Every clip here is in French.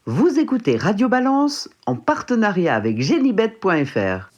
Vous écoutez Radio Balance en partenariat avec Genibet.fr.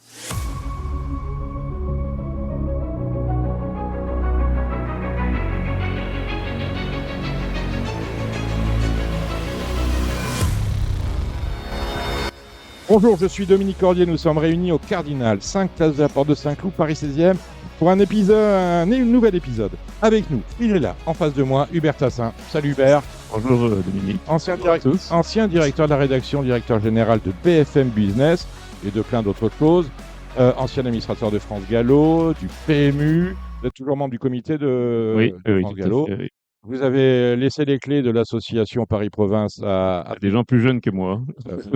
Bonjour, je suis Dominique Cordier, nous sommes réunis au Cardinal, 5 places de la Porte de Saint-Cloud, Paris 16e, pour un nouvel épisode. Avec nous, il est là, en face de moi, Hubert Tassin. Salut Hubert. Bonjour Dominique. Ancien directeur de la rédaction, directeur général de BFM Business et de plein d'autres choses. Ancien administrateur de France Gallo, du PMU. Vous êtes toujours membre du comité de France Gallo. Oui. Vous avez laissé les clés de l'association Paris-Province à des gens plus jeunes que moi.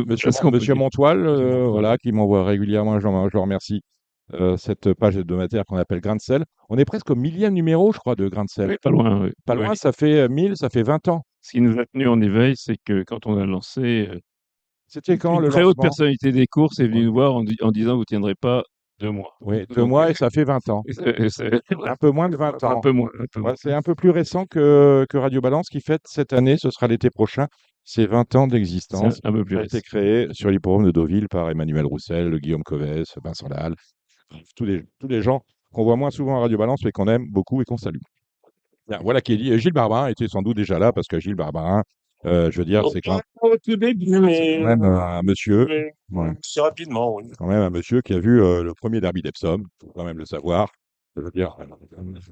Monsieur Montoile, qui m'envoie régulièrement, je le remercie, cette page hebdomadaire qu'on appelle Grain de sel. On est presque au 1000e numéro, je crois, de Grain de sel. Oui, pas loin. Oui. Pas loin, ça fait 1000, ça fait 20 ans. Ce qui nous a tenus en éveil, c'est que quand on a lancé, c'était quand une très haute personnalité des courses est venue nous voir en disant vous ne tiendrez pas 2 mois. Oui, 2 mois et ça fait 20 ans. Un peu moins de 20 ans. Un peu moins. Ouais, c'est un peu plus récent que Radio Balance qui fête cette année, ce sera l'été prochain, c'est 20 ans d'existence. Un peu plus récent. Ça a été créé sur l'hippodrome de Deauville par Emmanuel Roussel, Guillaume Covès, Vincent Lahalle, tous les gens qu'on voit moins souvent à Radio Balance mais qu'on aime beaucoup et qu'on salue. Bien, voilà qui est dit. Gilles Barbarin était sans doute déjà là parce que Gilles Barbarin, je veux dire, c'est quand même un monsieur. C'est rapidement, oui. Quand même un monsieur qui a vu le premier derby d'Epsom, il faut quand même le savoir. Je veux dire,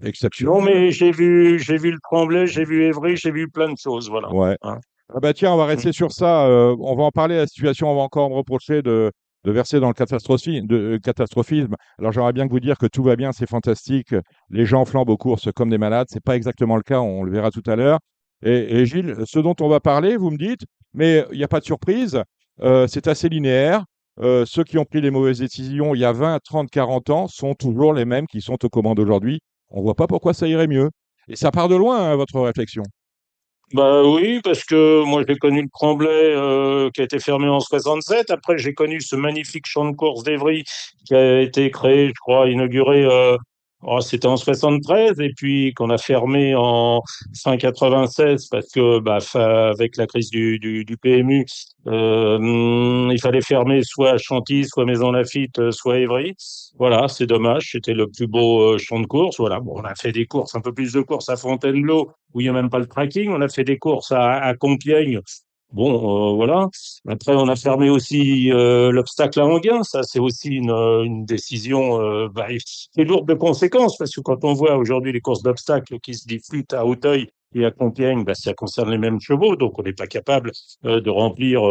exceptionnel. Non, mais j'ai vu le Tremblay, j'ai vu Évry, j'ai vu plein de choses, voilà. Ouais. Hein. Ah bah tiens, on va rester sur ça. On va en parler, la situation. On va encore me reprocher de verser dans le catastrophisme. Alors j'aimerais bien que vous dire que tout va bien, c'est fantastique. Les gens flambent aux courses comme des malades. C'est pas exactement le cas, on le verra tout à l'heure. Et Gilles, ce dont on va parler, vous me dites, mais il n'y a pas de surprise. C'est assez linéaire. Ceux qui ont pris les mauvaises décisions il y a 20, 30, 40 ans sont toujours les mêmes qui sont aux commandes aujourd'hui. On voit pas pourquoi ça irait mieux. Et ça part de loin, hein, votre réflexion. Bah oui, parce que moi j'ai connu le Tremblay qui a été fermé en 67. Après j'ai connu ce magnifique champ de course d'Évry qui a été créé, je crois, inauguré. C'était en 73 et puis qu'on a fermé en fin 96 parce que avec la crise du PMU, il fallait fermer soit Chantilly, soit Maison Lafitte, soit Évry. Voilà, c'est dommage. C'était le plus beau champ de course. Voilà, bon, on a fait des courses, un peu plus de courses à Fontainebleau où il n'y a même pas le tracking. On a fait des courses à Compiègne. Bon, voilà. Après, on a fermé aussi l'obstacle à Enghien. Ça, c'est aussi une décision qui est lourde de conséquences parce que quand on voit aujourd'hui les courses d'obstacles qui se disputent à Auteuil et à Compiègne, ça concerne les mêmes chevaux. Donc, on n'est pas capable de remplir,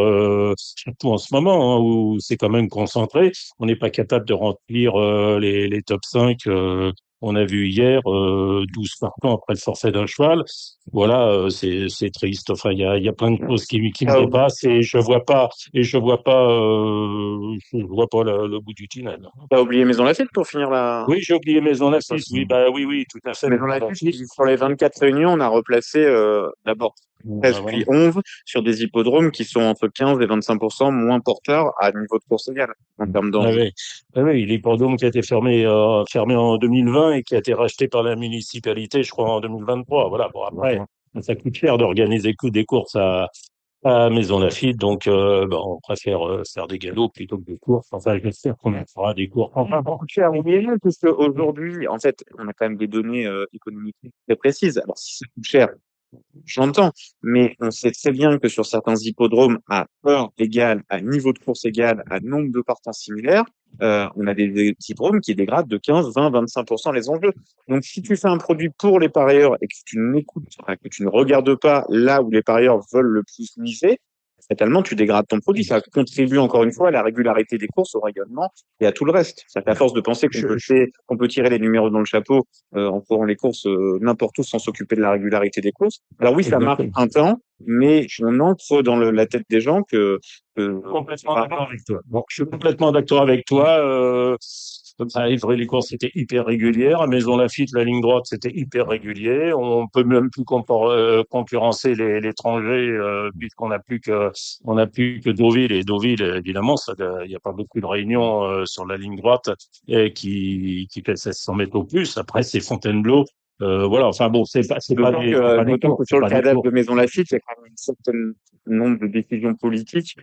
surtout en ce moment où c'est quand même concentré, on n'est pas capable de remplir les top 5. On a vu hier 12 partants après le forfait d'un cheval. Voilà, c'est triste. Enfin, il y a plein de choses qui me dépassent et je vois pas le bout du tunnel. T'as oublié Maison Lafitte pour finir la. Oui, j'ai oublié Maison Lafitte. Oui, tout à fait. Maison Lafitte, sur les 24 réunions, on a replacé d'abord 13 puis 11 sur des hippodromes qui sont entre 15 et 25% moins porteurs à niveau de course égale en termes d'enjeu. Oui, l'hippodrome qui a été fermé en 2020 et qui a été racheté par la municipalité, je crois, en 2023. Voilà. Bon, après, ça coûte cher d'organiser des courses à Maison Lafitte, donc on préfère faire des galops plutôt que des courses. Enfin, j'espère qu'on fera des courses. Enfin, pas cher, parce qu'aujourd'hui, en fait, on a quand même des données économiques très précises. Alors, si ça coûte cher, j'entends, mais on sait très bien que sur certains hippodromes, à heure égale, à niveau de course égal, à nombre de partants similaires, on a des hippodromes qui dégradent de 15, 20, 25% les enjeux. Donc, si tu fais un produit pour les parieurs et que que tu ne regardes pas là où les parieurs veulent le plus miser, fatalement, tu dégrades ton produit. Ça contribue encore une fois à la régularité des courses, au règlement et à tout le reste. C'est à force de penser qu'on peut tirer les numéros dans le chapeau en courant les courses n'importe où sans s'occuper de la régularité des courses. Alors oui, ça marche un temps, mais on entre dans la tête des gens que complètement d'accord avec toi. Bon, je suis complètement d'accord avec toi. Comme ça, Évry, les courses étaient hyper régulières. À Maison Lafitte, la ligne droite, c'était hyper régulier. On peut même plus concurrencer l'étranger puisqu'on n'a plus que Deauville. Et Deauville, évidemment, il n'y a pas beaucoup de réunions sur la ligne droite qui fait 1600 mètres au plus. Après, c'est Fontainebleau Voilà. Enfin bon, c'est pas D'autant c'est pas des d'autant que courses, c'est sur le pas des cadavre courses. de Maison Lafitte, il y a quand même un certain nombre de décisions politiques.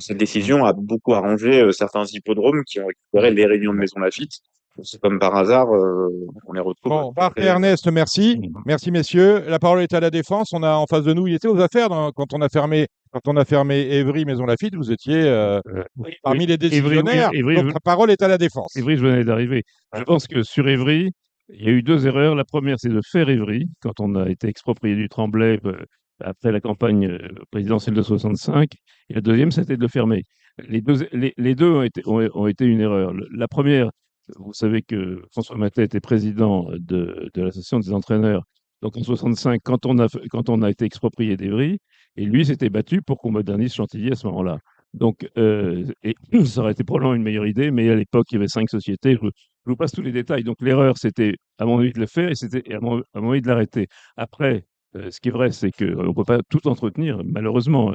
Cette décision a beaucoup arrangé certains hippodromes qui ont récupéré les réunions de Maison Lafitte. C'est comme par hasard, on les retrouve Bon, tout parfait près. Ernest, merci. Merci messieurs. La parole est à la défense. On a en face de nous, il était aux affaires quand on a fermé Évry Maison Lafitte, vous étiez Oui, parmi les Évry, décisionnaires. Évry, Donc la parole est à la défense. Évry, je venais d'arriver. Je pense que sur Évry, il y a eu deux erreurs. La première, c'est de faire Évry, quand on a été exproprié du Tremblay après la campagne présidentielle de 65. Et la deuxième, c'était de le fermer. Les deux ont été une erreur. La première, vous savez que François Mathey était président de l'association des entraîneurs. Donc en 65, quand on a été exproprié d'Évry, et lui s'était battu pour qu'on modernise Chantilly à ce moment-là. Donc, et ça aurait été probablement une meilleure idée, mais à l'époque, il y avait 5 sociétés. Je vous passe tous les détails. Donc, l'erreur, c'était, à mon avis, de le faire et c'était, à mon avis, de l'arrêter. Après, ce qui est vrai, c'est qu'on ne peut pas tout entretenir, malheureusement,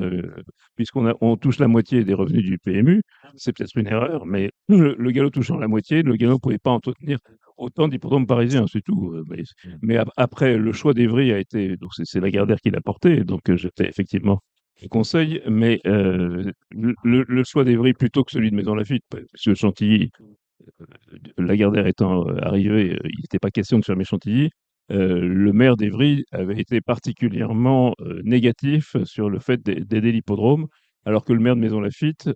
on touche la moitié des revenus du PMU. C'est peut-être une erreur, mais le galop touchant la moitié, le galop ne pouvait pas entretenir autant d'hippodromes parisiens, c'est tout. Mais après, le choix d'Evry a été, donc c'est Lagardère qui l'a porté, donc j'étais effectivement je conseille, mais le choix d'Evry plutôt que celui de Maison Lafitte, parce que Chantilly, Lagardère étant arrivé, il n'était pas question de fermer Chantilly. Le maire d'Evry avait été particulièrement négatif sur le fait d'aider l'hippodrome, alors que le maire de Maison Lafitte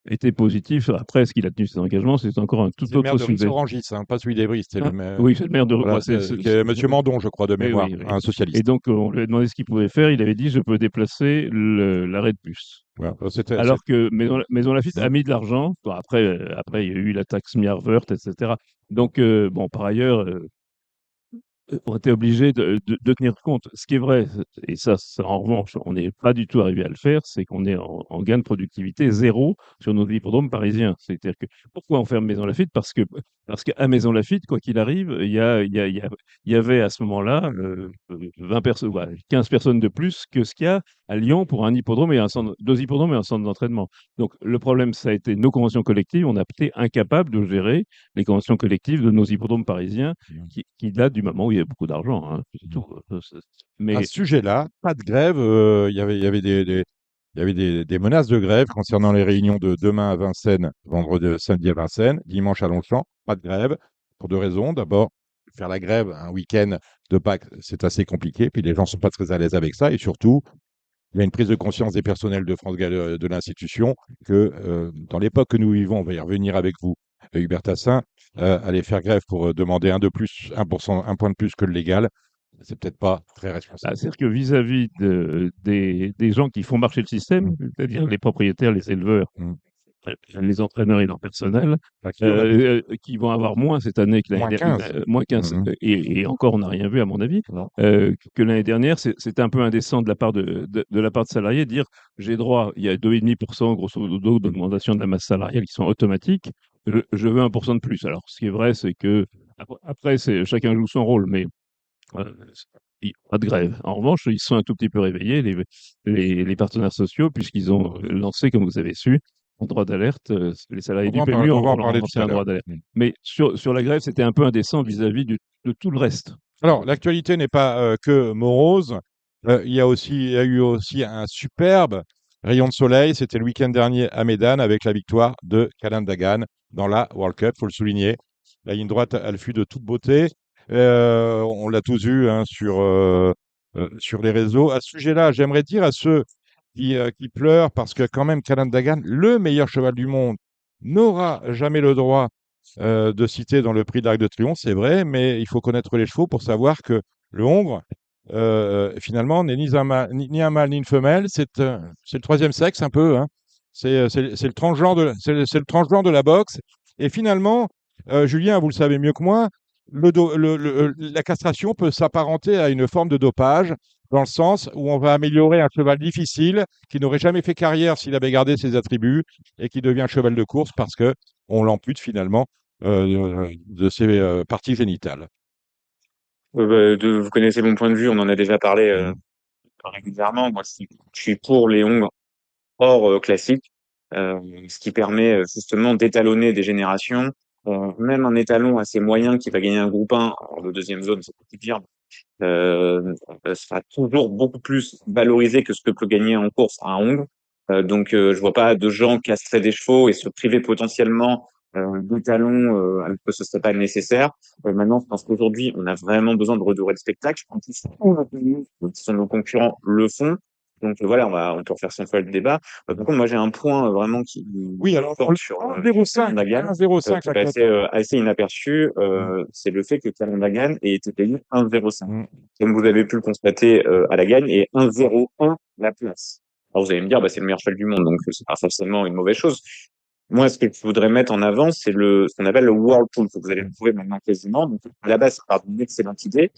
était positif. Après, est-ce qu'il a tenu ses engagements? C'est encore un tout C'est le maire autre de sujet. Rissorangis, hein, pas celui d'Évry, c'était Ah, le maire. oui, c'est le maire de. Voilà, Ouais, Monsieur Mandon, je crois, de oui, mémoire, oui, oui. un Et socialiste. donc, on lui a demandé ce qu'il pouvait faire. Il avait dit, je peux déplacer l'arrêt de bus. Voilà. Alors que Maison Lafitte Mmh. a mis de l'argent. Bon, après, il y a eu la taxe Miarvert, etc. Donc, bon, par ailleurs, on était obligé de tenir compte. Ce qui est vrai, et ça, en revanche, on n'est pas du tout arrivé à le faire, c'est qu'on est en gain de productivité zéro sur nos hippodromes parisiens. C'est-à-dire que pourquoi on ferme Maison Lafitte? Parce qu'à Maison Lafitte, quoi qu'il arrive, il y avait à ce moment-là 20 personnes, 15 personnes de plus que ce qu'il y a à Lyon pour un hippodrome et deux hippodromes et un centre d'entraînement. Donc le problème, ça a été nos conventions collectives. On a été incapable de gérer les conventions collectives de nos hippodromes parisiens qui datent du moment où il y avait beaucoup d'argent. Hein, c'est tout. À Mais ce sujet-là, pas de grève. Il y avait il y avait des menaces de grève concernant les réunions de demain à Vincennes, samedi à Vincennes, dimanche à Longchamp. Pas de grève pour deux raisons. D'abord, faire la grève un week-end de Pâques, c'est assez compliqué. Puis les gens ne sont pas très à l'aise avec ça. Et surtout, il y a une prise de conscience des personnels de France Gallo, de l'institution que dans l'époque que nous vivons, on va y revenir avec vous, Hubert Tassin, aller faire grève pour demander un de plus, 1%, un point de plus que le légal, c'est peut-être pas très responsable. c'est-à-dire que vis-à-vis des gens qui font marcher le système, c'est-à-dire les propriétaires, les éleveurs, Mm. les entraîneurs et leur personnel, À qui on a dit qui vont avoir moins cette année que l'année moins dernière, 15. moins 15, Mhm. et encore on n'a rien vu à mon avis, Non. que l'année dernière. C'était un peu indécent de la part de la part de salariés de dire j'ai droit, il y a 2,5% grosso modo d'augmentation de la masse salariale qui sont automatiques, je veux 1% de plus. Alors ce qui est vrai, c'est que après chacun joue son rôle, mais il n'y a pas de grève. En revanche, ils sont un tout petit peu réveillés, les partenaires sociaux, puisqu'ils ont lancé, comme vous avez su, un droit d'alerte. Les salariés du PMU On va en ont parler lancé tout à un l'heure. droit d'alerte. Mais sur la grève, c'était un peu indécent vis-à-vis de tout le reste. Alors, l'actualité n'est pas que morose. Il y a eu aussi un superbe rayon de soleil. C'était le week-end dernier à Médane avec la victoire de Kalan Dagan dans la World Cup, faut le souligner. La ligne droite, elle fut de toute beauté. On l'a tous vu hein, sur les réseaux. À ce sujet-là, j'aimerais dire à ceux qui pleurent parce que quand même Kalan Dagan, le meilleur cheval du monde, n'aura jamais le droit de citer dans le prix de l'Arc de Triomphe, c'est vrai, mais il faut connaître les chevaux pour savoir que le Hongre, finalement, n'est ni un mâle ni une femelle, c'est le troisième sexe un peu, hein. C'est le transgenre c'est le transgenre de la boxe. Et finalement, Julien, vous le savez mieux que moi, la castration peut s'apparenter à une forme de dopage, dans le sens où on va améliorer un cheval difficile qui n'aurait jamais fait carrière s'il avait gardé ses attributs et qui devient un cheval de course parce que on l'ampute finalement de ses parties génitales. Vous connaissez mon point de vue, on en a déjà parlé régulièrement. Moi, je suis pour les Hongres hors classique, ce qui permet justement d'étalonner des générations même un étalon assez moyen qui va gagner un groupe 1, alors le deuxième zone, c'est petit dire, sera toujours beaucoup plus valorisé que ce que peut gagner en course un Hong. Donc, je vois pas de gens castrer des chevaux et se priver potentiellement d'étalons alors que ce serait pas nécessaire. Maintenant, je pense qu'aujourd'hui, on a vraiment besoin de redorer le spectacle. En plus, tous nos pays, qui sont nos concurrents, le font. Donc voilà, on peut refaire 100 fois le débat. Par contre, moi j'ai un point vraiment qui Oui, alors porte sur Calandagan, 1,05 qui la est cote. assez inaperçu, c'est le fait que Calandagan ait été payé 1,05. Mm. Comme vous avez pu le constater à la gagne, et 1,01 la place. Alors vous allez me dire, bah, c'est le meilleur cheval du monde, donc c'est pas forcément une mauvaise chose. Moi, ce que je voudrais mettre en avant, c'est ce qu'on appelle le Whirlpool, que vous allez le trouver maintenant quasiment. Donc, à la base, ça part d'une excellente idée.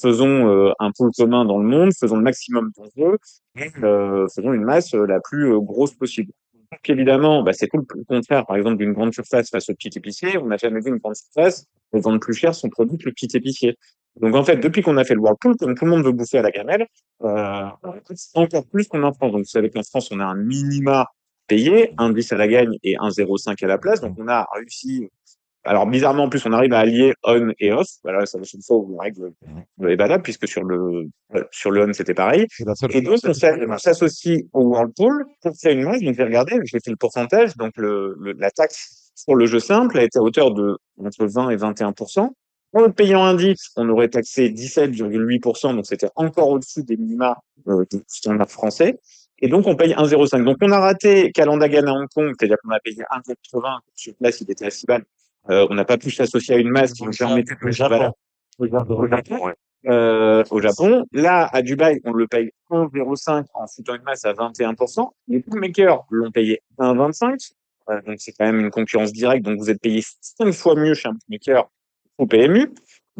Faisons un pool commun dans le monde, faisons le maximum d'enjeux, et faisons une masse la plus grosse possible. Donc, évidemment, bah, c'est tout le contraire, par exemple, d'une grande surface face au petit épicier. On n'a jamais vu une grande surface vendre plus cher son produit que le petit épicier. Donc, en fait, depuis qu'on a fait le Whirlpool, comme tout le monde veut bouffer à la gamelle, encore plus qu'on en France. Donc, vous savez qu'en France, on a un minima payé, 1,10 à la gagne et 1,05 à la place. Donc, on a réussi. Alors, bizarrement, en plus, on arrive à allier on et off. Voilà, c'est la seule fois où la règle est valable, puisque sur le on, c'était pareil. C'est la seule Et donc, on s'associe au Whirlpool pour faire une masse. Donc, j'ai regardé, j'ai fait le pourcentage. Donc, la taxe sur le jeu simple a été à hauteur de entre 20 et 21%. En le payant indice, on aurait taxé 17,8%. Donc, c'était encore au-dessus des minima du standard français. Et donc, on paye 1,05. Donc, on a raté Calandagan à Hong Kong, c'est-à-dire qu'on a payé 1,80. Sur place, il était à 6 balles. On n'a pas pu s'associer à une masse qui nous permettait de au Japon. Là, à Dubaï, on le paye 1,05 en foutant une masse à 21%. Les bookmakers l'ont payé 1,25. Donc, c'est quand même une concurrence directe. Donc, vous êtes payé 5 fois mieux chez un bookmaker au PMU.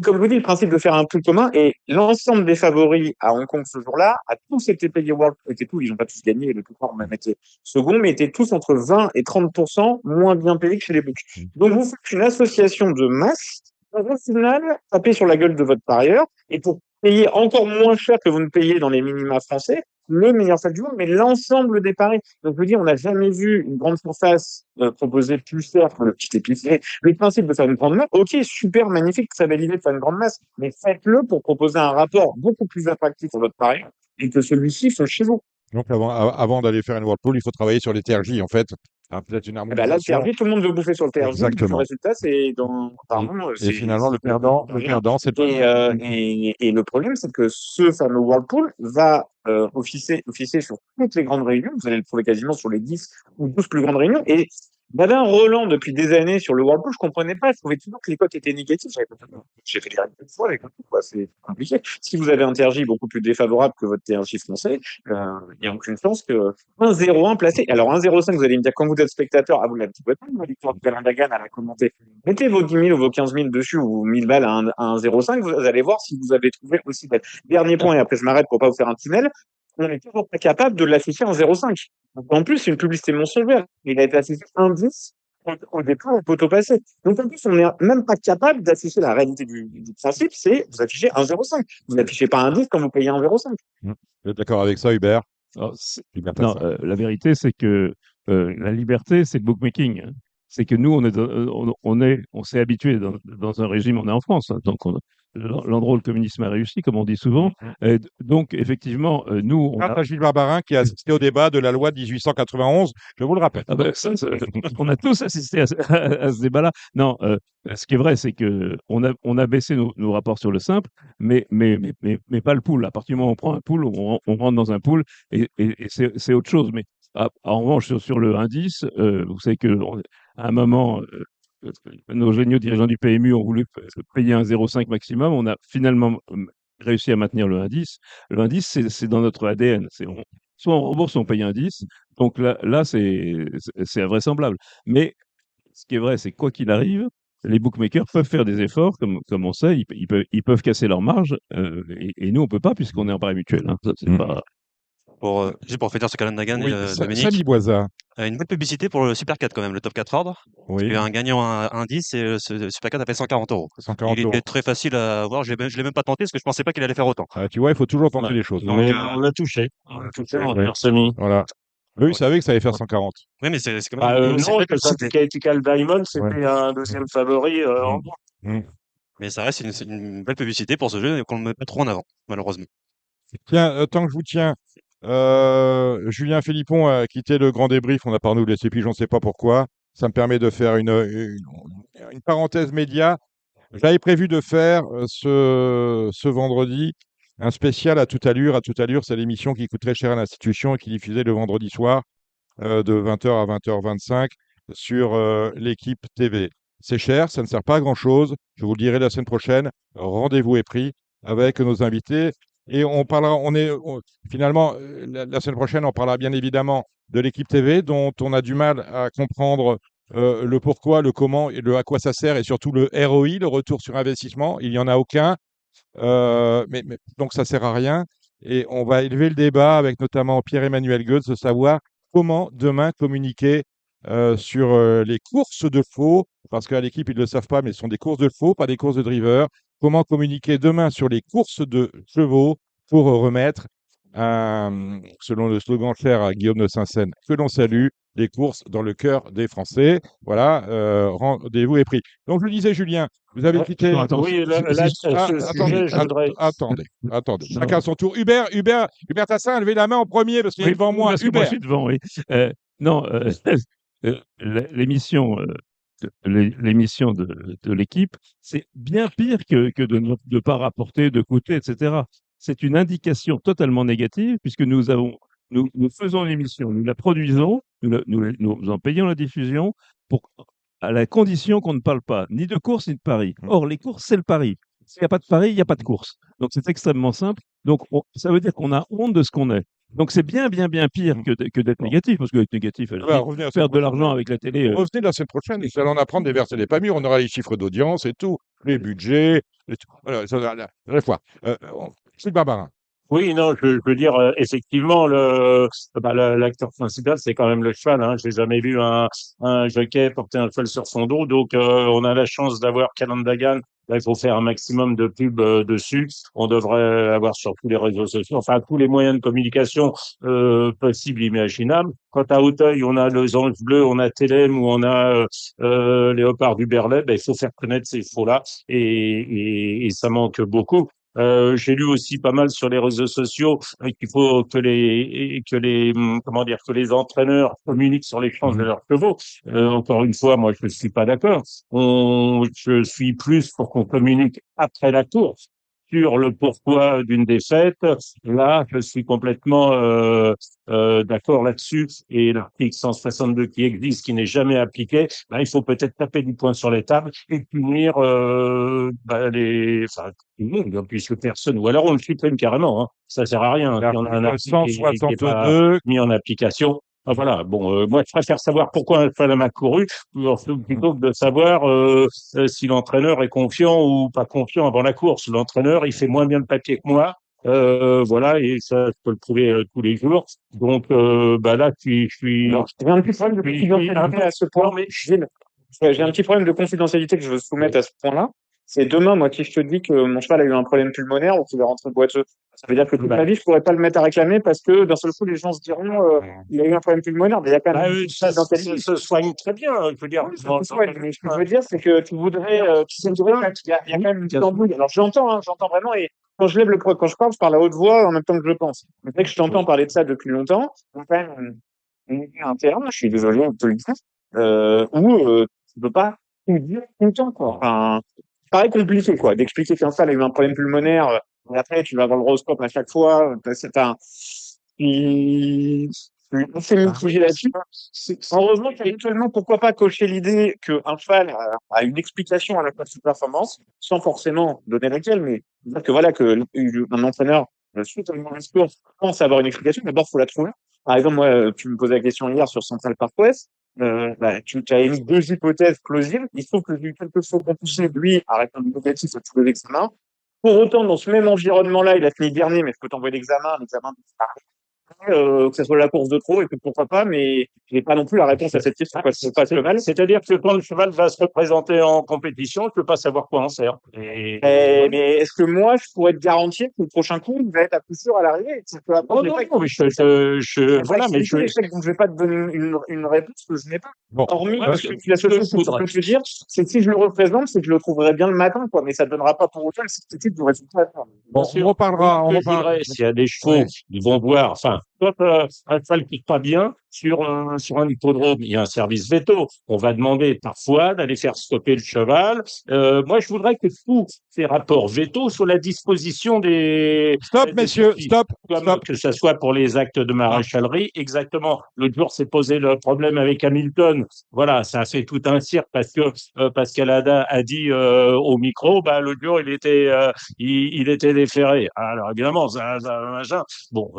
Comme je vous dis, le principe de faire un pool commun et l'ensemble des favoris à Hong Kong ce jour-là a tous été payés World, étaient tous, ils n'ont pas tous gagné, le plus fort même été second, mais étaient tous entre 20 et 30% moins bien payés que chez les books. Donc vous faites une association de masse, au final, taper sur la gueule de votre parieur, et pour payer encore moins cher que vous ne payez dans les minima français, le meilleur sac du monde, mais l'ensemble des paris. Donc, je veux dire, on n'a jamais vu une grande surface proposer plus cher que le petit épicier. Le principe de faire une grande masse, ok, super, magnifique, très belle idée de faire une grande masse, mais faites-le pour proposer un rapport beaucoup plus attractif pour votre pari et que celui-ci soit chez vous. Donc, avant d'aller faire une Whirlpool, il faut travailler sur les TRJ, en fait. Peut-être une Eh ben là, le harmonisation. TRJ, tout le monde veut bouffer sur le TRJ. Le Exactement. résultat, c'est dans. Pardon, Et finalement, le perdant, c'est Et le problème, c'est que ce fameux Whirlpool va officier sur toutes les grandes réunions. Vous allez le trouver quasiment sur les 10 ou 12 plus grandes réunions. Et j'avais un Roland depuis des années sur le Whirlpool. Je comprenais pas. Je trouvais toujours que les cotes étaient négatives. J'ai fait des règles de fois avec le coup, quoi. C'est compliqué. Si vous avez un TRJ beaucoup plus défavorable que votre TRJ français, il n'y a aucune chance que 1,01 placé. Alors 1,05, vous allez me dire, quand vous êtes spectateur, ah, vous l'avez pas, la victoire de Calandagan à la commenter. Mettez vos 10 000 ou vos 15 000 dessus ou 1000 balles à 1,05, vous allez voir si vous avez trouvé aussi belle. Dernier point, et après je m'arrête pour pas vous faire un tunnel. On n'est toujours pas capable de l'afficher en 0,5. En plus, c'est une publicité mensongère. Il a été affiché 1,10 au départ au poteau passé. Donc en plus, on n'est même pas capable d'afficher la réalité du principe, c'est vous affichez 1,05. Vous n'affichez pas 1,10 quand vous payez 1,05. Vous êtes d'accord avec ça, Hubert? Alors, non, la vérité, c'est que la liberté, c'est le bookmaking, hein. C'est que nous, on s'est habitué dans un régime, on est en France, hein, donc l'endroit où le communisme a réussi, comme on dit souvent. Et donc, effectivement, nous, Gilles Barbarin qui a assisté au débat de la loi de 1891, je vous le rappelle. Ah ben, on a tous assisté à ce débat-là. Non, ce qui est vrai, c'est que on a baissé nos rapports sur le simple, mais pas le pool. À partir du moment où on prend un pool, on rentre dans un pool et c'est autre chose. Mais en revanche, sur le indice, vous savez que à un moment, nos géniaux dirigeants du PMU ont voulu payer un 0,5 maximum. On a finalement réussi à maintenir le indice. Le indice, c'est dans notre ADN. Soit on rembourse, soit on paye un 10. Donc là c'est invraisemblable. Mais ce qui est vrai, c'est que quoi qu'il arrive, les bookmakers peuvent faire des efforts, comme on sait, ils peuvent casser leur marge, et nous, on ne peut pas, puisqu'on est en pari mutuel, hein. Ça, c'est pas... Juste pour finir sur Calandagan, Oui, Dominique, Samy Boisa. une bonne publicité pour le Super 4 quand même, le top 4 ordre. Oui. Il y a un gagnant à 1,10 et ce Super 4 a fait 140 €. 140 Il €. était très facile à avoir, je l'ai même pas tenté parce que je pensais pas qu'il allait faire autant. Tu vois, il faut toujours tenter les choses. Mais on l'a touché. On l'a touché, mon cher Samy. Voilà. Eux, ils savaient que ça allait faire 140. Oui, mais c'est quand Bah, même aussi une non, belle parce que publicité. Ethical Diamond, Ouais. c'était un deuxième favori en Mm. Mais ça reste c'est une belle publicité pour ce jeu et qu'on ne met pas trop en avant, malheureusement. Tiens, tant que je vous tiens, Julien Philippon a quitté le grand débrief. On n'a pas nous laissé puis, je ne sais pas pourquoi. Ça me permet de faire une parenthèse média. J'avais prévu de faire ce vendredi un spécial à toute allure. À toute allure, c'est l'émission qui coûte très cher à l'institution et qui diffusait le vendredi soir de 20h à 20h25 sur l'équipe TV. C'est cher, ça ne sert pas à grand-chose. Je vous le dirai la semaine prochaine. Rendez-vous est pris avec nos invités. Et on parlera, finalement, la semaine prochaine, on parlera bien évidemment de l'équipe TV dont on a du mal à comprendre le pourquoi, le comment et le à quoi ça sert et surtout le ROI, le retour sur investissement. Il n'y en a aucun. Donc ça sert à rien. Et on va élever le débat avec notamment Pierre-Emmanuel Goetz de savoir comment demain communiquer sur les courses de faux, parce qu'à l'équipe, ils ne le savent pas, mais ce sont des courses de faux, pas des courses de driver. Comment communiquer demain sur les courses de chevaux pour remettre, selon le slogan cher à Guillaume de Saint-Seine, que l'on salue, les courses dans le cœur des Français. Voilà, rendez-vous est pris. Donc je le disais, Julien, vous avez quitté. Non, attends, Oui, là, ce sujet, je voudrais. Attendez. Chacun son tour. Hubert Tassin, levez la main en premier parce qu'il est Oui, devant moi. parce que moi, je Hubert. suis devant, oui. Non, l'émission l'émission de l'équipe, c'est bien pire que de ne pas rapporter, de coûter, etc. C'est une indication totalement négative puisque nous faisons l'émission, nous la produisons, nous en payons la diffusion à la condition qu'on ne parle pas ni de course ni de paris. Or, les courses, c'est le pari. S'il n'y a pas de pari, il n'y a pas de course. Donc, c'est extrêmement simple. Donc, ça veut dire qu'on a honte de ce qu'on est. Donc, c'est bien pire que d'être négatif, parce qu'être négatif, Revenez à faire de l'argent avec la télé. Revenez la semaine prochaine, vous allez en apprendre des versets des pas mûrs. On aura les chiffres d'audience et tout, les budgets. Voilà, ça, la fois. Philippe Barbarin. Oui, non, je veux dire, effectivement, l'acteur principal, c'est quand même le cheval. Hein. J'ai jamais vu un jockey porter un cheval sur son dos. Donc, on a la chance d'avoir Calandagan. Là, il faut faire un maximum de pubs dessus. On devrait avoir sur tous les réseaux sociaux, enfin, tous les moyens de communication possibles, imaginables. Quant à Auteuil, on a les Anges Bleus, on a Télém ou on a Léopard du Berlay. Ben, il faut faire connaître ces faux-là et ça manque beaucoup. J'ai lu aussi pas mal sur les réseaux sociaux qu'il faut que les entraîneurs communiquent sur les chances de leurs chevaux. Encore une fois, moi je ne suis pas d'accord. Je suis plus pour qu'on communique après la course sur le pourquoi d'une défaite. Là, je suis complètement d'accord là-dessus. Et l'article 162 qui existe, qui n'est jamais appliqué, ben, il faut peut-être taper du poing sur les tables et punir tout le monde, hein, puisque personne, ou alors on le supprime carrément, hein. Ça sert à rien. Il y en a un article qui n'est pas 162. mis en application. Ah, voilà. Bon, moi, je préfère savoir pourquoi un cheval m'a couru plutôt que de savoir si l'entraîneur est confiant ou pas confiant avant la course. L'entraîneur, il fait moins bien le papier que moi. Voilà, et ça, je peux le prouver tous les jours. Donc, là, je suis. Alors, j'ai un petit problème de confidentialité à ce point, mais j'ai un petit problème de confidentialité que je veux soumettre à ce point-là. C'est demain, moi, si je te dis que mon cheval a eu un problème pulmonaire ou qu'il est rentré boiteux, ça veut dire que toute ma vie, je pourrais pas le mettre à réclamer parce que d'un seul coup, les gens se diront, il a eu un problème pulmonaire, mais il y a quand même Ça se soigne très bien, je veux dire. oui, ça se soigne, mais ce que je veux dire, c'est que tu voudrais, il y a quand même une petite embrouille. Alors, j'entends vraiment, et quand je parle à haute voix en même temps que je pense. Mais c'est que je t'entends parler de ça depuis longtemps. Il y a quand même un terme, je suis désolé, on te le dire, où, tu peux pas tout dire tout le temps, quoi. Enfin, paraît compliqué, quoi, d'expliquer qu'un cheval a eu un problème pulmonaire, et après, tu vas avoir l'horoscope à chaque fois, je suis assez mitigé là-dessus. Heureusement qu'habituellement, pourquoi pas cocher l'idée qu'un cheval a une explication à la de performance, sans forcément donner laquelle, mais dire que voilà, un entraîneur, suite à une mauvaise course, pense avoir une explication, d'abord, faut la trouver. Par exemple, moi, tu me posais la question hier sur Central Park West, tu as émis deux hypothèses plausibles. Il se trouve que j'ai eu quelques fois compulsé, lui, à répondre négatif à tous les examens. Pour autant, dans ce même environnement-là, il a fini dernier, mais je peux t'envoyer l'examen que ça soit la course de trop, et puis pourquoi pas, mais j'ai pas non plus la réponse à cette question, quoi. C'est pas le cheval. C'est-à-dire que quand le cheval va se représenter en compétition, je peux pas savoir quoi en faire. Mais est-ce que moi, je pourrais te garantir que le prochain coup, il va être à coup sûr à l'arrivée? C'est peu importe Oh non, l'échec. non, mais voilà, mais C'est l'échec, donc je vais pas te donner une réponse que je n'ai pas. Bon, Hormis, Ouais, parce que la seule chose que je peux te dire, c'est que si je le représente, c'est que je le trouverai bien le matin, quoi. Mais ça ne donnera pas pour autant le certitude du résultat. Bien on sûr. reparlera, Moi, on ce que je reparlera. dirais, s'il y a des chevaux, Ouais. ils vont voir, enfin, quand un cheval qui pas bien sur un hippodrome, il y a un service veto. On va demander parfois d'aller faire stopper le cheval. Moi, je voudrais que tous ces rapports veto soient à la disposition Stop, des messieurs, sportifs. stop, Comme stop. que ce soit pour les actes de maréchalerie, exactement. L'autre jour, s'est posé le problème avec Hamilton. Voilà, ça a fait tout un cirque parce que Pascal Ada a dit au micro, bah l'autre jour, il était déféré. Alors évidemment, machin. Bon,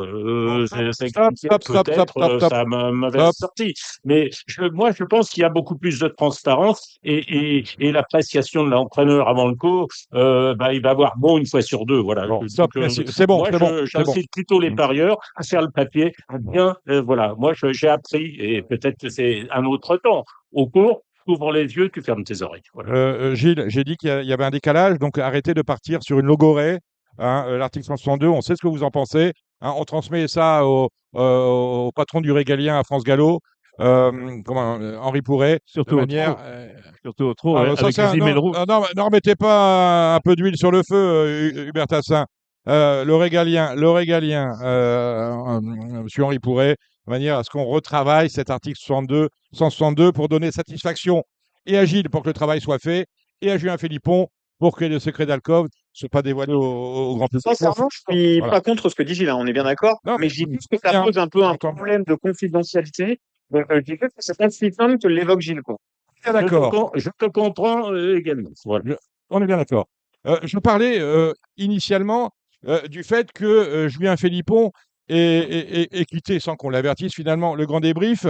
c'est Stop, stop, stop, stop, peut-être stop, stop, sa mauvaise stop. sortie. Mais moi, je pense qu'il y a beaucoup plus de transparence et l'appréciation de l'entraîneur avant le coup, bah, il va avoir bon une fois sur deux. Voilà. Bon, stop, Donc, messieurs. C'est bon, moi, c'est bon, c'est bon. j'incite plutôt les parieurs à faire le papier, à bien, voilà. Moi, j'ai appris, et peut-être que c'est un autre temps. Au cours, tu ouvres les yeux, tu fermes tes oreilles. Voilà. Gilles, j'ai dit qu'il y avait un décalage, donc arrêtez de partir sur une logorée. Hein, l'article 162, on sait ce que vous en pensez. Hein, on transmet ça au patron du Régalien à France Gallo, Henri Pourret, de Surtout au manière. trot. Surtout au trot, ouais, Ça, avec les emails rouges. non, ne remettez pas un peu d'huile sur le feu, Hubert Tassin. Le Régalien, Monsieur Henri Pourret, de manière à ce qu'on retravaille cet article 162 pour donner satisfaction et à Gilles pour que le travail soit fait, et à Julien Philippon pour que le secret d'alcôve ne soit pas dévoilé au grand public. Sincèrement, je suis Voilà. pas contre ce que dit Gilles, hein, on est bien d'accord, Non, mais je dis plus que ça bien, pose un peu un j'entends. problème de confidentialité. Donc, je dis juste que c'est pas si simple que l'évoque Gilles, quoi. Bien d'accord. Je te comprends également. Voilà. On est bien d'accord. Je parlais initialement du fait que Julien Philippon ait quitté, sans qu'on l'avertisse finalement, le grand débrief.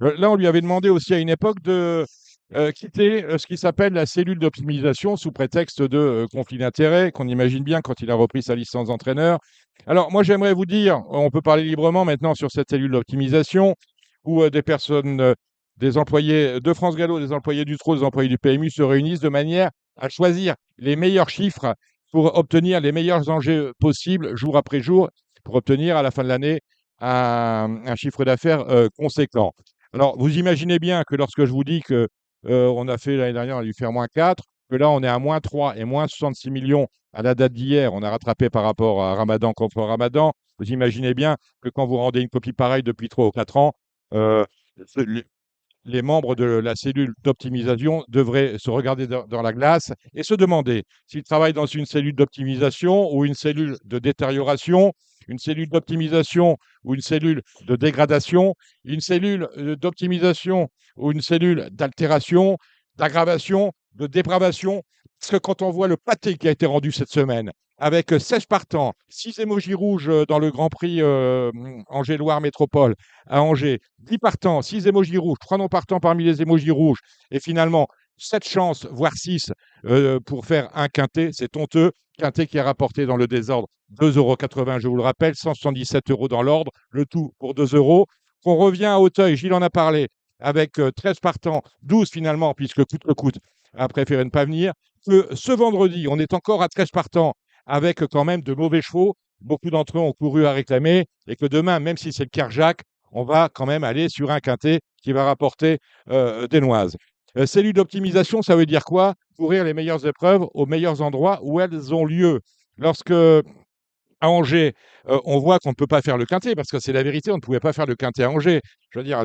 Là, on lui avait demandé aussi à une époque de quitter ce qui s'appelle la cellule d'optimisation sous prétexte de conflit d'intérêts, qu'on imagine bien quand il a repris sa licence d'entraîneur. Alors, moi, j'aimerais vous dire, on peut parler librement maintenant sur cette cellule d'optimisation, où des personnes, des employés de France Gallo, des employés du TRO, des employés du PMU se réunissent de manière à choisir les meilleurs chiffres pour obtenir les meilleurs enjeux possibles jour après jour, pour obtenir à la fin de l'année un chiffre d'affaires conséquent. Alors, vous imaginez bien que lorsque je vous dis que on a fait l'année dernière, on a dû faire -4, que là, on est à -3 et -66 millions à la date d'hier. On a rattrapé par rapport à Ramadan contre Ramadan. Vous imaginez bien que quand vous rendez une copie pareille depuis 3 ou 4 ans, euh, les membres de la cellule d'optimisation devraient se regarder dans la glace et se demander s'ils travaillent dans une cellule d'optimisation ou une cellule de détérioration, une cellule d'optimisation ou une cellule de dégradation, une cellule d'optimisation ou une cellule d'altération, d'aggravation, de dépravation. Parce que quand on voit le pâté qui a été rendu cette semaine, avec 16 partants, 6 émojis rouges dans le Grand Prix Angers-Loire Métropole à Angers, 10 partants, 6 émojis rouges, 3 non partants parmi les émojis rouges, et finalement 7 chances, voire 6 pour faire un quintet, c'est honteux. Quintet qui a rapporté dans le désordre 2,80 €, je vous le rappelle, 177 € dans l'ordre, le tout pour 2 €. On revient à Auteuil, Gilles en a parlé, avec 13 partants, 12 finalement, puisque coûte que coûte a préféré ne pas venir. Que ce vendredi, on est encore à 13 partants, avec quand même de mauvais chevaux. Beaucoup d'entre eux ont couru à réclamer, et que demain, même si c'est le Kerjak, on va quand même aller sur un quintet qui va rapporter des noises. Cellule d'optimisation, ça veut dire quoi? Courir les meilleures épreuves aux meilleurs endroits où elles ont lieu. Lorsque à Angers, on voit qu'on ne peut pas faire le quintet, parce que c'est la vérité, on ne pouvait pas faire le quintet à Angers. Je veux dire,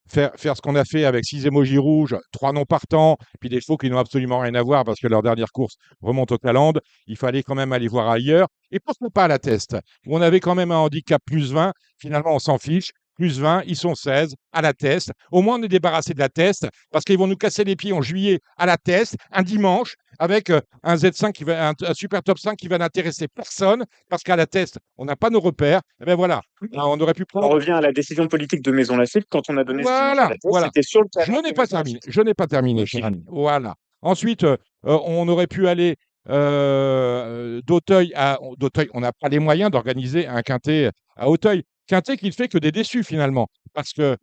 faire ce qu'on a fait avec 6 émojis rouges, 3 non partants, puis des chevaux qui n'ont absolument rien à voir parce que leur dernière course remonte au Calendes, il fallait quand même aller voir ailleurs. Et pourquoi pas à la Teste, où on avait quand même un handicap +20, finalement on s'en fiche. +20, ils sont 16 à la Teste. Au moins, on est débarrassé de la Teste parce qu'ils vont nous casser les pieds en juillet à la Teste, un dimanche, avec un Z5 un super top 5 qui va n'intéresser personne parce qu'à la Teste, on n'a pas nos repères. Et bien voilà, on aurait pu On prendre. revient à la décision politique de Maison Lafitte quand on a donné ce dimanche à Voilà, la Teste, voilà. c'était sur le terrain. Je n'ai pas terminé. Je n'ai pas terminé, cher ami. Voilà. Ensuite, on aurait pu aller d'Auteuil à d'Auteuil. On n'a pas les moyens d'organiser un quintet à Auteuil. Quintet qui ne fait que des déçus finalement, parce que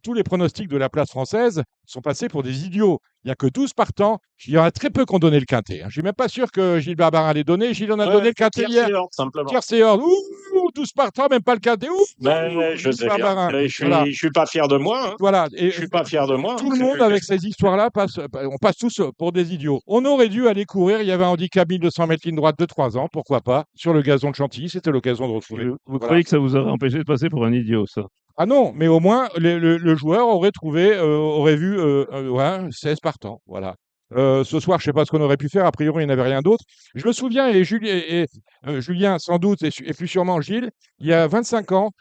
tous les pronostics de la place française sont passés pour des idiots. Il n'y a que 12 partants. Il y en a très peu qui ont donné le Quintet. Je ne suis même pas sûr que Gilles Barbarin l'ait donné. Gilles en a donné le Quintet hier. Simplement. Tiercé hors. Ouh, 12 partants, même pas le Quintet. Ouh, Ben, je Gilles sais bien. Barbarin. Mais je suis pas fier de moi. Hein. Voilà. Et Je suis pas fier de moi. tout le monde avec ces histoires-là on passe tous pour des idiots. On aurait dû aller courir. Il y avait un handicap 1200 mètres ligne droite de 3 ans, pourquoi pas, sur le gazon de Chantilly. C'était l'occasion de retrouver. Vous Voilà. croyez que ça vous aurait empêché de passer pour un idiot, ça? Ah non, mais au moins le joueur aurait vu 16 partants. Voilà. Ce soir, je ne sais pas ce qu'on aurait pu faire. A priori, il n'y avait rien d'autre. Je me souviens, et Julien sans doute, et plus sûrement Gilles, il y a 25 ans,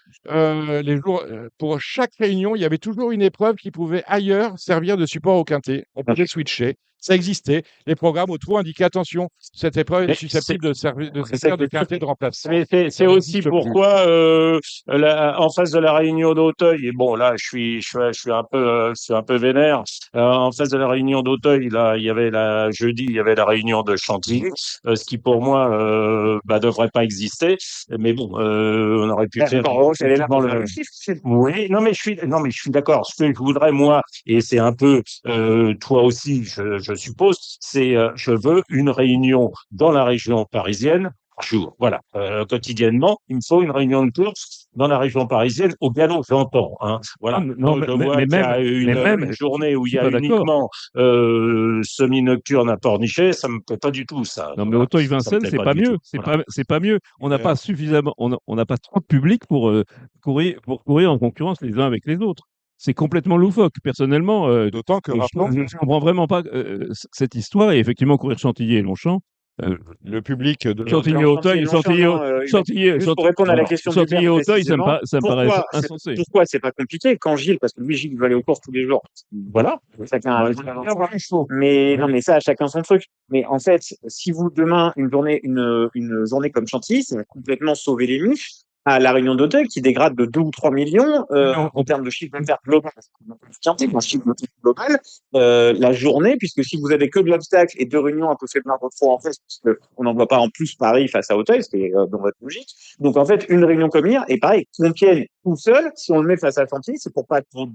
pour chaque réunion, il y avait toujours une épreuve qui pouvait ailleurs servir de support au quintet. On pouvait switcher. Ça existait. Les programmes autour indiquaient attention, cette épreuve est susceptible de servir de quintet de remplacement. C'est aussi pourquoi en face de la réunion d'Auteuil, et bon là je suis un peu vénère. En face de la réunion d'Auteuil, là il y avait jeudi il y avait la réunion de Chantilly, ce qui pour moi devrait pas exister. Mais bon, on aurait pu faire. Oui, non mais je suis d'accord. Ce que je voudrais moi, et c'est un peu toi aussi, je suppose, c'est je veux une réunion dans la région parisienne par jour. Voilà, quotidiennement, il me faut une réunion de course dans la région parisienne au galop, j'entends. Hein. Voilà. Non, je vois qu'il y a une journée où il y a uniquement semi-nocturne à Pornichet, ça me plaît pas du tout ça. Non, mais Auteuil-Vincennes, c'est pas mieux. C'est pas mieux. On n'a pas suffisamment, on n'a pas trop de public pour courir en concurrence les uns avec les autres. C'est complètement loufoque. Personnellement, D'autant que rappelons, je comprends vraiment pas cette histoire. Et effectivement, courir Chantilly et Longchamp. le public de Chantilly-Auteuil, Juste pour répondre à la question de Chantilly-Auteuil, ça me paraît insensé. Pourquoi c'est pas compliqué quand Gilles, parce que lui, Gilles veut aller aux courses tous les jours. Voilà. Chacun a mais non, mais ça, chacun son truc. Mais en fait, si vous, demain, une journée comme Chantilly, ça va complètement sauver les miches à la Réunion d'Auteuil qui dégrade de 2 ou 3 millions en termes de chiffre d'affaires global, un chiffre global, la journée, puisque si vous avez que de l'obstacle et 2 réunions un peu faiblards de trop en fait, parce qu'on n'en voit pas en plus Paris face à Auteuil, c'est dans votre logique. Donc en fait, une réunion comme hier, et pareil, Compiègne tout seul, si on le met face à Chantilly, c'est pour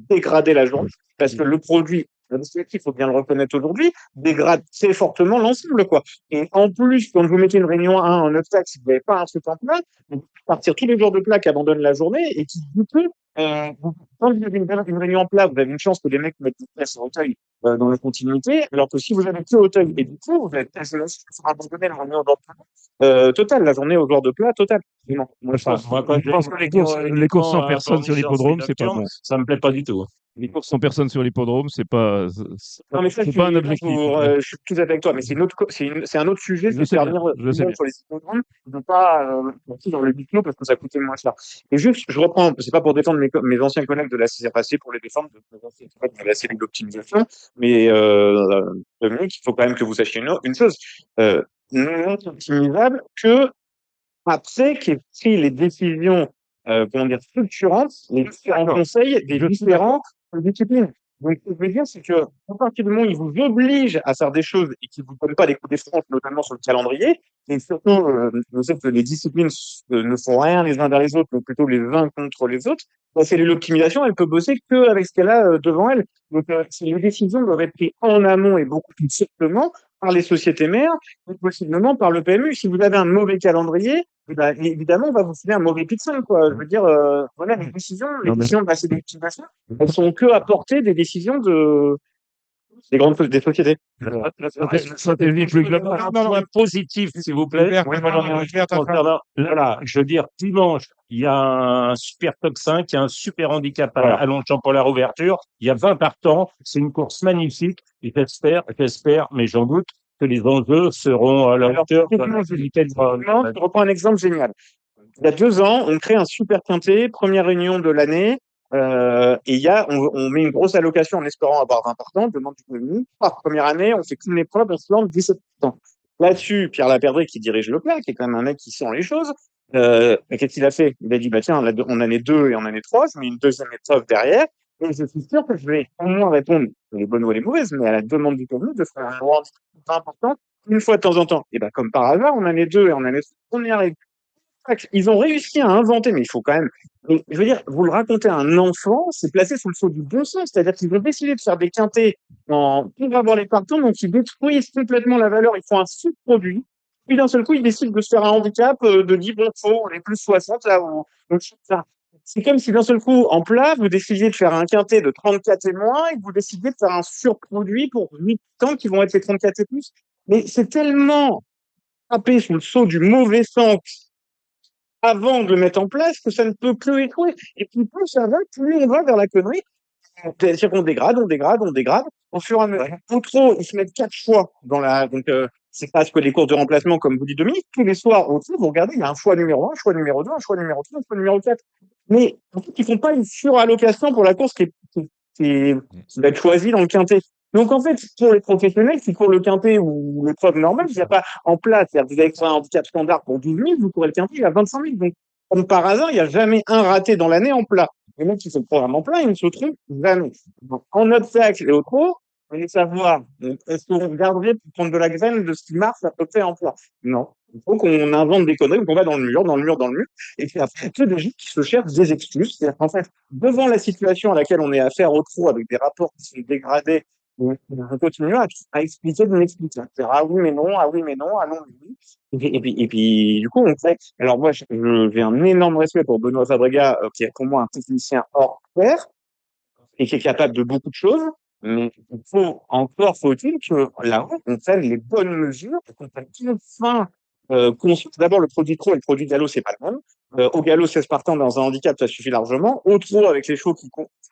dégrader la journée, parce que le produit, il faut bien le reconnaître aujourd'hui, dégrade très fortement l'ensemble, quoi. Et en plus, quand vous mettez une réunion 1 en obstacle, si vous n'avez pas un truc en plat, vous partir tous les jours de plat qui abandonnent la journée et qui, du coup, quand vous avez une réunion en plat, vous avez une chance que les mecs mettent des pièces en Auteuil dans la continuité, alors que si vous avez que Auteuil et du coup, vous êtes abandonner la réunion totale, la journée au joueur de plat totale. Moi, je pense que les courses sans personne sur l'hippodrome, c'est pas bon. Ça me plaît pas du tout. Les courses sans personne sur l'hippodrome, c'est pas un objectif. Je suis tout à fait avec toi, mais c'est un autre sujet de servir sur les hippodromes, de pas dans le huis clos parce que ça coûtait moins cher. Et juste, je reprends, c'est pas pour défendre mes anciens collègues de la saison passée, pour les défendre de la série d'optimisation, mais Dominique, il faut quand même que vous sachiez une chose. Non optimisable que après qu'il ait pris les décisions structurantes, les différents conseils des différentes disciplines. Donc, ce que je veux dire, c'est que, à partir du moment où ils vous obligent à faire des choses et qu'ils vous donnent pas des coups d'effrance, notamment sur le calendrier, et surtout, le fait que les disciplines ne font rien les uns vers les autres, mais plutôt les uns contre les autres, c'est l'optimisation, elle peut bosser que avec ce qu'elle a devant elle. Donc, les décisions doivent être prises en amont et beaucoup plus simplement par les sociétés mères, ou possiblement par le PMU. Si vous avez un mauvais calendrier, évidemment, on va vous filer un mauvais pixel, quoi. Je veux dire, voilà, les décisions de ces optimisation, elles sont que à portée des décisions des sociétés. La stratégie plus globale. Un point positif, s'il vous plaît. Voilà, je veux dire, dimanche, il y a un super top 5, il y a un super handicap à Longchamp pour la réouverture. Il y a 20 partants. C'est une course magnifique. Et j'espère, mais j'en doute, que les enjeux seront à la hauteur. Je reprends un exemple génial. Il y a 2 ans, on crée un super quintet, première réunion de l'année, et on met une grosse allocation en espérant avoir 20 partants, demande du PMU. Première année, on fait qu'une épreuve, on se lance 17 partants. Là-dessus, Pierre Laperdré, qui dirige le plat, qui est quand même un mec qui sent les choses, qu'est-ce qu'il a fait? Il a dit, tiens, en année 2 et en année 3, je mets une deuxième épreuve derrière, et je suis sûr que je vais au moins répondre, les bonnes ou les mauvaises, mais à la demande du PMU de faire un round 20 partants une fois de temps en temps. Et comme par hasard, en année 2 et en année 3, on y arrive. spectacle. Ils ont réussi à inventer, mais il faut quand même. Mais, je veux dire, vous le racontez à un enfant, c'est placé sous le sceau du bon sens. C'est-à-dire qu'ils ont décidé de faire des quintés pour avoir les partants, donc ils détruisent complètement la valeur, ils font un sous-produit. Puis d'un seul coup, ils décident de se faire un handicap de 10 bons faux, les plus 60, là où. Donc, c'est comme si d'un seul coup, en plat, vous décidiez de faire un quintet de 34 et moins et que vous décidiez de faire un surproduit pour 8 temps qui vont être les 34 et plus. Mais c'est tellement frappé sous le sceau du mauvais sens avant de le mettre en place que ça ne peut plus échouer. Et puis plus ça va, plus on va vers la connerie. C'est-à-dire qu'on dégrade, on dégrade, on dégrade. Au fur et à mesure, en trop, ils se mettent 4 fois dans la. Donc, c'est parce que les courses de remplacement, comme vous dit Dominique, tous les soirs, au-dessus, vous regardez, il y a un choix numéro 1, un choix numéro 2, un choix numéro 3, un choix numéro 4. Mais en fait, ils font pas une surallocation pour la course qui va être choisie dans le quintet. Donc, en fait, pour les professionnels qui courent le quintet ou l'épreuve normale, il n'y a pas en place. C'est-à-dire que vous avez fait un handicap standard pour 12 000, vous courez le quintet, il y a 25 000. Donc, comme par hasard, il n'y a jamais un raté dans l'année en plat. Les mecs qui font le programme en plat, ils ne se trompent jamais. Donc, en obstacle et au trot, on veut savoir, est-ce qu'on regarderait pour prendre de la graine de ce qui marche à peu près en plat? Non. Il faut qu'on invente des conneries, qu'on va dans le mur, dans le mur, dans le mur, et puis après, que des gens qui se cherchent des excuses. C'est-à-dire qu'en fait, devant la situation à laquelle on est affaire au trot, avec des rapports qui sont dégradés, on continue à expliquer de m'expliquer. C'est-à-dire, ah oui, mais non, ah oui, mais non, ah non, mais oui. Du coup, on fait. Alors, moi, j'ai un énorme respect pour Benoît Fabrega, qui est pour moi un technicien hors pair, et qui est capable de beaucoup de choses. Mais faut-il que là-haut, on prenne les bonnes mesures et qu'on prenne enfin conscience. D'abord, le produit trot et le produit galop, c'est pas le même. Au galop, 16 partants dans un handicap, ça suffit largement. Au trot, avec les chevaux qui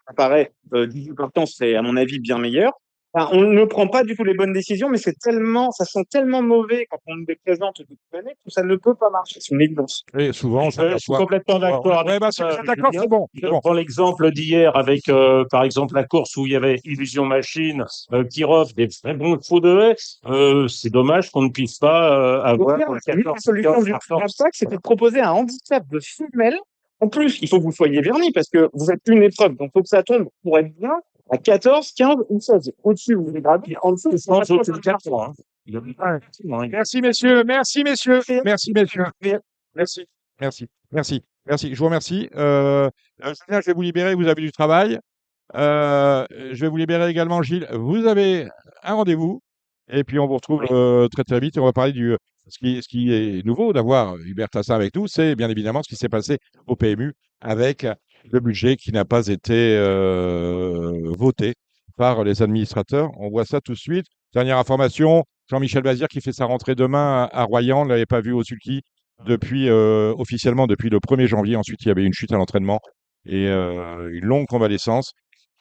apparaît 18 partants, c'est à mon avis bien meilleur. Enfin, on ne prend pas du tout les bonnes décisions, mais ça sent tellement mauvais quand on les présente toute l'année que ça ne peut pas marcher. C'est une évidence. Et souvent, on Je suis s'aperçoit. complètement d'accord Ouais, avec bah, ça, c'est d'accord, Julien. c'est bon. Je C'est bon. prends l'exemple d'hier avec, par exemple, la course où il y avait Illusion Machine, Kirov, des très bons chevaux de haie. C'est dommage qu'on ne puisse pas avoir La 14 solution du obstacle, c'était de proposer un handicap de femelle. En plus, il faut que vous soyez vernis parce que vous êtes une épreuve, donc il faut que ça tombe pour être bien à 14, 15 ou 16. Au-dessus, vous dégradez. En dessous, c'est sans aucun carton, hein. Il y a pas un carton, hein. Merci, messieurs. Merci, messieurs. Merci, messieurs. Merci. Merci. Merci. Merci. Je vous remercie. Julien, je vais vous libérer. Vous avez du travail. Je vais vous libérer également, Gilles. Vous avez un rendez-vous. Et puis, on vous retrouve très, très vite. Et on va parler ce qui est nouveau d'avoir Hubert Tassin avec nous. C'est bien évidemment ce qui s'est passé au PMU avec le budget qui n'a pas été voté par les administrateurs. On voit ça tout de suite. Dernière information, Jean-Michel Bazir qui fait sa rentrée demain à Royan. On ne l'avait pas vu au sulky officiellement depuis le 1er janvier. Ensuite, il y avait une chute à l'entraînement et une longue convalescence.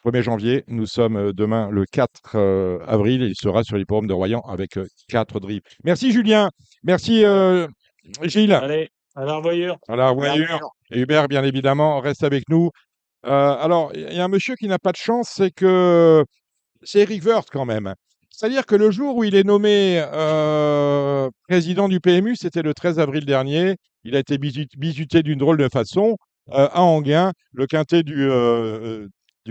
1er janvier, nous sommes demain le 4 avril et il sera sur l'hippodrome de Royan avec 4 drives. Merci Julien, merci Gilles. Allez, à la revoyure. À la revoyure. Et Hubert, bien évidemment, reste avec nous. Alors, il y a un monsieur qui n'a pas de chance, c'est Eric Woerth quand même. C'est-à-dire que le jour où il est nommé président du PMU, c'était le 13 avril dernier, il a été bisuté d'une drôle de façon à Enghien. Le quintet du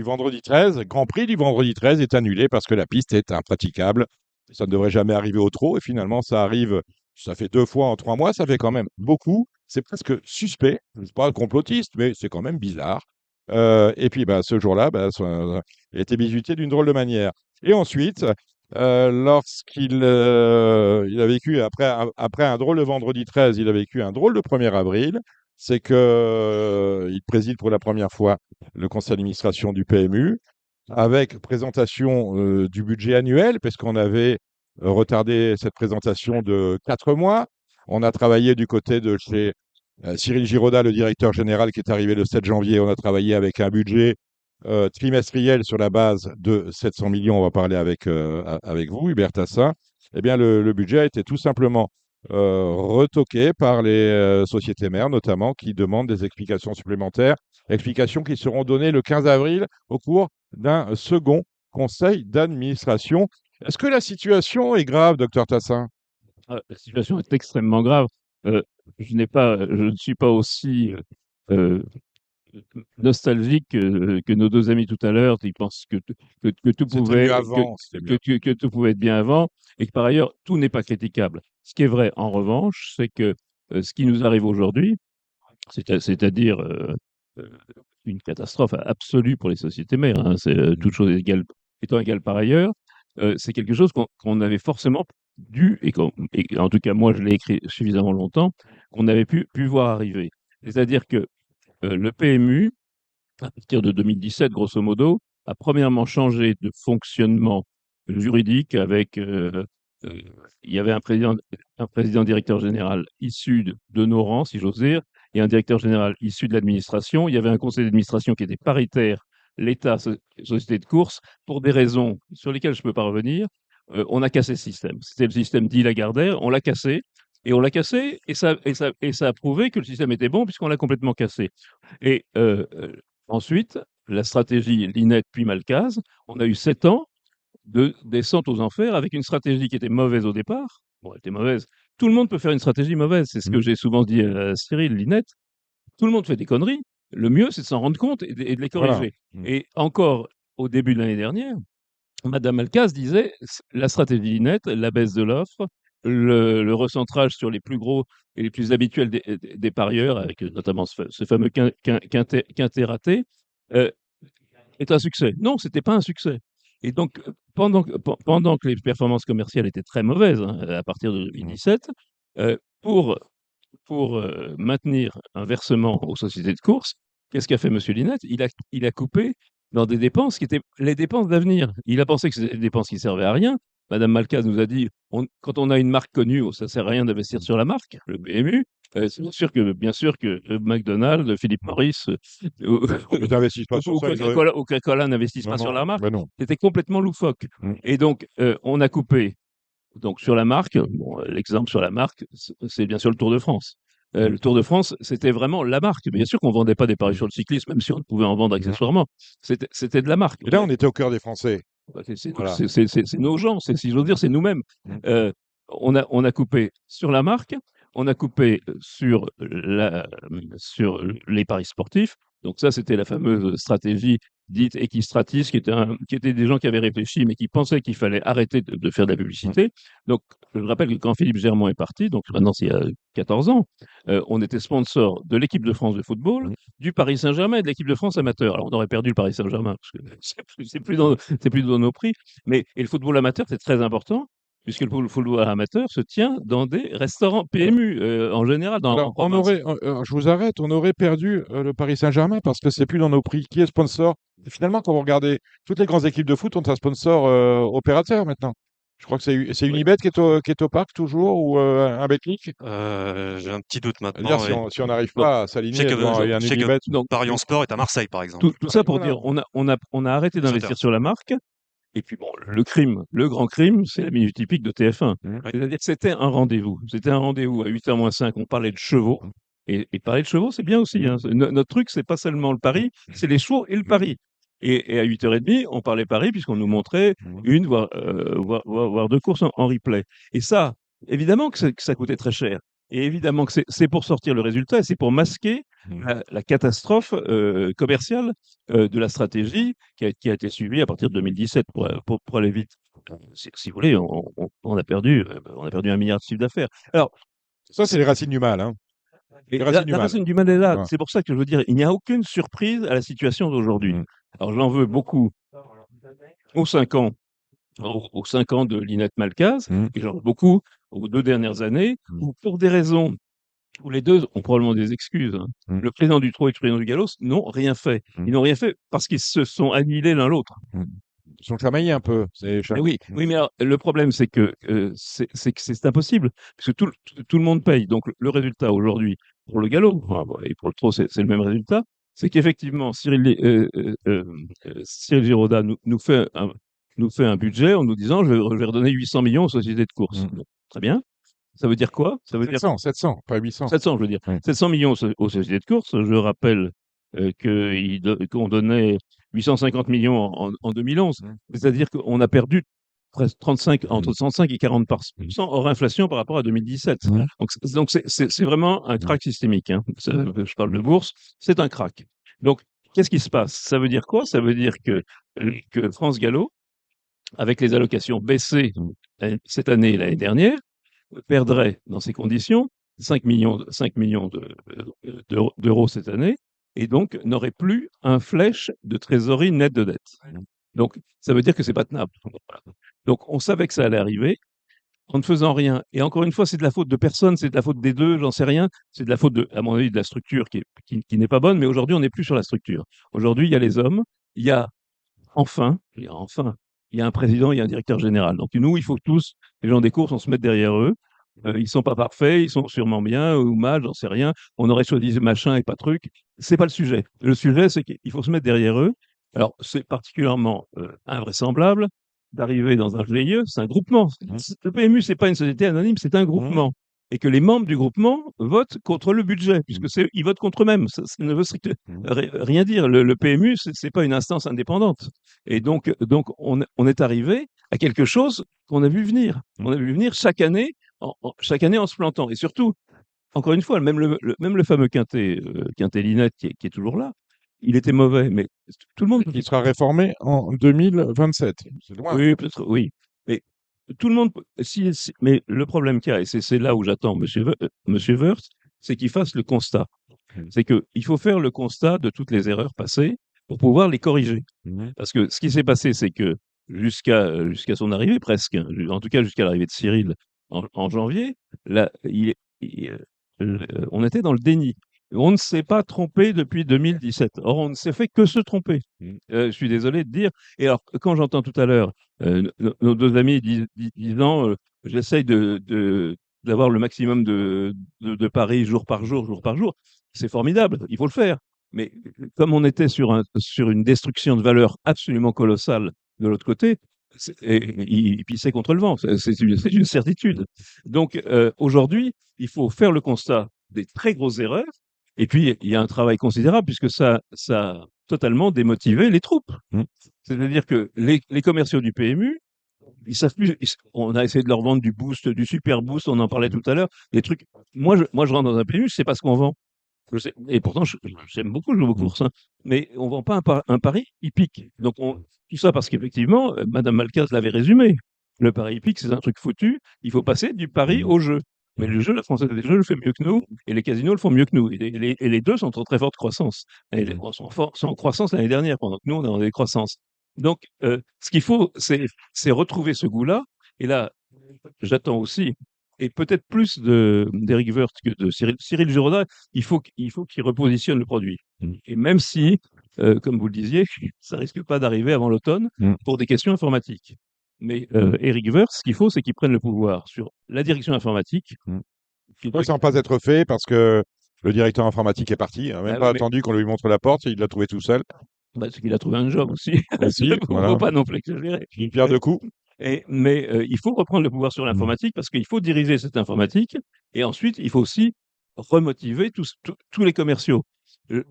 vendredi 13, Grand Prix du vendredi 13 est annulé parce que la piste est impraticable. Ça ne devrait jamais arriver au trot et finalement ça arrive, ça fait 2 fois en 3 mois, ça fait quand même beaucoup. C'est presque suspect, je ne suis pas complotiste, mais c'est quand même bizarre. Et puis ce jour-là, il a été bisuté d'une drôle de manière. Et ensuite, lorsqu'il il a vécu, après un drôle de vendredi 13, il a vécu un drôle de 1er avril, c'est qu'il préside pour la première fois le conseil d'administration du PMU, avec présentation du budget annuel, parce qu'on avait retardé cette présentation de 4 mois. On a travaillé du côté de chez Cyril Giraudat, le directeur général, qui est arrivé le 7 janvier. On a travaillé avec un budget trimestriel sur la base de 700 millions. On va parler avec vous, Hubert Tassin. Eh bien, le budget a été tout simplement retoqué par les sociétés mères, notamment, qui demandent des explications supplémentaires. Explications qui seront données le 15 avril au cours d'un second conseil d'administration. Est-ce que la situation est grave, docteur Tassin? La situation est extrêmement grave. Je ne suis pas aussi nostalgique que nos 2 amis tout à l'heure. Ils pensent que tout pouvait que tout pouvait être bien avant et que par ailleurs tout n'est pas critiquable. Ce qui est vrai en revanche, c'est que ce qui nous arrive aujourd'hui, c'est-à-dire euh, une catastrophe absolue pour les sociétés mères, hein. C'est toute chose étant égale par ailleurs, c'est quelque chose qu'on avait forcément dû, et en tout cas moi je l'ai écrit suffisamment longtemps, qu'on avait pu voir arriver. C'est-à-dire que le PMU, à partir de 2017, grosso modo, a premièrement changé de fonctionnement juridique avec, euh, il y avait un président directeur général issu de nos rangs, si j'ose dire, et un directeur général issu de l'administration. Il y avait un conseil d'administration qui était paritaire, l'État, société de course, pour des raisons sur lesquelles je ne peux pas revenir. On a cassé ce système. C'était le système dit Lagardère, on l'a cassé. Et on l'a cassé, et ça a prouvé que le système était bon puisqu'on l'a complètement cassé. Et ensuite, la stratégie Linette puis Malcaz, on a eu 7 ans de descente aux enfers avec une stratégie qui était mauvaise au départ. Bon, elle était mauvaise. Tout le monde peut faire une stratégie mauvaise. C'est ce que j'ai souvent dit à Cyril Linette. Tout le monde fait des conneries. Le mieux, c'est de s'en rendre compte et de les Voilà. corriger. Et encore, au début de l'année dernière, Madame Malcaz disait la stratégie Linette, la baisse de l'offre, le recentrage sur les plus gros et les plus habituels des parieurs, avec notamment ce fameux quintet raté, euh, est un succès. Non, c'était pas un succès. Et donc, pendant que les performances commerciales étaient très mauvaises, hein, à partir de 2017, pour maintenir un versement aux sociétés de course, qu'est-ce qu'a fait M. Linette? Il a coupé dans des dépenses qui étaient les dépenses d'avenir. Il a pensé que c'était des dépenses qui ne servaient à rien. Madame Malcaz nous a dit, quand on a une marque connue, ça ne sert à rien d'investir sur la marque, le PMU. C'est bien sûr que McDonald's, Philip Morris Ils n'investissent pas sur ou ça. Coca-Cola n'investissent Non, pas sur non, la marque. ben non. C'était complètement loufoque. Mm. Et donc, on a coupé donc sur la marque. Bon, l'exemple sur la marque, c'est bien sûr le Tour de France. Le Tour de France, c'était vraiment la marque. Bien sûr qu'on ne vendait pas des paris sur le cyclisme, même si on pouvait en vendre accessoirement. C'était de la marque. Et là, on était au cœur des Français. Voilà. C'est nos gens, si j'ose dire, c'est nous-mêmes. Mm. On a coupé sur la marque, on a coupé sur les paris sportifs. Donc ça, c'était la fameuse stratégie dite équistratiste, qui était des gens qui avaient réfléchi, mais qui pensaient qu'il fallait arrêter de faire de la publicité. Donc, je rappelle que quand Philippe Germont est parti, donc maintenant c'est il y a 14 ans, on était sponsor de l'équipe de France de football, du Paris Saint-Germain et de l'équipe de France amateur. Alors, on aurait perdu le Paris Saint-Germain, parce que c'est plus dans nos prix. Et le football amateur, c'est très important, puisque le football amateur se tient dans des restaurants PMU, en général, Alors, en province. je vous arrête, on aurait perdu le Paris Saint-Germain parce que c'est plus dans nos prix. Qui est sponsor? Et finalement, quand vous regardez, toutes les grandes équipes de foot ont un sponsor opérateur maintenant. Je crois que c'est Oui. Unibet qui est au parc toujours ou un Betclic. J'ai un petit doute C'est-à-dire, maintenant. Ouais. si on n'arrive Donc, pas à Je s'aligner sais que, devant un je sais que Unibet. donc, Paris en Sport est à Marseille, par exemple. tout ça pour Voilà. dire, on a arrêté Centre. d'investir sur la marque. Et puis bon, le grand crime, c'est la minute typique de TF1. Mmh. C'est-à-dire que c'était un rendez-vous. C'était un rendez-vous à 8h moins 5, on parlait de chevaux. Et parler de chevaux, c'est bien aussi, hein. Notre truc, c'est pas seulement le pari, c'est les chevaux et le pari. Et à 8h30, on parlait pari puisqu'on nous montrait une, voire deux courses en replay. Et ça, évidemment que ça coûtait très cher. Et évidemment que c'est pour sortir le résultat et c'est pour masquer la catastrophe commerciale de la stratégie qui a été suivie à partir de 2017 pour aller vite. Si vous voulez, on a perdu 1 milliard de chiffre d'affaires. Alors, Ça, c'est les racines du mal. Hein. et Les racines du la mal. racine du mal est là. Ouais. C'est pour ça que je veux dire, il n'y a aucune surprise à la situation d'aujourd'hui. Mm. Alors, j'en veux beaucoup aux 5 ans, aux 5 ans de Linette Malcaz, et j'en veux beaucoup aux 2 dernières années, où pour des raisons où les deux ont probablement des excuses, hein. Le président du Trot et le président du Gallos n'ont rien fait. Ils n'ont rien fait parce qu'ils se sont annihilés l'un l'autre. Ils sont chamaillés un peu. Oui, mais alors, le problème, c'est que c'est impossible, puisque tout le monde paye. Donc, le résultat aujourd'hui, pour le galop, et pour le trot, c'est le même résultat, c'est qu'effectivement, Cyril Giraudat nous fait un budget en nous disant, je vais redonner 800 millions aux sociétés de course. Bon, très bien. Ça veut dire quoi? Ça veut dire 700, pas 800. 700, je veux dire. Oui. 700 millions aux sociétés de course. Je rappelle qu'on donnait 850 millions en 2011. C'est-à-dire qu'on a perdu presque entre 35 et 40% hors inflation par rapport à 2017. Donc c'est vraiment un crack systémique, hein. Je parle de bourse, c'est un crack. Donc, qu'est-ce qui se passe? Ça veut dire quoi? Ça veut dire que France Gallo, avec les allocations baissées cette année et l'année dernière, perdrait dans ces conditions 5 millions d'euros cette année, et donc n'aurait plus un flèche de trésorerie nette de dette. Donc, ça veut dire que c'est pas tenable. Donc, on savait que ça allait arriver en ne faisant rien. Et encore une fois, c'est de la faute de personne, c'est de la faute des deux, j'en sais rien. C'est de la faute, à mon avis, de la structure qui n'est pas bonne, mais aujourd'hui, on n'est plus sur la structure. Aujourd'hui, il y a les hommes, il y a il y a un président, il y a un directeur général. Donc nous, il faut que tous, les gens des courses, on se mette derrière eux. Ils sont pas parfaits, ils sont sûrement bien ou mal, j'en sais rien. On aurait choisi machin et pas truc. C'est pas le sujet. Le sujet, c'est qu'il faut se mettre derrière eux. Alors, c'est particulièrement invraisemblable d'arriver dans un GIE, c'est un groupement. Le PMU, c'est pas une société anonyme, c'est un groupement. Et que les membres du groupement votent contre le budget, puisque ils votent contre eux-mêmes. Ça ne veut strictement rien dire. Le PMU, c'est pas une instance indépendante. Et donc on est arrivé à quelque chose qu'on a vu venir. On a vu venir chaque année en se plantant. Et surtout, encore une fois, même le fameux Quintet Linette qui est toujours là, il était mauvais, mais tout le monde. Qui sera réformé en 2027. C'est loin. Oui, peut-être, oui. Mais tout le monde. Mais le problème qu'il y a, et c'est là où j'attends Monsieur Woerth, c'est qu'il fasse le constat. C'est qu'il faut faire le constat de toutes les erreurs passées pour pouvoir les corriger. Parce que ce qui s'est passé, c'est que jusqu'à son arrivée presque, en tout cas jusqu'à l'arrivée de Cyril en janvier, là, on était dans le déni. On ne s'est pas trompé depuis 2017. Or, on ne s'est fait que se tromper. Je suis désolé de dire. Et alors, quand j'entends tout à l'heure nos deux amis disant j'essaye d'avoir le maximum de paris jour par jour, c'est formidable, il faut le faire. Mais comme on était sur une destruction de valeur absolument colossale de l'autre côté, il pissait contre le vent, c'est une certitude. Donc aujourd'hui, il faut faire le constat des très grosses erreurs, et puis il y a un travail considérable puisque ça a totalement démotivé les troupes. C'est-à-dire que les commerciaux du PMU, ils savent plus. On a essayé de leur vendre du boost, du super boost, on en parlait tout à l'heure, des trucs. Moi, je rentre dans un PMU, je sais pas ce qu'on vend. Et pourtant, j'aime beaucoup le jeu aux courses, hein, mais on vend pas un pari hippique. Donc, tout ça parce qu'effectivement, Madame Malcaz l'avait résumé. Le pari hippique, c'est un truc foutu. Il faut passer du pari au jeu. Mais le jeu, la Française des jeux le fait mieux que nous, et les casinos le font mieux que nous. Et les deux sont en très forte croissance. Et sont en croissance l'année dernière, pendant que nous, on est en décroissance. Donc, ce qu'il faut, c'est retrouver ce goût-là. Et là, j'attends aussi, et peut-être plus d'Éric Woerth que de Cyril Giraudat, il faut qu'il repositionne le produit. Et même si, comme vous le disiez, ça risque pas d'arriver avant l'automne pour des questions informatiques. Mais Éric Woerth, ce qu'il faut, c'est qu'il prenne le pouvoir sur la direction informatique. Ça n'a pas être fait parce que le directeur informatique est parti. Il n'a même pas attendu qu'on lui montre la porte, il l'a trouvé tout seul. C'est qu'il a trouvé un job aussi. Aussi, Il ne faut pas non plus exagérer. Une pierre deux coups. Mais il faut reprendre le pouvoir sur l'informatique parce qu'il faut diriger cette informatique. Et ensuite, il faut aussi remotiver tous les commerciaux.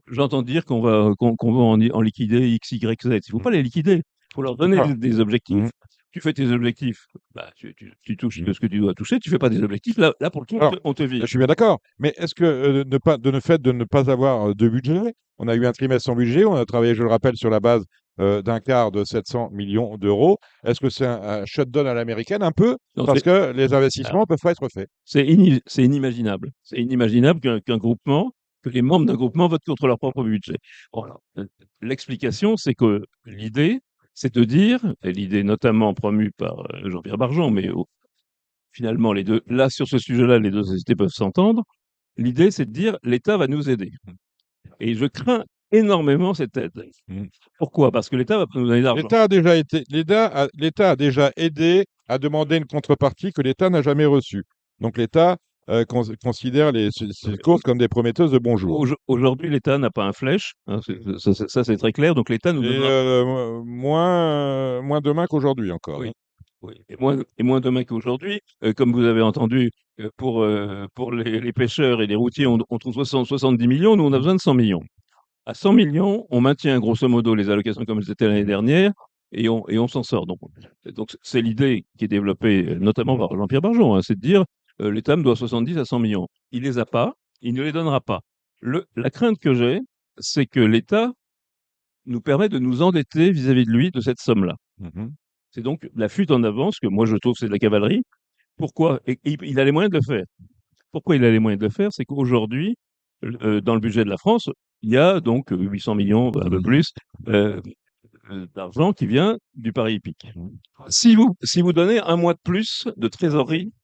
J'entends dire qu'on va en liquider X, Y, Z. Il ne faut pas les liquider. Il faut leur donner des objectifs. Tu fais tes objectifs, tu touches ce que tu dois toucher. Tu ne fais pas des objectifs. Là pour le coup, on te vire. Je suis bien d'accord. Mais est-ce que le fait de ne pas avoir de budget, on a eu un trimestre sans budget, on a travaillé, je le rappelle, sur la base d'un quart de 700 millions d'euros. Est-ce que c'est un shutdown à l'américaine un peu? Parce que les investissements ne peuvent pas être faits. C'est inimaginable. C'est inimaginable qu'un groupement, que les membres d'un groupement votent contre leur propre budget. Bon, alors, l'explication, c'est que l'idée, c'est de dire, et l'idée notamment promue par Jean-Pierre Bargeon, mais finalement, les deux, là, sur ce sujet-là, les deux sociétés peuvent s'entendre. L'idée, c'est de dire, l'État va nous aider. Et je crains énormément cette aide. Pourquoi? Parce que l'État va nous donner de l'argent. L'État a déjà aidé à demander une contrepartie que l'État n'a jamais reçue. Donc l'État considère ces courses comme des prometteuses de bonjour. Aujourd'hui, l'État n'a pas un flèche. Hein, ça, c'est très clair. Donc l'État nous donne moins demain qu'aujourd'hui encore. Oui. Oui. Et moins demain qu'aujourd'hui. Comme vous avez entendu, pour les pêcheurs et les routiers, on trouve 70 millions. Nous, on a besoin de 100 millions. À 100 millions, on maintient grosso modo les allocations comme elles étaient l'année dernière et on s'en sort. Donc c'est l'idée qui est développée notamment par Jean-Pierre Bargeon, hein, c'est de dire l'État me doit 70 à 100 millions. Il les a pas, il ne les donnera pas. La crainte que j'ai, c'est que l'État nous permet de nous endetter vis-à-vis de lui de cette somme-là. C'est donc la fuite en avance, que moi je trouve que c'est de la cavalerie. Pourquoi? Et il a les moyens de le faire. pourquoi il a les moyens de le faire? C'est qu'aujourd'hui, dans le budget de la France, il y a donc 800 millions, un peu plus, d'argent qui vient du pari hippique. Si vous donnez un mois de plus de trésorerie,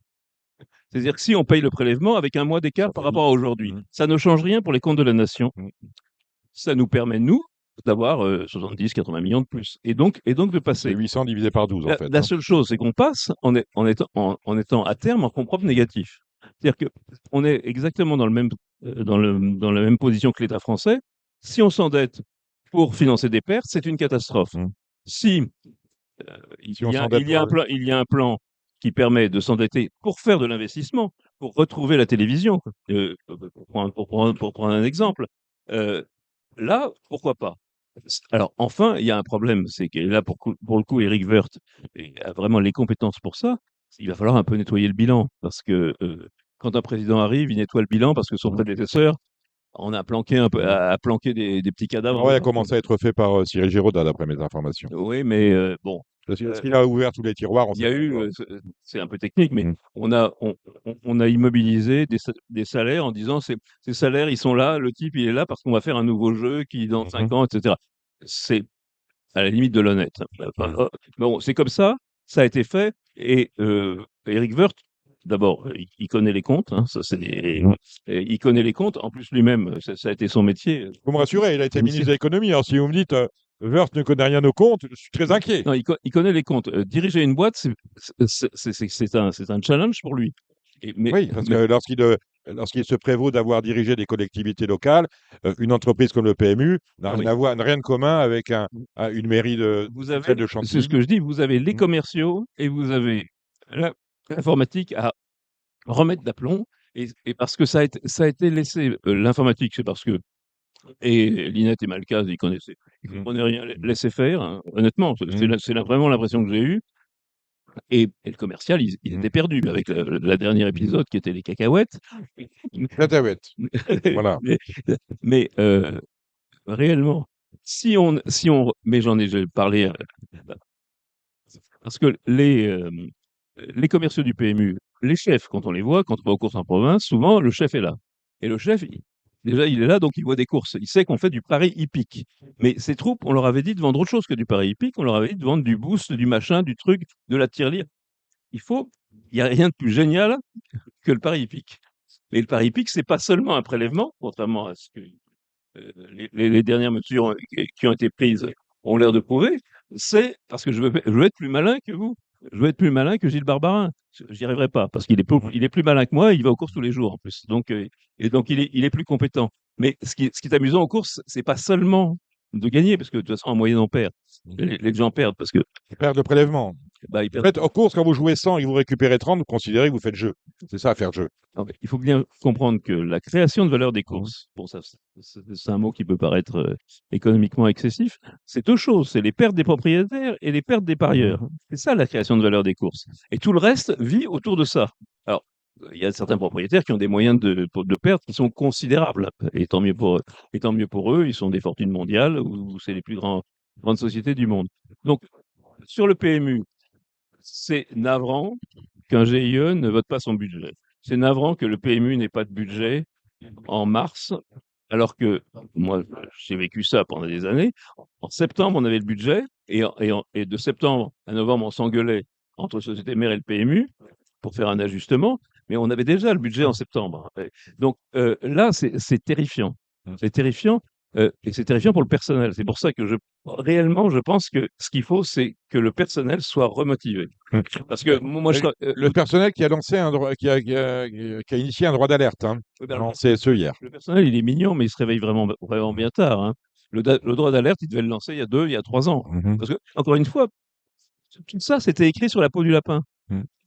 c'est-à-dire que si on paye le prélèvement avec un mois d'écart par rapport à aujourd'hui, ça ne change rien pour les comptes de la nation. Ça nous permet, nous, d'avoir 70-80 millions de plus. Et donc de C'est passer. 800 divisé par 12, en La, fait. la hein. seule chose, c'est qu'on passe en étant à terme en fonds propres négatifs. C'est-à-dire qu'on est exactement dans la même position que l'État français. Si on s'endette pour financer des pertes, c'est une catastrophe. Si Si on s'endette il y a un plan qui permet de s'endetter pour faire de l'investissement, pour retrouver la télévision, pour prendre un exemple, là, pourquoi pas? Alors, enfin, il y a un problème, c'est que là, pour le coup, Éric Woerth a vraiment les compétences pour ça. Il va falloir un peu nettoyer le bilan, parce que quand un président arrive, il nettoie le bilan parce que son prédécesseur, on a planqué a planqué des petits Le cadavres. travail a commencé à être fait par Cyril Giraudat, d'après mes informations. Oui, mais bon, Est-ce qu'il a ouvert tous les tiroirs? On il y a sait pas eu, encore. c'est un peu technique, mais on a immobilisé des salaires en disant ces salaires, ils sont là, le type, il est là parce qu'on va faire un nouveau jeu qui, dans 5 ans, etc. C'est à la limite de l'honnête. Bon, c'est comme ça a été fait. Et Éric Woerth, d'abord, il connaît les comptes. Hein, il connaît les comptes. En plus, lui-même, ça a été son métier. Vous me rassurez, il a été ministre de l'économie. Alors, si vous me dites Woerth ne connaît rien aux comptes, je suis très inquiet. Non, il connaît les comptes. Diriger une boîte, c'est un challenge pour lui. Oui, parce que lorsqu'il se prévaut d'avoir dirigé des collectivités locales, une entreprise comme le PMU n'a rien de commun avec une mairie de celle de Chantilly. C'est ce que je dis, vous avez les commerciaux et vous avez l'informatique à remettre d'aplomb. Et parce que ça a été laissé, l'informatique, c'est parce que Linette et Malcaz, ils comprenaient rien, laissaient faire, hein, honnêtement. C'est vraiment l'impression que j'ai eue. Et le commercial, ils étaient perdus avec la dernière épisode qui était les cacahuètes. Cacahuètes. Voilà. Mais réellement, mais j'en ai déjà parlé, parce que les commerciaux du PMU, les chefs, quand on les voit, quand on va aux courses en province, souvent le chef est là. Et le chef, déjà, il est là, donc il voit des courses. Il sait qu'on fait du pari hippique. Mais ces troupes, on leur avait dit de vendre autre chose que du pari hippique. On leur avait dit de vendre du boost, du machin, du truc, de la tirelire. Il n'y a rien de plus génial que le pari hippique. Mais le pari hippique, c'est pas seulement un prélèvement, contrairement à ce que les dernières mesures qui ont été prises ont l'air de prouver. C'est parce que je veux être plus malin que vous. Je veux être plus malin que Gilles Barbarin. J'y arriverai pas parce qu'il est plus malin que moi. Et il va aux courses tous les jours en plus. Donc il est plus compétent. Mais ce qui est amusant aux courses, c'est pas seulement de gagner, parce que de toute façon en moyenne on perd. Les gens perdent parce que Perdre le prélèvement. ils En perdent. fait, aux courses, quand vous jouez 100 et que vous récupérez 30, vous considérez que vous faites jeu. C'est ça, faire jeu. Non, mais il faut bien comprendre que la création de valeur des courses, bon, ça, c'est un mot qui peut paraître économiquement excessif, c'est deux choses, c'est les pertes des propriétaires et les pertes des parieurs. C'est ça la création de valeur des courses. Et tout le reste vit autour de ça. Alors, il y a certains propriétaires qui ont des moyens de perte qui sont considérables. Et tant mieux pour eux. Et tant mieux pour eux, ils sont des fortunes mondiales ou c'est les plus grandes sociétés du monde. Donc, sur le PMU, c'est navrant qu'un GIE ne vote pas son budget. C'est navrant que le PMU n'ait pas de budget en mars, alors que moi, j'ai vécu ça pendant des années. En septembre, on avait le budget, et de septembre à novembre, on s'engueulait entre Société Mère et le PMU pour faire un ajustement, mais on avait déjà le budget en septembre. Donc là, c'est terrifiant. C'est terrifiant. Et c'est terrifiant pour le personnel. C'est pour ça que réellement, je pense que ce qu'il faut, c'est que le personnel soit remotivé. Parce que moi, le personnel qui a lancé qui a initié un droit d'alerte, hein, dans CSE hier. Le personnel, il est mignon, mais il se réveille vraiment, vraiment bien tard. Hein. Le droit d'alerte, il devait le lancer il y a 3 ans. Parce que, encore une fois, tout ça, c'était écrit sur la peau du lapin.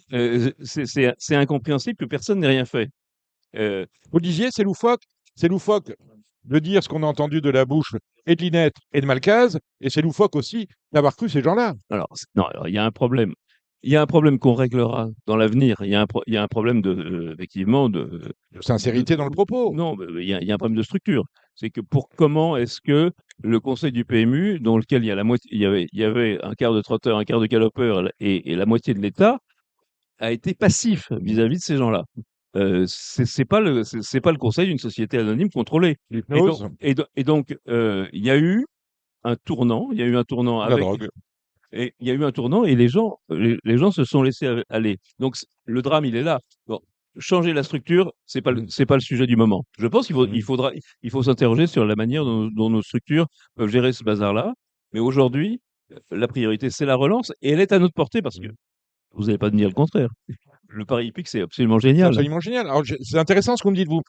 C'est incompréhensible que personne n'ait rien fait. Vous disiez, c'est loufoque de dire ce qu'on a entendu de la bouche et de Linette et de Malcaz, et c'est loufoque aussi d'avoir cru ces gens-là. Alors, il y a un problème. Il y a un problème qu'on réglera dans l'avenir. Il y a un problème effectivement de sincérité dans le propos. Non, il y a un problème de structure. C'est que comment est-ce que le conseil du PMU, dans lequel il y avait un quart de trotteur, un quart de galopeur et la moitié de l'État, a été passif vis-à-vis de ces gens-là. c'est pas le conseil d'une société anonyme contrôlée. L'hypnose, Et donc, il y a eu un tournant. Il y a eu un tournant la drogue. et il y a eu un tournant et les gens se sont laissés aller. Donc le drame, il est là. Bon, changer la structure, c'est pas le sujet du moment. Je pense il faut s'interroger sur la manière dont nos structures peuvent gérer ce bazar-là. Mais aujourd'hui, la priorité, c'est la relance et elle est à notre portée parce que vous n'allez pas me dire le contraire. Le Paris Hippique, c'est absolument C'est génial. absolument génial. Alors, c'est intéressant ce que vous me dites, vous.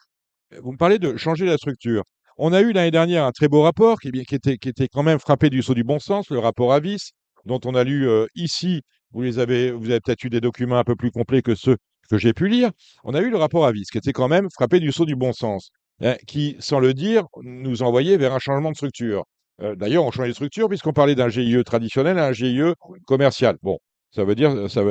Vous me parlez de changer la structure. On a eu l'année dernière un très beau rapport qui était quand même frappé du sceau du bon sens, le rapport Avis, dont on a lu ici. Vous avez peut-être eu des documents un peu plus complets que ceux que j'ai pu lire. On a eu le rapport Avis, qui était quand même frappé du sceau du bon sens, hein, qui, sans le dire, nous envoyait vers un changement de structure. D'ailleurs, on changeait de structure puisqu'on parlait d'un GIE traditionnel à un GIE commercial. Bon, ça veut dire, ça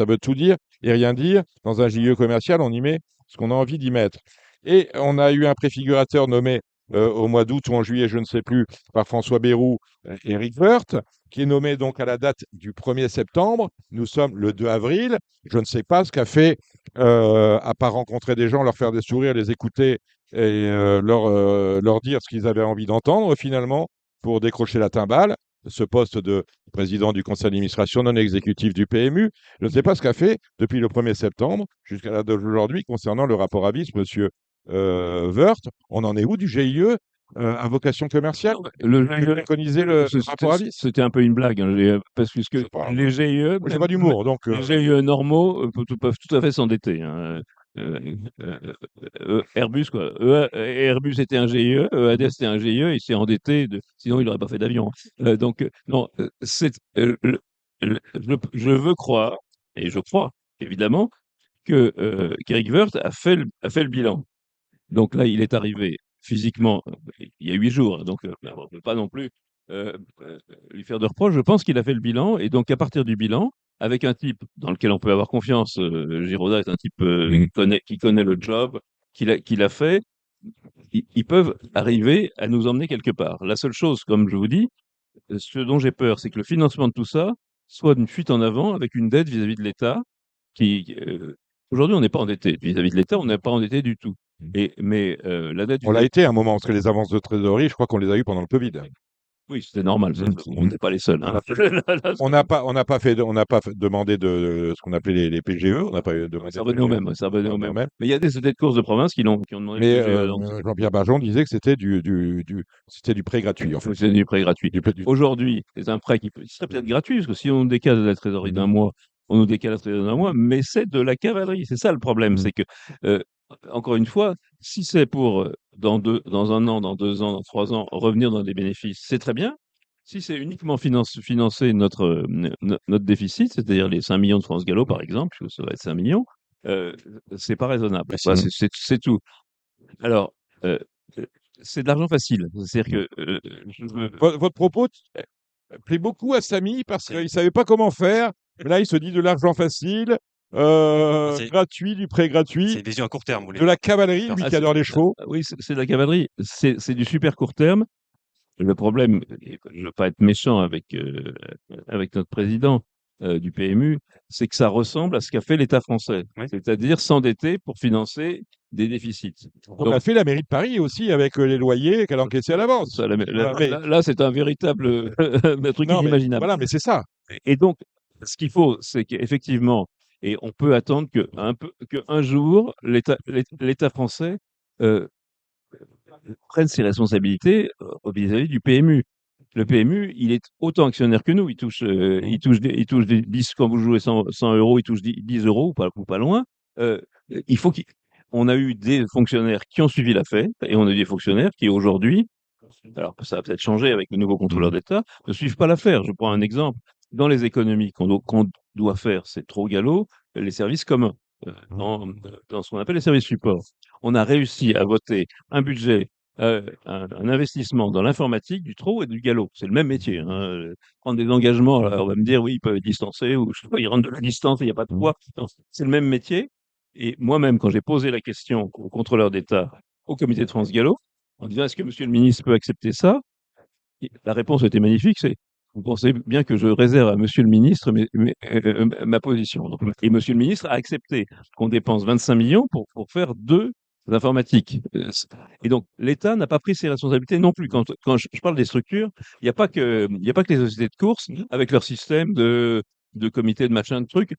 veut tout dire et rien dire. Dans un GIE commercial, on y met ce qu'on a envie d'y mettre. Et on a eu un préfigurateur nommé au mois d'août ou en juillet, je ne sais plus, par François Bayrou, Éric Woerth, qui est nommé donc à la date du 1er septembre. Nous sommes le 2 avril. Je ne sais pas ce qu'a fait, à part rencontrer des gens, leur faire des sourires, les écouter et leur dire ce qu'ils avaient envie d'entendre finalement pour décrocher la timbale, ce poste de président du conseil d'administration non exécutif du PMU. Je ne sais pas ce qu'a fait depuis le 1er septembre jusqu'à la date d'aujourd'hui concernant le rapport Avis, monsieur Woerth. On en est où du GIE à vocation commerciale? Le Vous préconisez le rapport Avis? C'était un peu une blague, hein, parce que C'est pas- les GIE, Moi, j'ai pas d'humour, donc les GIE normaux peuvent tout à fait s'endetter, hein. Euh, euh, Airbus, quoi. Airbus était un GIE, EAD c'était un GIE, il s'est endetté, sinon il n'aurait pas fait d'avion, hein. Donc, non, je veux croire, et je crois, évidemment, qu'Eric Woerth a fait le bilan. Donc là, il est arrivé physiquement, il y a 8 jours, donc on ne peut pas non plus euh, euh, lui faire de reproches. Je pense qu'il a fait le bilan, et donc à partir du bilan, avec un type dans lequel on peut avoir confiance, Giraudat est un type qui connaît le job, qu'il a fait, ils peuvent arriver à nous emmener quelque part. La seule chose, comme je vous dis, ce dont j'ai peur, c'est que le financement de tout ça soit une fuite en avant avec une dette vis-à-vis de l'État qui, aujourd'hui, on n'est pas endetté. Vis-à-vis de l'État, on n'est pas endetté du tout. Mais la dette on l'a vis-à-vis. été à un moment, parce que les avances de trésorerie, je crois qu'on les a eues pendant le Covid. Oui, c'était normal. On n'est pas les seuls, hein. On n'a pas demandé de ce qu'on appelait les PGE, on n'a pas demandé Ça de revenait au PGE. même. Ça revenait au On a même. même. Mais il y a des sociétés de courses de province qui ont demandé Mais le PGE. Donc, Jean-Pierre Barjon disait que c'était c'était du prêt gratuit, en fait. c'est du prêt gratuit. Du- Aujourd'hui, c'est un prêt qui serait peut-être gratuit, parce que si on décale la trésorerie d'un mois, on nous décale la trésorerie d'un mois, mais c'est de la cavalerie. C'est ça le problème. C'est que, euh, encore une fois, si c'est pour dans un an, dans 2 ans, dans 3 ans, revenir dans des bénéfices, c'est très bien. Si c'est uniquement financer notre déficit, c'est-à-dire les 5 millions de France Gallo, par exemple, puisque ça va être 5 millions, euh, c'est pas raisonnable. Voilà, c'est tout. Alors, euh, c'est de l'argent facile. C'est-à-dire que Votre propos plaît beaucoup à Samy parce qu'il ne savait pas comment faire. Mais là, il se dit de l'argent facile, C'est- gratuit, du prêt C'est gratuit, une vision à court terme, vous voulez de la cavalerie, dire. lui Ah, qui adore les chevaux. oui, c'est de la cavalerie. C'est du super court terme. Le problème, et je ne veux pas être méchant avec notre président du PMU, c'est que ça ressemble à ce qu'a fait l'État français, Oui. c'est-à-dire s'endetter pour financer des déficits. On a fait la mairie de Paris aussi avec les loyers qu'elle encaissait à l'avance. Ça, Voilà, mais- là, c'est un véritable un truc Non, mais inimaginable. voilà, mais c'est ça. Et donc, ce qu'il faut, c'est qu'effectivement, et on peut attendre qu'un jour, l'État français euh, prenne ses responsabilités vis-à-vis du PMU. Le PMU, il est autant actionnaire que nous. Il touche des 10, quand vous jouez 100 euros, il touche 10 euros, ou pas loin. Il faut on a eu des fonctionnaires qui ont suivi la fête, et on a eu des fonctionnaires qui, aujourd'hui, alors ça va peut-être changer avec le nouveau contrôleur d'État, ne suivent pas l'affaire. Je prends un exemple. Dans les économies qu'on doit faire, c'est trop galop, les services communs, dans ce qu'on appelle les services supports. On a réussi à voter un budget, un investissement dans l'informatique du trop et du galop. C'est le même métier, hein. Prendre des engagements, là, on va me dire, oui, ils peuvent être distancés, ou je sais pas, ils rentrent de la distance, il n'y a pas de poids. Non, c'est le même métier. Et moi-même, quand j'ai posé la question au contrôleur d'État, au comité de France Gallo, en disant, est-ce que monsieur le ministre peut accepter ça? La réponse était magnifique, c'est vous pensez bien que je réserve à monsieur le ministre ma position. Donc, et monsieur le ministre a accepté qu'on dépense 25 millions pour faire 2 informatiques. Et donc, l'État n'a pas pris ses responsabilités non plus. Quand je parle des structures, il n'y a pas que les sociétés de course avec leur système de comité de machin, de trucs.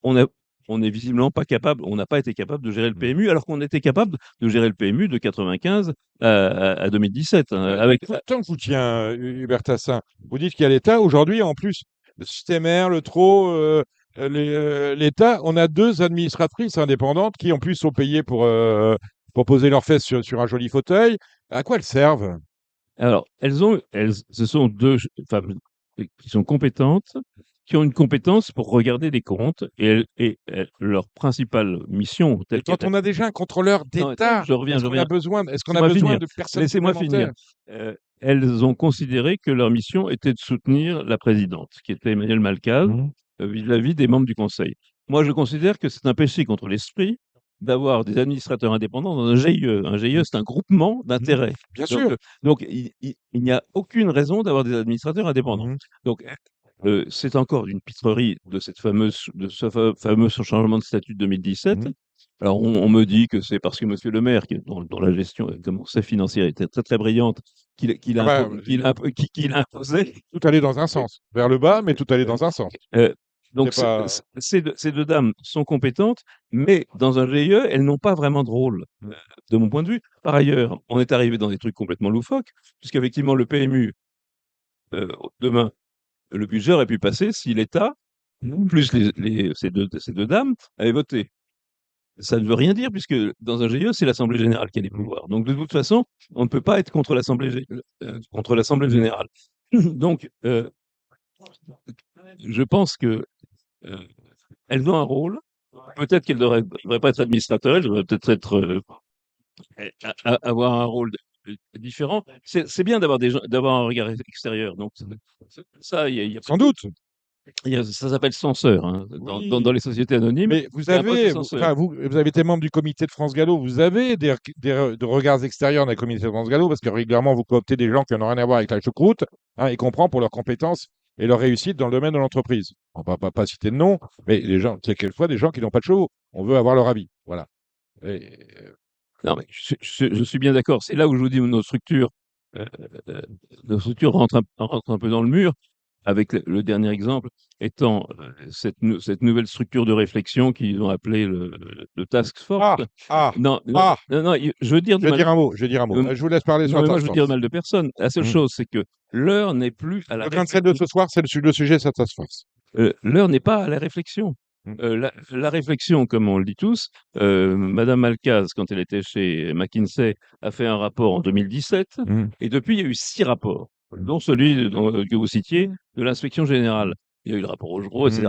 On a, on est visiblement pas capable, on n'a pas été capable de gérer le PMU, alors qu'on était capable de gérer le PMU de 95 à 2017. Avec... Tant que vous tient, Hubert Tassin, vous dites qu'il y a l'État. Aujourd'hui, en plus, le système R, le TRO, l'État, on a 2 administratrices indépendantes qui, en plus, sont payées pour poser leurs fesses sur un joli fauteuil. À quoi elles servent? Alors, ce sont 2 femmes qui sont compétentes, qui ont une compétence pour regarder les comptes leur principale mission, Et quand on a déjà un contrôleur d'État, je reviens. est-ce qu'on a besoin Laissez-moi de finir. personnes Laissez-moi finir. supplémentaires? Elles ont considéré que leur mission était de soutenir la présidente, qui était Emmanuelle Malcaz, vis-à-vis des membres du Conseil. Moi, je considère que c'est un péché contre l'esprit d'avoir des administrateurs indépendants dans un GIE. Un GIE, c'est un groupement d'intérêts. Bien sûr. Donc, il n'y a aucune raison d'avoir des administrateurs indépendants. Donc, c'est encore une pitrerie de ce fameux changement de statut de 2017. Alors, on me dit que c'est parce que monsieur le maire, dont la gestion, comme on sait, financière était très, très brillante, qu'il a imposé. Tout allait dans un sens. Vers le bas, mais tout allait dans un sens. Donc, ces 2 dames sont compétentes, mais dans un GIE, elles n'ont pas vraiment de rôle, de mon point de vue. Par ailleurs, on est arrivé dans des trucs complètement loufoques, puisqu'effectivement, le PMU, demain, le budget aurait pu passer si l'État, plus ces deux dames, avaient voté. Ça ne veut rien dire, puisque dans un GIE, c'est l'Assemblée générale qui a les pouvoirs. Donc, de toute façon, on ne peut pas être contre l'Assemblée générale. Donc, je pense que elles ont un rôle. Peut-être qu'elles ne devraient pas être administrateurs, elles devraient peut-être avoir un rôle différent. C'est bien d'avoir un regard extérieur. Donc, ça, il y a Sans doute. ça s'appelle censeur, hein, dans les sociétés anonymes. Mais vous avez été membre du comité de France Gallo, vous avez des regards extérieurs dans le comité de France Gallo, parce que régulièrement, vous cooptez des gens qui n'ont rien à voir avec la choucroute, et qu'on prend pour leurs compétences et leur réussite dans le domaine de l'entreprise. On ne va pas citer de nom, mais quelquefois des gens qui n'ont pas de chevaux. On veut avoir leur avis. Voilà. Non, mais je suis bien d'accord. C'est là où je vous dis nos structures rentrent un peu dans le mur, avec le dernier exemple étant cette nouvelle structure de réflexion qu'ils ont appelée le Task Force. Non, je veux dire... Je vais dire un mot. Je vous laisse parler sur la Task Force. Je veux dire mal de personne. La seule chose, c'est que l'heure n'est plus à la réflexion. Le 27 de ce soir, c'est le sujet de cette Task Force. L'heure n'est pas à la réflexion. La réflexion, comme on le dit tous, Madame Malcaz, quand elle était chez McKinsey, a fait un rapport en 2017, et depuis, il y a eu 6 rapports, dont celui que vous citiez, de l'inspection générale. Il y a eu le rapport Augereau, etc.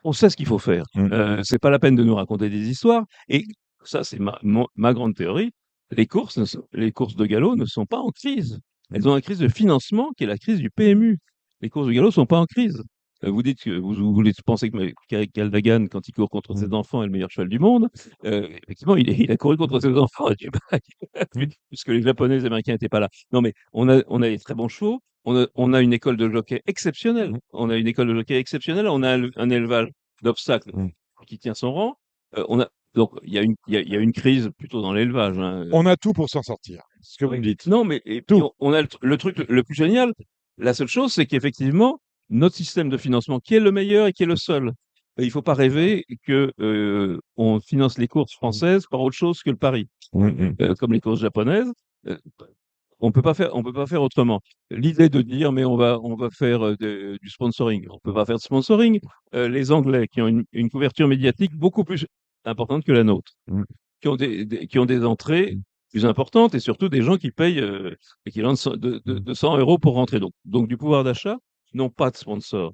On sait ce qu'il faut faire. C'est pas la peine de nous raconter des histoires. Et ça, c'est ma grande théorie. Les courses de galop ne sont pas en crise. Elles ont une crise de financement qui est la crise du PMU. Les courses de galop ne sont pas en crise. Vous dites que vous pensez que Eric Caldagan, quand il court contre ses enfants, est le meilleur cheval du monde. Effectivement, il a couru contre ses enfants puisque les Japonais et les Américains n'étaient pas là. Non, mais on a des très bons chevaux. On a une école de jockey exceptionnelle. On a un élevage d'obstacles qui tient son rang. Donc, il y a une crise plutôt dans l'élevage. Hein. On a tout pour s'en sortir, ce que vous me dites. Non, mais on a le truc le plus génial. La seule chose, c'est qu'effectivement, notre système de financement, qui est le meilleur et qui est le seul, il ne faut pas rêver qu'on finance les courses françaises par autre chose que le pari, comme les courses japonaises. On peut pas faire autrement. L'idée de dire mais on va faire du sponsoring, on peut pas faire de sponsoring. Les Anglais qui ont une couverture médiatique beaucoup plus importante que la nôtre, qui ont des entrées plus importantes et surtout des gens qui payent l'équivalent de 100 € pour rentrer. Donc du pouvoir d'achat, n'ont pas de sponsors.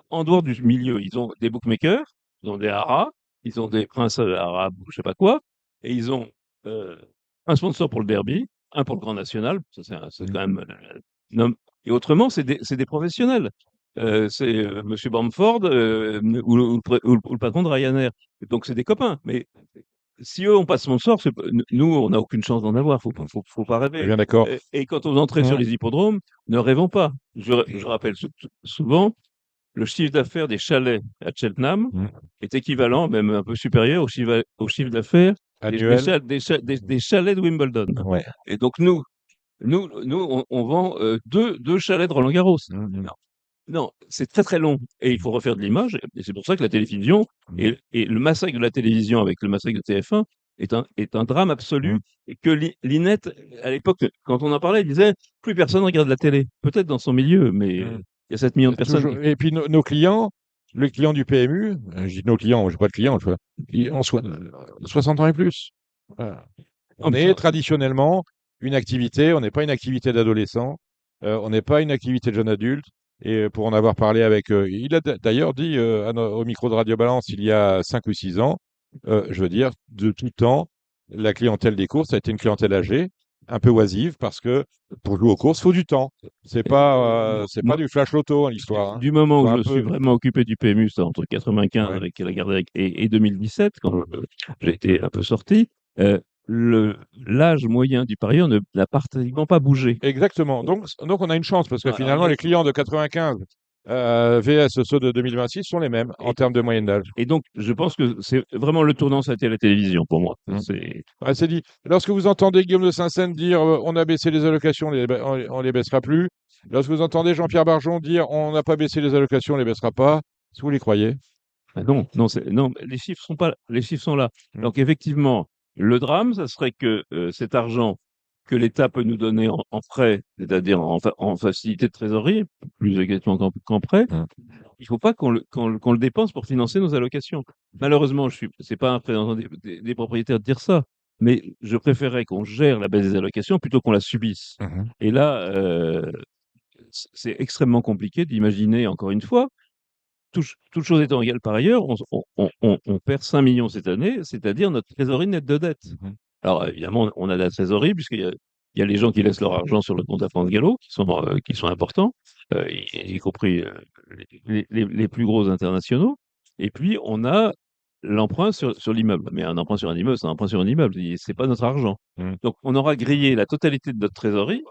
En dehors du milieu, ils ont des bookmakers, ils ont des haras, ils ont des princes arabes, je sais pas quoi, et ils ont un sponsor pour le derby, un pour le Grand National, ça c'est quand même... et autrement, c'est des professionnels. C'est Monsieur Bamford ou le patron de Ryanair. Donc c'est des copains. Mais si eux ont pas de sponsor, nous, on n'a aucune chance d'en avoir. Faut pas On est rêver. bien d'accord. Et quand on entrait sur Mmh. les hippodromes, ne rêvons pas. Je rappelle souvent, le chiffre d'affaires des chalets à Cheltenham Mmh. est équivalent, même un peu supérieur au chiffre d'affaires Annuel. des chalets de Wimbledon. Ouais. Et donc nous, on vend deux chalets de Roland-Garros. Mmh. Non, c'est très très long et il faut refaire de l'image. Et c'est pour ça que la télévision et le massacre de la télévision avec le massacre de TF1 est un drame absolu. Mmh. Et que l'INET, à l'époque, quand on en parlait, il disait plus personne regarde la télé. Peut-être dans son milieu, mais Mmh. il y a 7 millions de personnes. Toujours. Et puis nos clients, les clients du PMU, je dis nos clients, je n'ai pas de clients, tu vois, ils ont 60 ans et plus. Voilà. On est traditionnellement une activité, on n'est pas une activité d'adolescent, on n'est pas une activité de jeune adulte. Et pour en avoir parlé avec, il a d'ailleurs dit au micro de Radio Balance il y a 5 ou 6 ans, je veux dire, de tout temps, la clientèle des courses a été une clientèle âgée, un peu oisive, parce que pour jouer aux courses, il faut du temps. C'est pas Moi, du flash loto, hein, l'histoire. Hein. du moment Faut où je un me suis peu. vraiment occupé du PMU, c'est entre 95 Ouais. avec la Gardec et 2017, quand j'ai été un peu sorti, euh, l'âge moyen du parieur n'a pratiquement pas bougé. Exactement. Donc, on a une chance, parce que Alors, finalement, les clients de 95 VS ceux de 2026 sont les mêmes en termes de moyenne d'âge. Et donc, je pense que c'est vraiment le tournant, ça a été la télévision pour moi. Mmh. C'est Ouais, c'est dit. Lorsque vous entendez Guillaume de Saint-Seine dire on a baissé les allocations, on les baissera plus. Lorsque vous entendez Jean-Pierre Barjon dire on n'a pas baissé les allocations, on les baissera pas, est-ce que vous les croyez? ah non, non, les chiffres sont pas, les chiffres sont là. Mmh. Donc effectivement, le drame, ça serait que cet argent que l'État peut nous donner en prêt, c'est-à-dire en facilité de trésorerie, plus exactement qu'en prêt, Mmh. il faut pas qu'on le dépense pour financer nos allocations. Malheureusement, c'est pas un représentant des propriétaires de dire ça, mais je préférerais qu'on gère la baisse des allocations plutôt qu'on la subisse. Mmh. Et là, c'est extrêmement compliqué d'imaginer, encore une fois, toute chose étant égale par ailleurs, on perd 5 millions cette année, c'est-à-dire notre trésorerie nette de dette. Mmh. Alors évidemment, on a de la trésorerie puisqu'il y a les gens qui laissent leur argent sur le compte à France Gallo, qui sont importants, y compris les plus gros internationaux. Et puis, on a l'emprunt sur l'immeuble. Mais un emprunt sur un immeuble, c'est un emprunt sur un immeuble. C'est pas notre argent. Mmh. Donc, on aura grillé la totalité de notre trésorerie,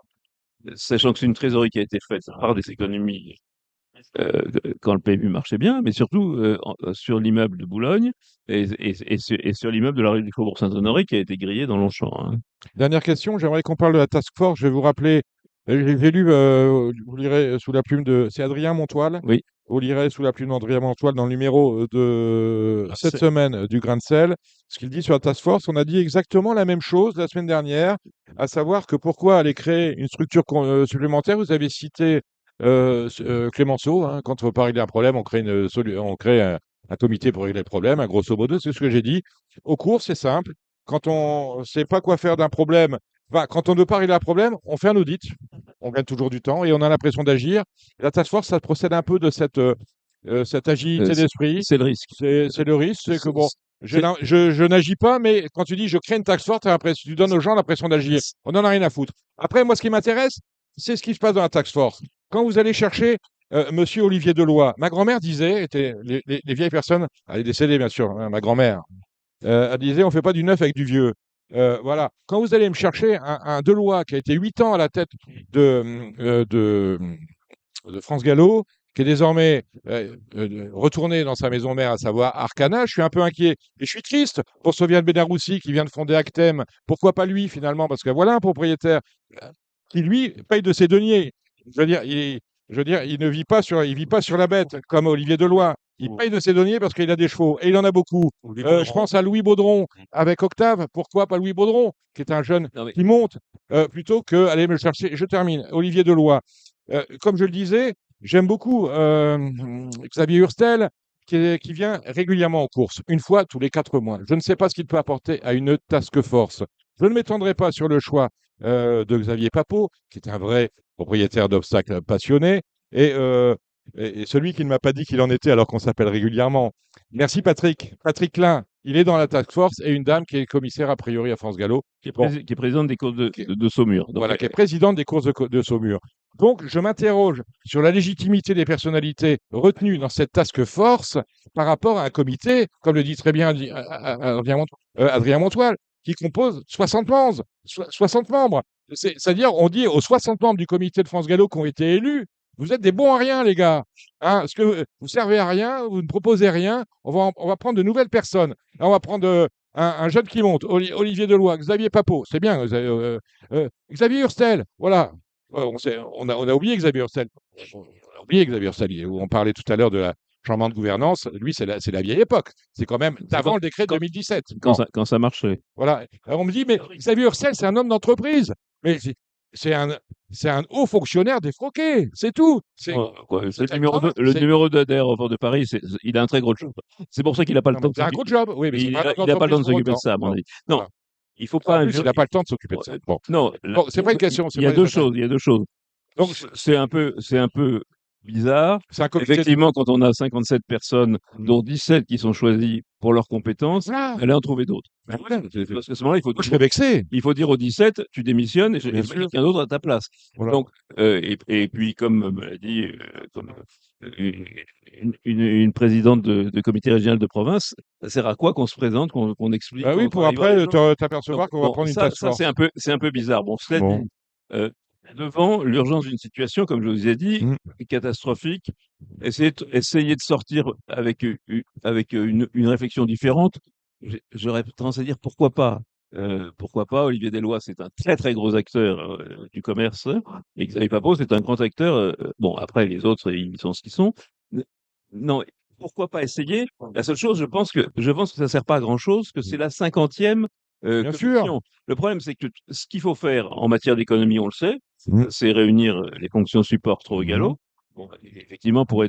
sachant que c'est une trésorerie qui a été faite par des économies quand le PMU marchait bien, mais surtout sur l'immeuble de Boulogne et sur l'immeuble de la rue du Faubourg Saint-Honoré qui a été grillé dans Longchamp. Hein. Dernière question, j'aimerais qu'on parle de la task force. Je vais vous rappeler, j'ai lu, vous lirez sous la plume de. C'est Adrien Montoile. Oui. Vous lirez sous la plume d'Adrien Montoile dans le numéro de cette C'est- semaine du Grain de Sel. Ce qu'il dit sur la task force, on a dit exactement la même chose la semaine dernière, à savoir que pourquoi aller créer une structure supplémentaire. Vous avez cité Clémenceau, hein, quand il y a un problème, on crée, on crée un comité pour régler le problème, hein, grosso modo, c'est ce que j'ai dit. Au cours, c'est simple. Quand on ne sait pas quoi faire d'un problème, quand on ne veut pas régler un problème, on fait un audit. On gagne toujours du temps et on a l'impression d'agir. La task force, ça procède un peu de cette agilité d'esprit. C'est le risque. C'est le risque, c'est que bon, c'est- je n'agis pas, mais quand tu dis je crée une task force, tu donnes aux gens l'impression d'agir. On n'en a rien à foutre. Après, moi, ce qui m'intéresse, c'est ce qui se passe dans la task force. Quand vous allez chercher Monsieur Olivier Deloy, ma grand-mère disait, les vieilles personnes, elle est décédée bien sûr, hein, ma grand-mère, elle disait on ne fait pas du neuf avec du vieux. Voilà. Quand vous allez me chercher un Deloy qui a été 8 ans à la tête de France Gallo, qui est désormais retourné dans sa maison mère, à savoir Arcana, je suis un peu inquiet. Et je suis triste pour Sofiane Benaroussi qui vient de fonder Actem. Pourquoi pas lui finalement? Parce que voilà un propriétaire qui lui paye de ses deniers. Je veux dire, il vit pas sur la bête comme Olivier Deloy. Il paye de ses deniers parce qu'il a des chevaux et il en a beaucoup. Je pense à Louis Baudron avec Octave. Pourquoi pas Louis Baudron, qui est un jeune qui monte, plutôt que aller me le chercher. Je termine. Olivier Deloy. Comme je le disais, j'aime beaucoup Xavier Hurstel, qui vient régulièrement en course, une fois tous les 4 mois. Je ne sais pas ce qu'il peut apporter à une task force. Je ne m'étendrai pas sur le choix de Xavier Papot, qui est un vrai propriétaire d'obstacles passionné. Et et celui qui ne m'a pas dit qu'il en était alors qu'on s'appelle régulièrement. Merci Patrick. Patrick Klein, il est dans la task force et une dame qui est commissaire a priori à France Gallo. qui est, Bon, qui est présidente des courses de Saumur. Donc, voilà, qui est présidente des courses de Saumur. Donc, je m'interroge sur la légitimité des personnalités retenues dans cette task force par rapport à un comité, comme le dit très bien Adrien Montoil, qui compose 60 membres. 60 membres. C'est-à-dire, on dit aux 60 membres du comité de France Gallo qui ont été élus, vous êtes des bons à rien, les gars. Hein, parce que vous servez à rien, vous ne proposez rien. On va prendre de nouvelles personnes. Là, on va prendre un jeune qui monte, Olivier Deloy, Xavier Papot, c'est bien. Xavier Hurstel, voilà. On a oublié Xavier Hurstel. On a oublié Xavier Hurstel. On parlait tout à l'heure de la changement de gouvernance. Lui, c'est la vieille époque. C'est quand même d'avant le décret de 2017. Quand ça marchait. Voilà. Alors on me dit, mais Xavier Hurstel, c'est un homme d'entreprise. Mais c'est un haut fonctionnaire défroqué, c'est tout. C'est le numéro 2 d'aéroport de Paris, il a un très gros job. C'est pour ça qu'il n'a pas le temps de C'est un gros job, oui, mais il n'a pas le temps de s'occuper de ça, à mon avis. Non, voilà. il faut pas. En plus, il n'a pas le temps de s'occuper de ça. Bon. Non, c'est pas une question. Il y a deux choses. Donc, c'est un peu bizarre. Effectivement, quand on a 57 personnes, dont 17 qui sont choisies pour leurs compétences, allez en trouver d'autres. Parce qu'à ce moment-là, je serais vexé. Il faut dire aux 17, tu démissionnes et je mets quelqu'un d'autre à ta place. Voilà. Donc, et puis, comme me l'a dit une présidente de comité régional de province, ça sert à quoi qu'on se présente, qu'on explique? Oui, pour après t'apercevoir qu'on va prendre une task force. Ça, c'est un peu bizarre. Bon, cela dit, devant l'urgence d'une situation, comme je vous ai dit, catastrophique, essayer de sortir avec une réflexion différente. J'aurais tendance à dire pourquoi pas. Olivier Deloy, c'est un très très gros acteur du commerce, et Xavier Papot, c'est un grand acteur. Bon, après les autres, ils sont ce qu'ils sont. Non, pourquoi pas essayer? La seule chose, je pense que ça sert pas à grand chose, que c'est la 50e Bien sûr. Le problème, c'est que ce qu'il faut faire en matière d'économie, on le sait, c'est réunir les fonctions support Trot et Gallo. Bon, effectivement, pour le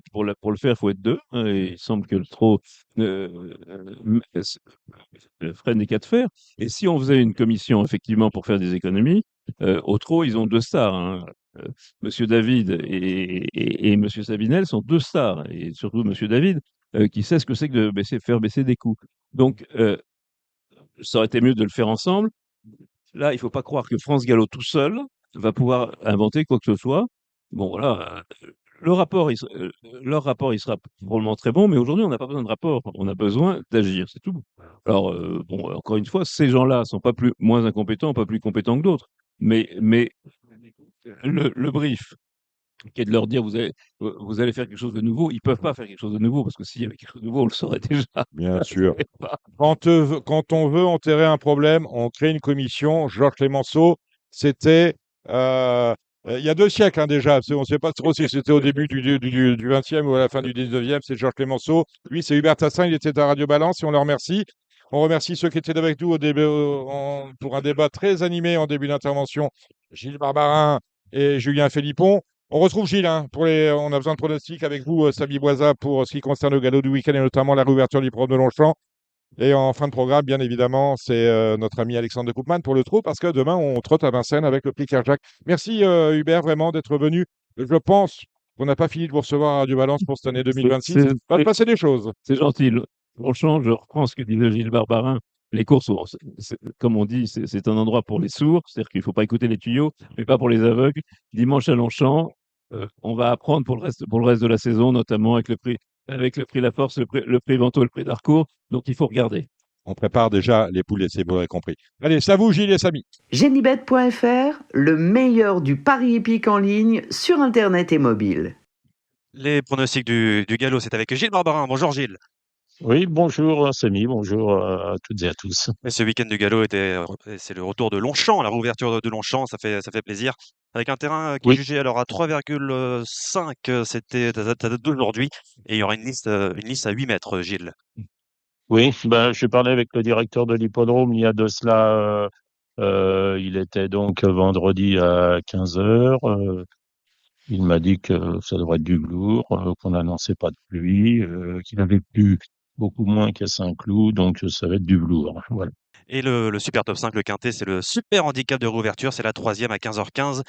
faire, il faut être deux. Et il semble que le Trot freine des cas de fer. Et si on faisait une commission, effectivement, pour faire des économies, au Trot, ils ont deux stars. Hein. Monsieur David et Monsieur Sabinel sont deux stars. Et surtout Monsieur David, qui sait ce que c'est que de faire baisser des coûts. Donc, ça aurait été mieux de le faire ensemble. Là, il ne faut pas croire que France Gallo tout seul va pouvoir inventer quoi que ce soit. Bon, voilà. Leur rapport, il sera probablement très bon, mais aujourd'hui, on n'a pas besoin de rapport. On a besoin d'agir, c'est tout. Alors, bon, encore une fois, ces gens-là ne sont pas moins incompétents, pas plus compétents que d'autres. Mais le brief, qui est de leur dire vous allez faire quelque chose de nouveau, ils ne peuvent pas faire quelque chose de nouveau, parce que s'il y avait quelque chose de nouveau, on le saurait déjà. Bien sûr. Quand on veut enterrer un problème, on crée une commission. Georges Clemenceau, c'était il y a 2 siècles hein, déjà. On ne sait pas trop si c'était au début du 20e ou à la fin du 19e. C'est Georges Clemenceau. Lui, c'est Hubert Tassin. Il était à Radio Balance et on le remercie. On remercie ceux qui étaient avec nous pour un débat très animé en début d'intervention. Gilles Barbarin et Julien Philippon. On retrouve Gilles, hein, on a besoin de pronostics avec vous, Samy Boisa, pour ce qui concerne le galop du week-end et notamment la réouverture du programme de Longchamp. Et en fin de programme, bien évidemment, c'est notre ami Alexandre de Koopman pour le trot, parce que demain, on trotte à Vincennes avec le prix Kerjak. Merci Hubert, vraiment, d'être venu. Je pense qu'on n'a pas fini de vous recevoir à Radio Balance pour cette année 2026. Il va se passer des choses. C'est gentil. Longchamp, je reprends ce que disait Gilles Barbarin. Les courses, comme on dit, c'est un endroit pour les sourds, c'est-à-dire qu'il ne faut pas écouter les tuyaux, mais pas pour les aveugles. Dimanche à Longchamp, on va apprendre pour le reste de la saison, notamment avec le prix La Force, le prix Vento et le prix d'Harcourt. Donc, il faut regarder. On prépare déjà les poules et c'est vous avez compris. Allez, c'est à vous, Gilles et Samy. Genibet.fr, le meilleur du pari hippique en ligne sur Internet et mobile. Les pronostics du galop, c'est avec Gilles Barbarin. Bonjour Gilles. Oui, bonjour Samy, bonjour à toutes et à tous. Et ce week-end du galop c'est le retour de Longchamp, la réouverture de Longchamp, ça fait plaisir. Avec un terrain qui est jugé alors à 3,5, c'était la date d'aujourd'hui, et il y aura une liste à 8 mètres, Gilles. Oui, j'ai parlé avec le directeur de l'hippodrome il y a de cela, il était donc vendredi à 15h. Il m'a dit que ça devrait être du velours, qu'on n'annonçait pas de pluie, qu'il avait plu beaucoup moins qu'à Saint-Cloud, donc ça va être du velours. Voilà. Et le super top 5, le quintet, c'est le super handicap de réouverture, c'est la 3e à 15h15.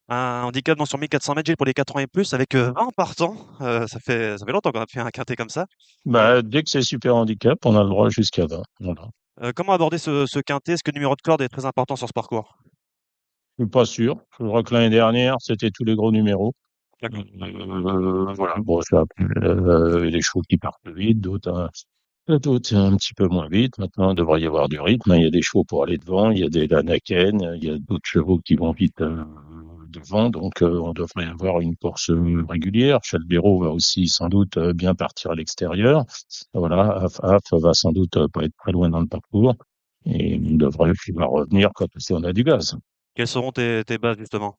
Un handicap donc sur 1400 mètres, Gilles, pour les 4 ans et plus, avec 20 partants. Ça fait longtemps qu'on a fait un quintet comme ça. Et Dès que c'est super handicap, on a le droit jusqu'à 20. Voilà. comment aborder ce quintet? Est-ce que le numéro de corde est très important sur ce parcours? Je suis pas sûr. Je crois que l'année dernière, c'était tous les gros numéros. D'accord. Voilà. Bon, ça, les chevaux qui partent vite, d'autres un petit peu moins vite. Maintenant, il devrait y avoir du rythme. Il y a des chevaux pour aller devant, il y a des Lanaken, il y a d'autres chevaux qui vont vite devant. Donc, on devrait avoir une course régulière. Chalbero va aussi sans doute bien partir à l'extérieur. Voilà, Af va sans doute pas être très loin dans le parcours. Et on devrait pouvoir revenir quand on a du gaz. Quelles seront tes bases, justement?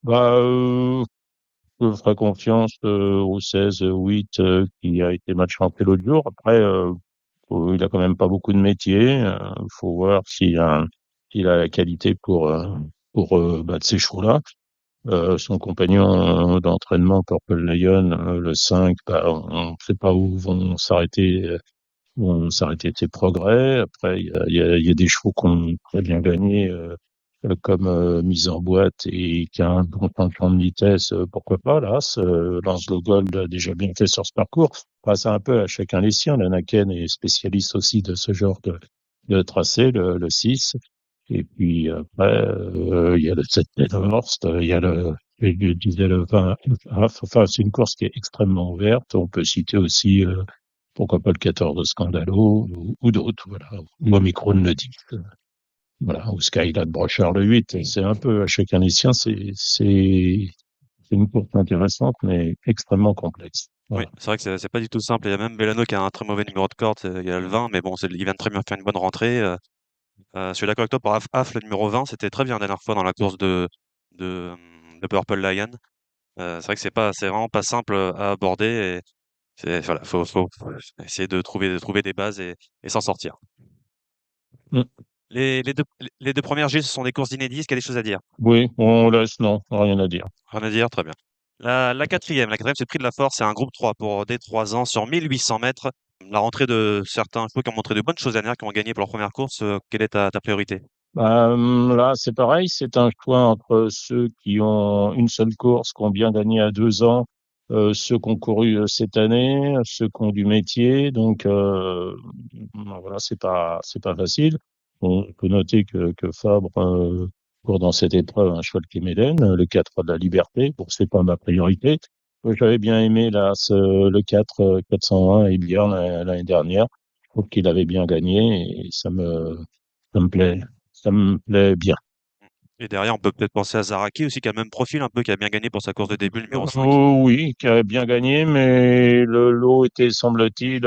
Bah, je ferai confiance au 16-8 qui a été match rentré l'autre jour. Après, il a quand même pas beaucoup de métier. Il faut voir s'il a la qualité pour battre ces chevaux-là. Son compagnon d'entraînement, Purple Lion, le 5, on ne sait pas où vont s'arrêter ses progrès. Après, il y a des chevaux qui ont très bien gagné, comme mise en boîte et qui a un bon temps de vitesse, pourquoi pas, là, Lance le Gold a déjà bien fait sur ce parcours. Enfin, c'est un peu à chacun les siens. Lanaken est spécialiste aussi de ce genre de tracé, le 6. Et puis après, il y a le 7 Delhorst, il y a je disais le 20 Enfin, c'est une course qui est extrêmement ouverte. On peut citer aussi, pourquoi pas le 14 de Scandalo ou d'autres, voilà. Ou Omicron le 10. Voilà, ou Skyline Brochard le 8. C'est un peu à chacun les siens. C'est une course intéressante, mais extrêmement complexe. Oui, Voilà. c'est vrai que c'est pas du tout simple. Il y a même Belano qui a un très mauvais numéro de corde, il y a le 20, mais bon, il vient de très bien faire une bonne rentrée. Je suis d'accord avec toi pour Af, le numéro 20, c'était très bien la dernière fois dans la course de Purple Lion. C'est vrai que c'est vraiment pas simple à aborder. Et voilà, faut essayer de trouver des bases et s'en sortir. Mm. Les deux premières Gilles, ce sont des courses d'inédits. Est-ce qu'il y a des choses à dire? Oui, on laisse, non, rien à dire. Rien à dire, très bien. La quatrième, c'est le Prix de la Force, c'est un groupe 3 pour des 3 ans sur 1800 mètres. La rentrée de certains chevaux qui ont montré de bonnes choses dernière, qui ont gagné pour leur première course, quelle est ta priorité? Là, c'est pareil, c'est un choix entre ceux qui ont une seule course, qui ont bien gagné à 2 ans, ceux qui ont couru cette année, ceux qui ont du métier. Donc, voilà, c'est pas facile. On peut noter que Fabre court dans cette épreuve un cheval qui est Médène, le 4 de la Liberté. Bon, c'est pas ma priorité. J'avais bien aimé là, le 4 401 et bien l'année dernière. Je trouve qu'il avait bien gagné et ça me plaît. Ça me plaît bien. Et derrière, on peut peut-être penser à Zaraki aussi, qui a le même profil un peu, qui a bien gagné pour sa course de début, le numéro 5. Oh, oui, qui a bien gagné, mais le lot était, semble-t-il,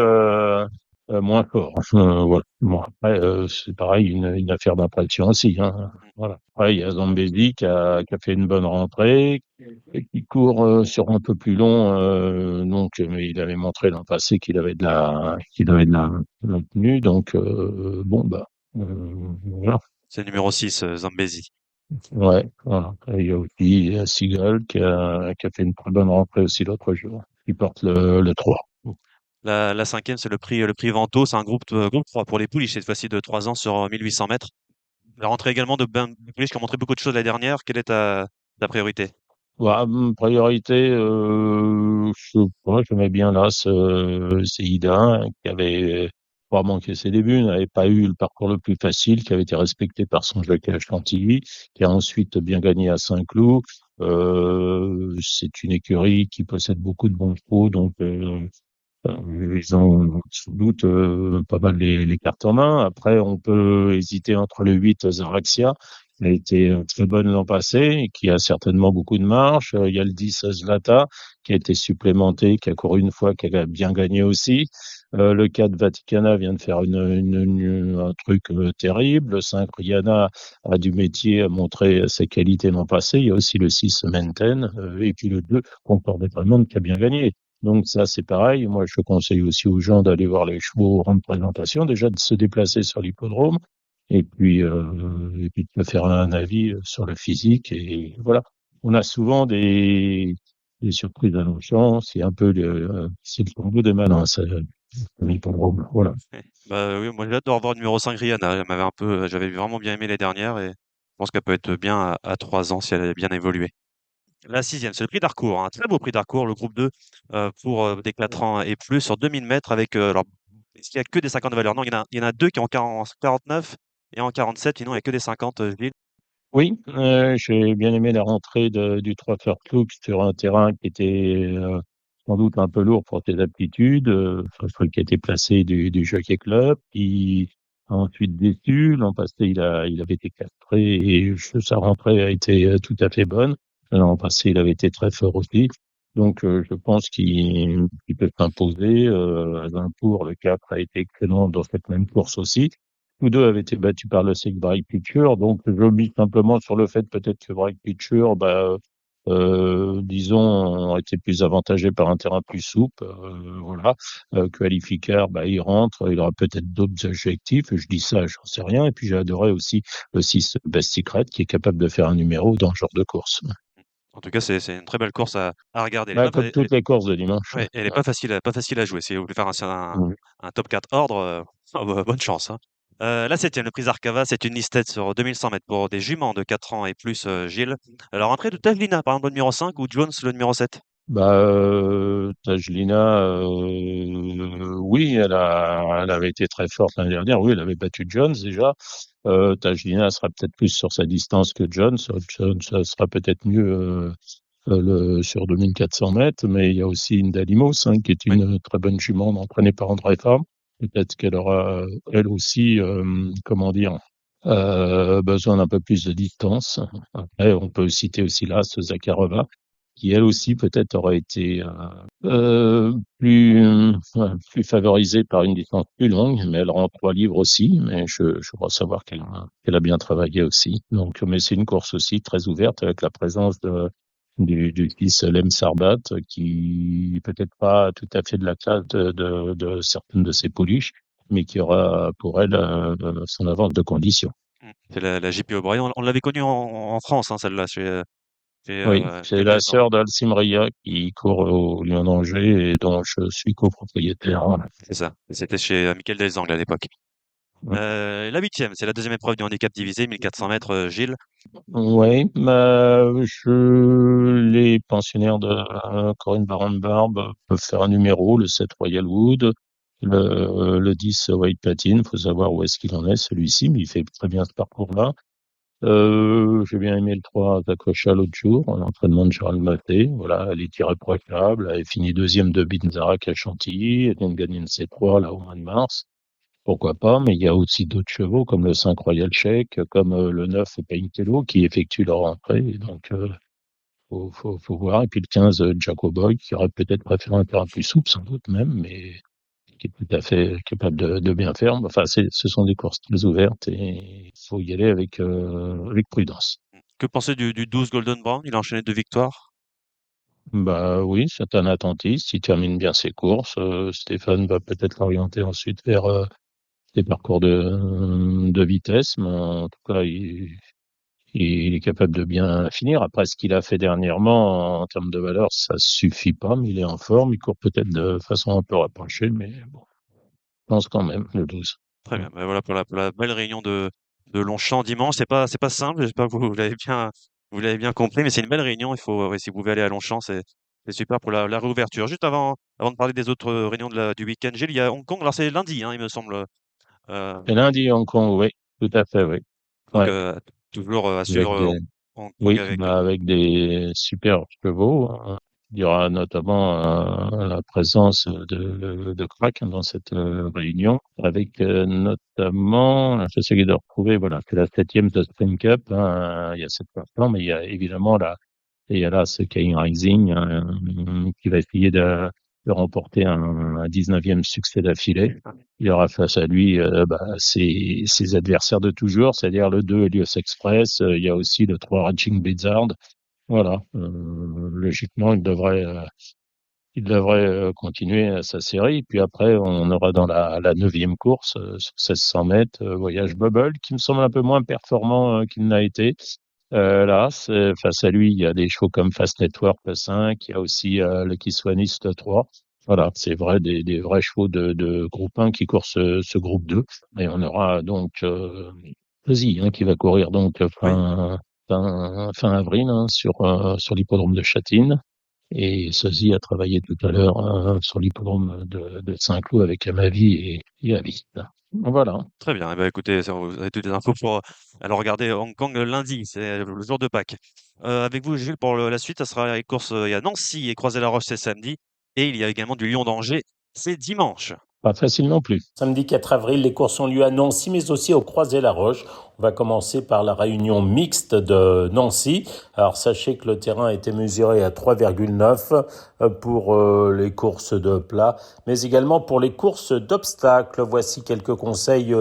moins fort. Voilà. Bon, après, c'est pareil, une affaire d'impression aussi. Hein. Voilà. Après, il y a Zambesi qui a fait une bonne rentrée et qui court sur un peu plus long. Donc, mais il avait montré l'an passé qu'il avait de la tenue. Donc, bon, voilà. C'est le numéro 6, Zambesi. Ouais, voilà. Et il y a aussi Seagull qui a fait une très bonne rentrée aussi l'autre jour, qui porte le 3. La cinquième, c'est le prix Vento, c'est un groupe 3 pour les pouliches, cette fois-ci de 3 ans sur 1800 mètres. La rentrée également de pouliches qui ont montré beaucoup de choses l'année dernière. Quelle est ta priorité? Voilà, priorité, je sais pas, j'aimais bien là c'est Ida, qui avait pas manqué ses débuts, n'avait pas eu le parcours le plus facile, qui avait été respecté par son jockey à Chantilly, qui a ensuite bien gagné à Saint-Cloud. C'est une écurie qui possède beaucoup de bons chevaux, donc ils ont sans doute pas mal les cartes en main. Après, on peut hésiter entre le 8 Zaraxia, qui a été très bonne l'an passé et qui a certainement beaucoup de marge. Il y a le 10 Zlata, qui a été supplémenté, qui a couru une fois, qui a bien gagné aussi. Le 4 Vaticana vient de faire un truc terrible. Le 5 Rihanna a du métier, a montré ses qualités l'an passé. Il y a aussi le 6 Menten, et puis le 2 Concorde Vraiment, qui a bien gagné. Donc ça, c'est pareil. Moi, je conseille aussi aux gens d'aller voir les chevaux en présentation, déjà de se déplacer sur l'hippodrome, et puis de faire un avis sur le physique. Et voilà. On a souvent des surprises à nos chances. C'est le tombeau des malins, ça, l'hippodrome. Voilà. Bah oui, moi j'ai hâte de revoir le numéro 5 Rihanna. J'avais vraiment bien aimé les dernières et je pense qu'elle peut être bien à 3 ans si elle a bien évolué. la 6e, c'est le prix d'Harcourt, un très beau prix d'Harcourt, le groupe 2, pour des 4 ans et plus sur 2000 mètres avec, alors, est-ce qu'il y a que des 50 de valeur? Non, il y en a deux qui ont 49 et en 47, sinon il n'y a que des 50, Gilles. Oui, j'ai bien aimé la rentrée du 3 Klux sur un terrain qui était sans doute un peu lourd pour ses aptitudes, qui a été placé du Jockey Club, qui a ensuite déçu. L'an passé, il avait été castré et sa rentrée a été tout à fait bonne. L'an passé, il avait été très fort aussi. Donc, je pense qu'il peut s'imposer. À Zincourt, le 4 a été excellent dans cette même course aussi. Tous deux avaient été battus par le Sec Bright Picture, donc je mise simplement sur le fait peut-être que Bright Picture, disons, ont été plus avantagés par un terrain plus souple, voilà. Qualificar, il rentre, il aura peut-être d'autres objectifs, je dis ça, j'en sais rien. Et puis j'ai adoré aussi le 6 Best Secret, qui est capable de faire un numéro dans ce genre de course. En tout cas, c'est une très belle course à regarder. Elle est pas, Comme toutes les courses de dimanche. ouais, elle est pas facile à jouer. Si vous voulez faire Mm. un top 4 ordre, bonne chance, hein. La 7e, le prix Arcava, c'est une listed sur 2100 mètres pour des juments de 4 ans et plus, Gilles. Alors, entrée de Tavlina, par exemple, le numéro 5 ou Jones, le numéro 7? Tajlina, oui, elle avait été très forte l'année dernière. Oui, elle avait battu Jones déjà. Tajlina sera peut-être plus sur sa distance que Jones. Jones sera peut-être mieux sur 2400 mètres, mais il y a aussi Indalimos, qui est Oui. une très bonne jument entraînée par André Farm. Peut-être qu'elle aura, elle aussi, comment dire, besoin d'un peu plus de distance. Après, on peut citer aussi l'As Zakharova, qui elle aussi peut-être aurait été plus favorisée par une distance plus longue, mais elle rend 3 livres aussi, mais je crois savoir qu'elle a bien travaillé aussi. Donc, mais c'est une course aussi très ouverte avec la présence du fils Lem Sarbat, qui peut-être pas tout à fait de la classe de certaines de ses pouliches, mais qui aura pour elle son avance de condition. C'est la JP O'Brien. On l'avait connue en France, hein, celle-là, Oui, c'est la quelques temps. sœur d'Alcim Ria qui court au Lion d'Angers et dont je suis copropriétaire. C'est ça. C'était chez Michael Delzangles à l'époque. La 8e, c'est la deuxième épreuve du handicap divisé, 1400 mètres, Gilles. Oui, les pensionnaires de Corinne Baron-Barbe peuvent faire un numéro, le 7 Royal Wood, le 10 White Platine. Il faut savoir où est-ce qu'il en est, celui-ci, mais il fait très bien ce parcours-là. J'ai bien aimé le 3 Zakocha l'autre jour, en entraînement de Gérald Maté. Voilà, elle est irréprochable. Elle a fini deuxième de Binzarak à Chantilly. Elle vient de gagner une C3 là au mois de mars. Pourquoi pas, mais il y a aussi d'autres chevaux comme le 5 Royal Sheik, comme le 9 Paintello qui effectuent leur entrée. Et donc, faut voir. Et puis le 15 Jacoboy qui aurait peut-être préféré un terrain plus souple, sans doute même, mais qui est tout à fait capable de bien faire. Enfin, ce sont des courses très ouvertes et il faut y aller avec prudence. Que penser du 12 Golden Brown? Il a enchaîné 2 victoires. Oui, c'est un attentiste. Il termine bien ses courses. Stéphane va peut-être l'orienter ensuite vers des parcours de vitesse, mais en tout cas, il est capable de bien finir. Après, ce qu'il a fait dernièrement, en termes de valeur, ça suffit pas, mais il est en forme. Il court peut-être de façon un peu rapprochée, mais bon, je pense quand même, le 12. Très bien. Voilà pour la belle réunion de Longchamp dimanche. C'est pas simple. J'espère que vous l'avez bien compris, mais c'est une belle réunion. Il faut, ouais, si vous pouvez aller à Longchamp, c'est super pour la réouverture. Juste avant de parler des autres réunions du week-end, Gilles, il y a Hong Kong. Alors c'est lundi, hein, il me semble. Euh, Et lundi, Hong Kong, oui, tout à fait, oui. donc Ouais, toujours à avec suivre des, Hong Kong oui, avec. avec des super chevaux. Il y aura notamment la présence de Crack dans cette réunion, avec notamment, j'essaie de retrouver, voilà, c'est la 7e de Spring Cup. Il y a cette plateforme, mais il y a évidemment il y a là ce Kane Rising qui va essayer de remporter un 19e succès d'affilée. Il aura face à lui ses adversaires de toujours, c'est-à-dire le 2 Helios Express. Il y a aussi le 3 Raging Blizzard. Voilà, logiquement, il devrait continuer sa série. Puis après, on aura dans la 9e course, sur 1600 mètres, Voyage Bubble, qui me semble un peu moins performant qu'il n'a été. Là, face à lui, il y a des chevaux comme Fast Network, le 5, il y a aussi le Kiswanist 3. Voilà, c'est vrai, des vrais chevaux de groupe 1 qui courent ce groupe 2. Et on aura donc Fuzzy, qui va courir donc Oui, fin avril sur l'hippodrome de Châtine. Et Sozy a travaillé tout à l'heure sur l'hippodrome de Saint-Cloud avec Amavi et Avist. Voilà. Très bien. Eh ben, écoutez, vous avez toutes les infos pour alors regarder Hong Kong lundi, c'est le jour de Pâques. Avec vous, Jules, pour la suite, ça sera les courses. Il y a Nancy et Croisé-la-Roche, c'est samedi. Et il y a également du Lyon-d'Angers, c'est dimanche. Pas facile non plus. Samedi 4 avril, les courses ont lieu à Nancy, mais aussi au Croisé-la-Roche. On va commencer par la réunion mixte de Nancy. Alors, sachez que le terrain a été mesuré à 3,9 pour les courses de plat, mais également pour les courses d'obstacles. Voici quelques conseils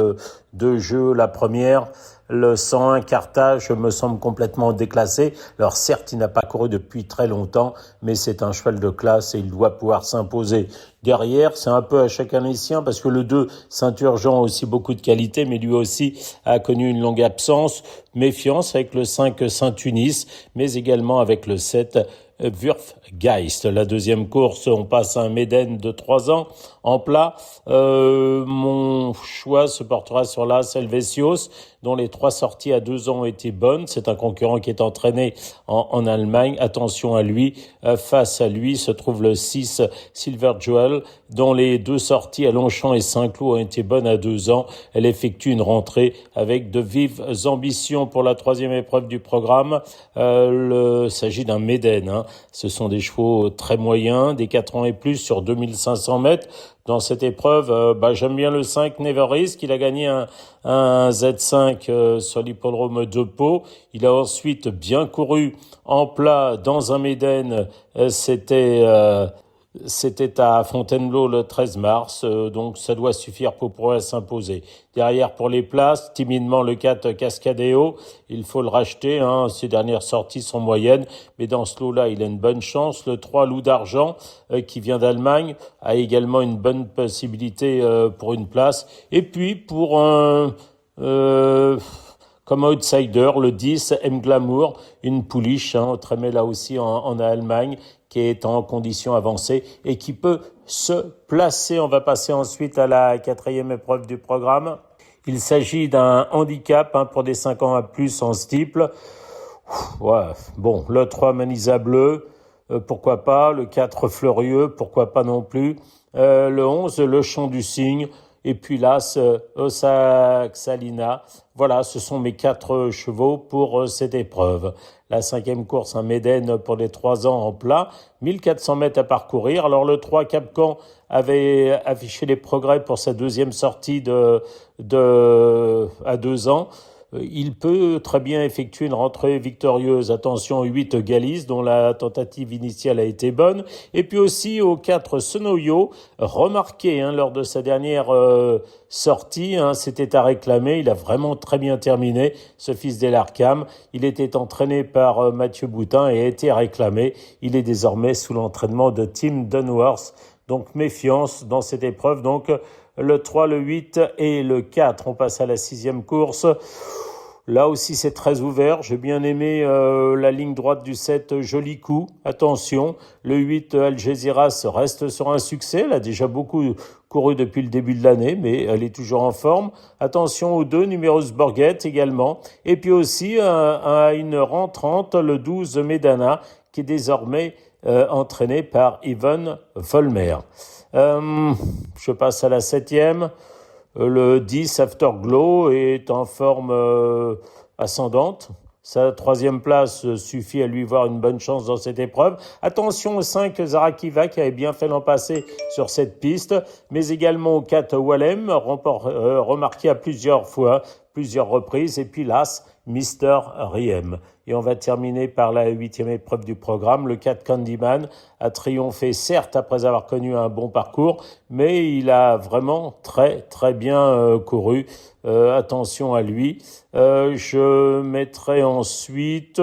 de jeu. La première, le 101 Carthage me semble complètement déclassé. Alors certes, il n'a pas couru depuis très longtemps, mais c'est un cheval de classe et il doit pouvoir s'imposer. Derrière, c'est un peu à chacun les siens parce que le 2, Saint-Urgent, a aussi beaucoup de qualité, mais lui aussi a connu une longue absence. Méfiance avec le 5, Saint-Tunis, mais également avec le 7, Wurfgeist. La deuxième course, on passe à un Méden de 3 ans en plat. Mon choix se portera sur l'As Helvetios, dont les 3 sorties à 2 ans ont été bonnes. C'est un concurrent qui est entraîné en Allemagne. Attention à lui. Face à lui se trouve le 6 Silver Jewel, dont les 2 sorties à Longchamp et Saint-Cloud ont été bonnes à 2 ans. Elle effectue une rentrée avec de vives ambitions pour la 3e épreuve du programme. Il s'agit d'un Méden. Ce sont des chevaux très moyens, des 4 ans et plus sur 2500 mètres. Dans cette épreuve, j'aime bien le 5 Never Risk. Il a gagné un Z5 sur l'hippodrome de Pau. Il a ensuite bien couru en plat dans un Méden. C'était à Fontainebleau le 13 mars, donc ça doit suffire pour pouvoir s'imposer. Derrière, pour les places, timidement le 4 Cascadeo, il faut le racheter, ses dernières sorties sont moyennes, mais dans ce lot-là, il a une bonne chance. Le 3 Loup d'Argent, qui vient d'Allemagne, a également une bonne possibilité pour une place. Et puis, pour comme outsider, le 10, M Glamour, une pouliche, très aimée là aussi en Allemagne, qui est en condition avancée et qui peut se placer. On va passer ensuite à la 4e épreuve du programme. Il s'agit d'un handicap pour des 5 ans à plus en steeple. Le 3 Manisa Bleu, pourquoi pas. Le 4 Fleurieux, pourquoi pas non plus. Le 11 Le Chant du Cygne. Et puis l'As Osaxalina. Voilà, ce sont mes 4 chevaux pour cette épreuve. La 5e course, un Méden pour les 3 ans en plat, 1400 mètres à parcourir. Alors le 3 Capcan avait affiché les progrès pour sa 2e sortie à 2 ans. Il peut très bien effectuer une rentrée victorieuse. Attention au 8 Galice, dont la tentative initiale a été bonne. Et puis aussi au 4 Sonoyo, remarqué lors de sa dernière sortie. C'était à réclamer. Il a vraiment très bien terminé, ce fils d'Elarcam. Il était entraîné par Mathieu Boutin et a été réclamé. Il est désormais sous l'entraînement de Tim Dunworth. Donc méfiance dans cette épreuve. Donc le 3, le 8 et le 4. On passe à la 6e course. Là aussi, c'est très ouvert. J'ai bien aimé la ligne droite du 7, Joli Coup. Attention, le 8, Algeciras reste sur un succès. Elle a déjà beaucoup couru depuis le début de l'année, mais elle est toujours en forme. Attention au 2, Numerus Borghet également. Et puis aussi à une rentrante, le 12, Medana, qui est désormais entraîné par Ivan Volmer. Je passe à la 7e. Le 10, Afterglow, est en forme ascendante. Sa 3e place suffit à lui voir une bonne chance dans cette épreuve. Attention au 5, Zarakiva, qui avait bien fait l'an passé sur cette piste, mais également au 4, Wallem, remarqué à plusieurs reprises, et puis l'As, Mister Riem. Et on va terminer par la 8e épreuve du programme. Le 4 Candyman a triomphé, certes, après avoir connu un bon parcours, mais il a vraiment très, très bien couru. Attention à lui. Je mettrai ensuite...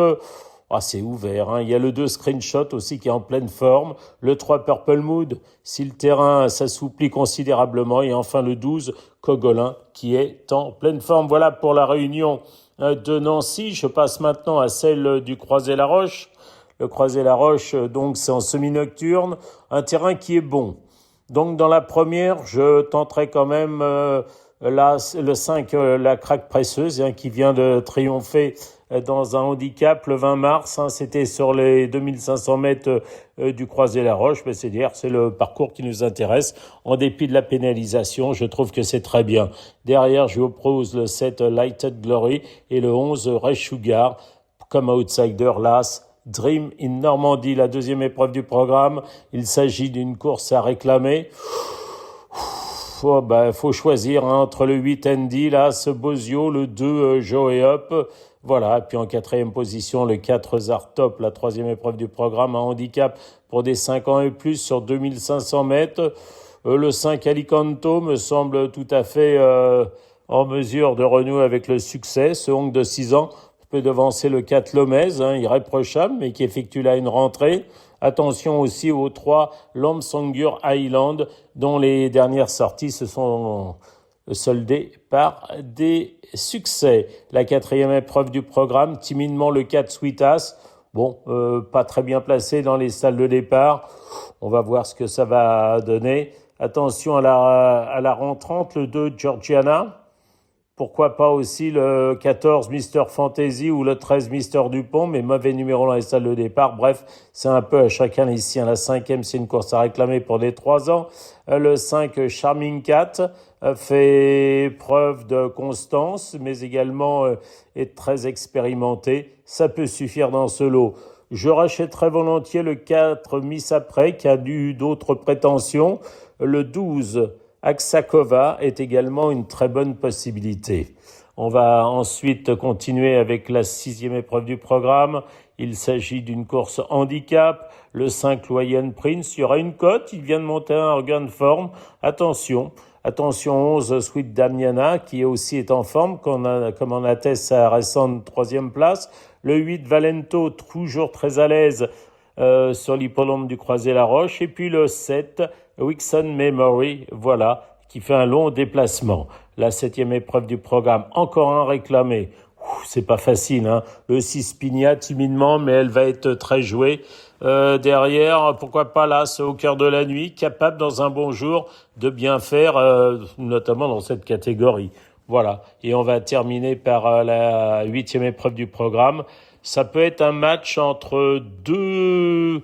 c'est ouvert. Il y a le 2 Screenshot aussi qui est en pleine forme. Le 3 Purple Mood, si le terrain s'assouplit considérablement. Et enfin le 12 Cogolin qui est en pleine forme. Voilà pour la réunion de Nancy. Je passe maintenant à celle du Croisé-la-Roche. Le Croisé-la-Roche, donc, c'est en semi-nocturne. Un terrain qui est bon. Donc, dans la première, je tenterai quand même Là, le 5, la craque presseuse, hein, qui vient de triompher dans un handicap le 20 mars. Hein, c'était sur les 2500 mètres du Croisé-la-Roche. Mais c'est le parcours qui nous intéresse. En dépit de la pénalisation, je trouve que c'est très bien. Derrière, je vous oppose le 7 Lighted Glory et le 11 Ray Sugar. Comme outsider, l'As Dream in Normandie, la deuxième épreuve du programme. Il s'agit d'une course à réclamer. Faut choisir, hein, entre le 8 Andy, là, ce Bozio, le 2 Joe Up. Voilà. Et puis en quatrième position, le 4 Zartop, la troisième épreuve du programme, un handicap pour des 5 ans et plus sur 2500 mètres. Le 5 Alicanto me semble tout à fait en mesure de renouer avec le succès. Ce Hong de 6 ans peut devancer le 4 Lomez, hein, irréprochable, mais qui effectue là une rentrée. Attention aussi aux 3 Lomsongur Island, dont les dernières sorties se sont soldées par des succès. La quatrième épreuve du programme, timidement le 4 Sweetas. Bon, pas très bien placé dans les salles de départ. On va voir ce que ça va donner. Attention à la rentrante, le 2 Georgiana. Pourquoi pas aussi le 14 Mister Fantasy ou le 13 Mister Dupont, mais mauvais numéro dans les salles de départ. Bref, c'est un peu à chacun ici. La cinquième, c'est une course à réclamer pour les 3 ans. Le 5 Charming Cat fait preuve de constance, mais également est très expérimenté. Ça peut suffire dans ce lot. Je rachèterai volontiers le 4 Miss Après, qui a eu d'autres prétentions. Le 12 Aksakova est également une très bonne possibilité. On va ensuite continuer avec la 6e épreuve du programme. Il s'agit d'une course handicap. Le 5 Loyen Prince, il y aura une cote. Il vient de monter un regain de forme. Attention, 11 Sweet Damiana, qui aussi est en forme, comme en atteste sa récente 3e place. Le 8 Valento, toujours très à l'aise sur l'hippodrome du Croisé-la-Roche. Et puis le 7 Wixon Memory, voilà, qui fait un long déplacement. La 7e épreuve du programme, encore un réclamé. C'est pas facile, hein. Le 6 Pigna, timidement, mais elle va être très jouée. Derrière, pourquoi pas l'As au cœur de la nuit, capable dans un bon jour de bien faire, notamment dans cette catégorie. Voilà. Et on va terminer par la 8e épreuve du programme. Ça peut être un match entre 2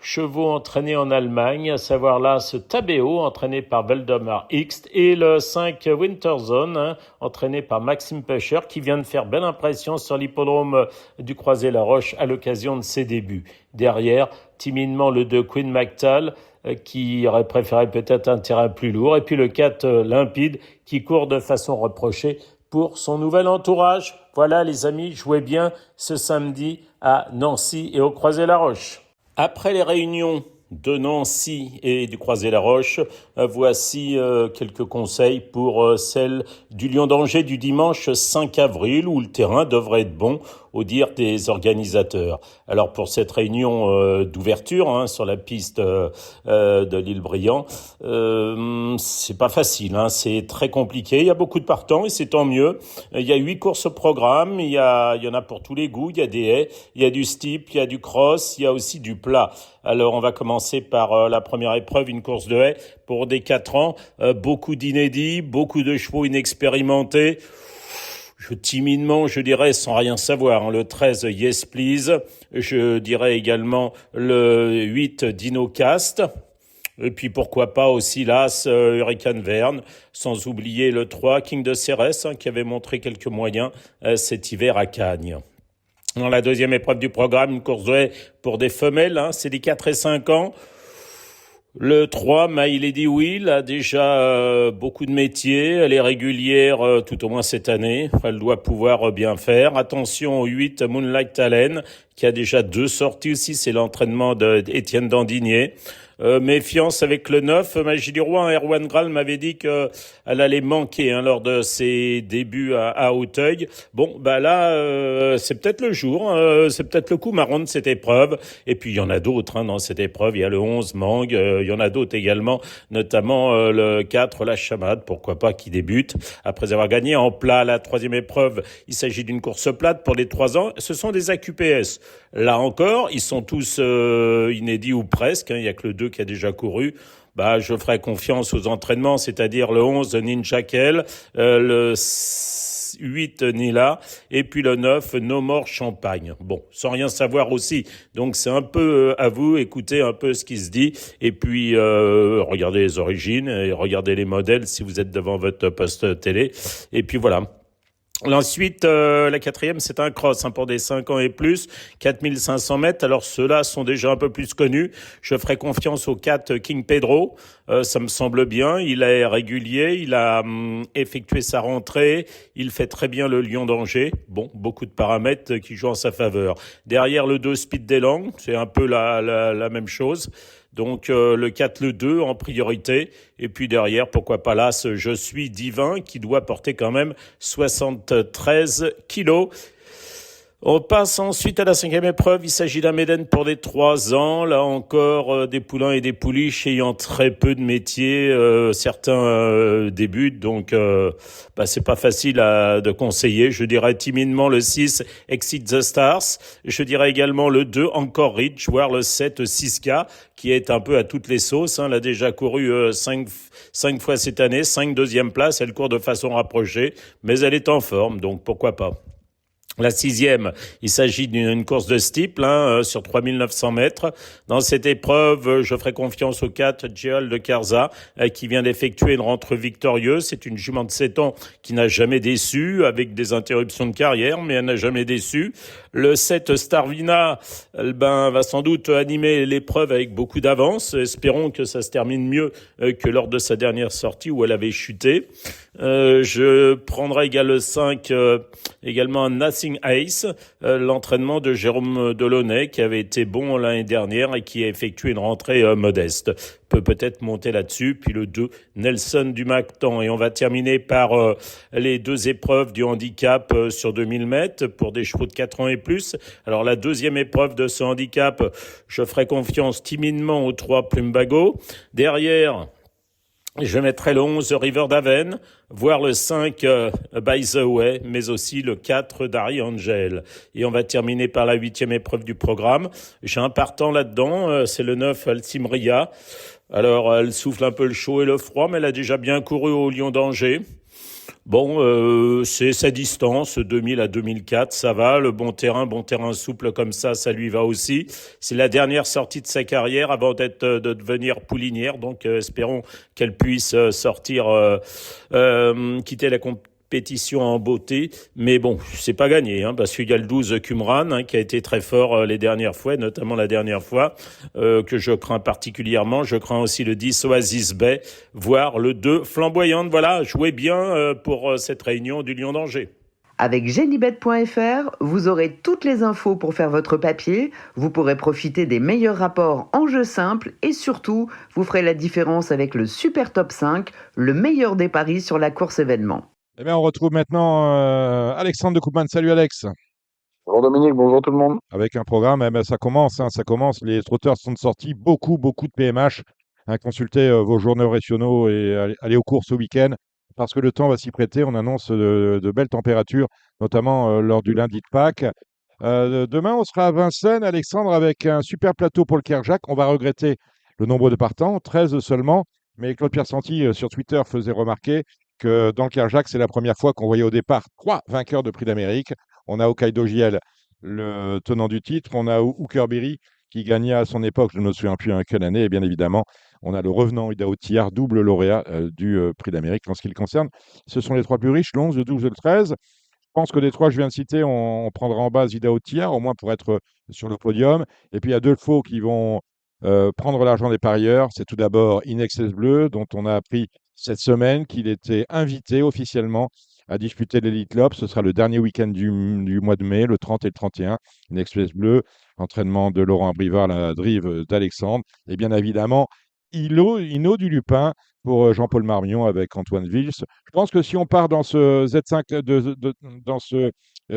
chevaux entraînés en Allemagne, à savoir là ce Tabeo, entraîné par Waldemar Hixt, et le 5 Winterzone, hein, entraîné par Maxime Pêcheur, qui vient de faire belle impression sur l'hippodrome du Croisé-la-Roche à l'occasion de ses débuts. Derrière, timidement, le 2 Queen McTall, qui aurait préféré peut-être un terrain plus lourd, et puis le 4 Limpide, qui court de façon reprochée pour son nouvel entourage. Voilà les amis, jouez bien ce samedi à Nancy et au Croisé-la-Roche. Après les réunions de Nancy et du Croisé-la-Roche, voici quelques conseils pour celle du Lion d'Angers du dimanche 5 avril, où le terrain devrait être bon, au dire des organisateurs. Alors pour cette réunion d'ouverture, hein, sur la piste de l'Île-Briand, c'est pas facile, hein, c'est très compliqué. Il y a beaucoup de partants et c'est tant mieux. Il y a 8 courses au programme, il y en a pour tous les goûts. Il y a des haies, il y a du steep, il y a du cross, il y a aussi du plat. Alors on va commencer par la première épreuve, une course de haies pour des 4 ans. Beaucoup d'inédits, beaucoup de chevaux inexpérimentés. Timidement, je dirais, sans rien savoir, hein, le 13 Yes Please. Je dirais également le 8 DinoCast. Et puis pourquoi pas aussi l'As Hurricane Verne, sans oublier le 3 King de Cérès, hein, qui avait montré quelques moyens cet hiver à Cagnes. Dans la deuxième épreuve du programme, une course de haies pour des femelles, hein, c'est des 4 et 5 ans. Le 3, My Lady Will, a déjà beaucoup de métiers. Elle est régulière tout au moins cette année. Elle doit pouvoir bien faire. Attention au 8, Moonlight Talent, qui a déjà 2 sorties aussi. C'est l'entraînement d'Étienne Dandinier. Méfiance avec le 9. Magie du Roi, Erwan Graal m'avait dit qu'elle allait manquer, hein, lors de ses débuts à Hauteuil. Bon, bah là, c'est peut-être le jour, c'est peut-être le coup marrant de cette épreuve. Et puis il y en a d'autres, hein, dans cette épreuve. Il y a le 11 Mang, il y en a d'autres également, notamment le 4 La Chamade, pourquoi pas, qui débute après avoir gagné en plat. La troisième épreuve, il s'agit d'une course plate pour les 3 ans. Ce sont des AQPS. Là encore, ils sont tous inédits ou presque, hein, il y a que le 2 qui a déjà couru. je ferai confiance aux entraînements, c'est-à-dire le 11 Ninja Kel, le 8 Nila et puis le 9 No More Champagne. Bon, sans rien savoir aussi. Donc c'est un peu à vous, écoutez un peu ce qui se dit et puis regardez les origines et regardez les modèles si vous êtes devant votre poste télé. Et puis voilà. Ensuite, la quatrième, c'est un cross pour des 5 ans et plus, 4500 mètres. Alors ceux-là sont déjà un peu plus connus. Je ferai confiance au 4 King Pedro. Ça me semble bien. Il est régulier. Il a effectué sa rentrée. Il fait très bien le Lion d'Angers. Bon, beaucoup de paramètres qui jouent en sa faveur. Derrière le 2 Speed Delang, c'est un peu la même chose. Donc le 4, le 2 en priorité. Et puis derrière, pourquoi pas l'As Je suis divin qui doit porter quand même 73 kilos. On passe ensuite à la cinquième épreuve. Il s'agit d'un Méden pour des 3 ans. Là encore, des poulains et des pouliches ayant très peu de métier. Certains débutent, donc c'est pas facile de conseiller. Je dirais timidement le 6, Exit the Stars. Je dirais également le 2, Encore Rich, voire le 7, 6K, qui est un peu à toutes les sauces. Elle a déjà couru 5 fois cette année, 5 deuxième places. Elle court de façon rapprochée, mais elle est en forme, donc pourquoi pas. La sixième, il s'agit d'une course de steeple sur 3900 mètres. Dans cette épreuve, je ferai confiance au 4 Géol de Carza qui vient d'effectuer une rentrée victorieuse. C'est une jument de 7 ans qui n'a jamais déçu, avec des interruptions de carrière, mais elle n'a jamais déçu. Le 7 Starvina va sans doute animer l'épreuve avec beaucoup d'avance. Espérons que ça se termine mieux que lors de sa dernière sortie où elle avait chuté. Je prendrai également un Nothing Ace, l'entraînement de Jérôme Delaunay qui avait été bon l'année dernière et qui a effectué une rentrée modeste. Peut-être monter là-dessus. Puis le 2, Nelson Dumactan. Et on va terminer par les 2 épreuves du handicap sur 2000 mètres pour des chevaux de 4 ans et plus. Alors la deuxième épreuve de ce handicap, je ferai confiance timidement aux 3 Plumbago. Derrière, je mettrai le 11 River d'Aven, voire le 5 By the Way, mais aussi le 4 Dari Angel. Et on va terminer par la 8e épreuve du programme. J'ai un partant là-dedans, c'est le 9 Alcimria. Alors, elle souffle un peu le chaud et le froid, mais elle a déjà bien couru au Lion d'Angers. Bon, c'est sa distance, 2000 à 2004, ça va. Le bon terrain souple comme ça lui va aussi. C'est la dernière sortie de sa carrière avant de devenir poulinière. Donc, espérons qu'elle puisse quitter la compétition en beauté. Mais bon, c'est pas gagné, parce qu'il y a le 12 Qumran qui a été très fort les dernières fois, notamment la dernière fois, que je crains particulièrement. Je crains aussi le 10 Oasis Bay, voire le 2 Flamboyante. Voilà, jouez bien pour cette réunion du Lion d'Angers. Avec Genibet.fr, vous aurez toutes les infos pour faire votre papier, vous pourrez profiter des meilleurs rapports en jeu simple et surtout, vous ferez la différence avec le Super Top 5, le meilleur des paris sur la course événement. Eh bien, on retrouve maintenant Alexandre de Koopman. Salut Alex. Bonjour Dominique, bonjour tout le monde. Avec un programme, ça commence. Les trotteurs sont sortis, beaucoup de PMH. Consultez vos journaux régionaux et allez aux courses ce week-end parce que le temps va s'y prêter. On annonce de belles températures, notamment lors du lundi de Pâques. Demain, on sera à Vincennes, Alexandre, avec un super plateau pour le Kerjak. On va regretter le nombre de partants, 13 seulement. Mais Claude-Pierre Santi, sur Twitter, faisait remarquer que dans le Kerjak, c'est la première fois qu'on voyait au départ 3 vainqueurs de Prix d'Amérique. On a Hokkaido JL, le tenant du titre. On a Hooker Berry, qui gagna à son époque, je ne me souviens plus en quelle année. Et bien évidemment, on a le revenant Idaho Tillard, double lauréat du Prix d'Amérique en ce qui le concerne. Ce sont les 3 plus riches, le 11, le 12 et le 13. Je pense que des 3 que je viens de citer, on prendra en base Idaho Tillard, au moins pour être sur le podium. Et puis, il y a 2 faux qui vont prendre l'argent des parieurs. C'est tout d'abord Inexcess Bleu, dont on a appris cette semaine qu'il était invité officiellement à disputer l'Elite Lope. Ce sera le dernier week-end du mois de mai, le 30 et le 31. Inexcess Bleu, entraînement de Laurent Brivard, la drive d'Alexandre. Et bien évidemment, Hino du Lupin pour Jean-Paul Marmion avec Antoine Vils. Je pense que si on part dans ce Z5, dans ce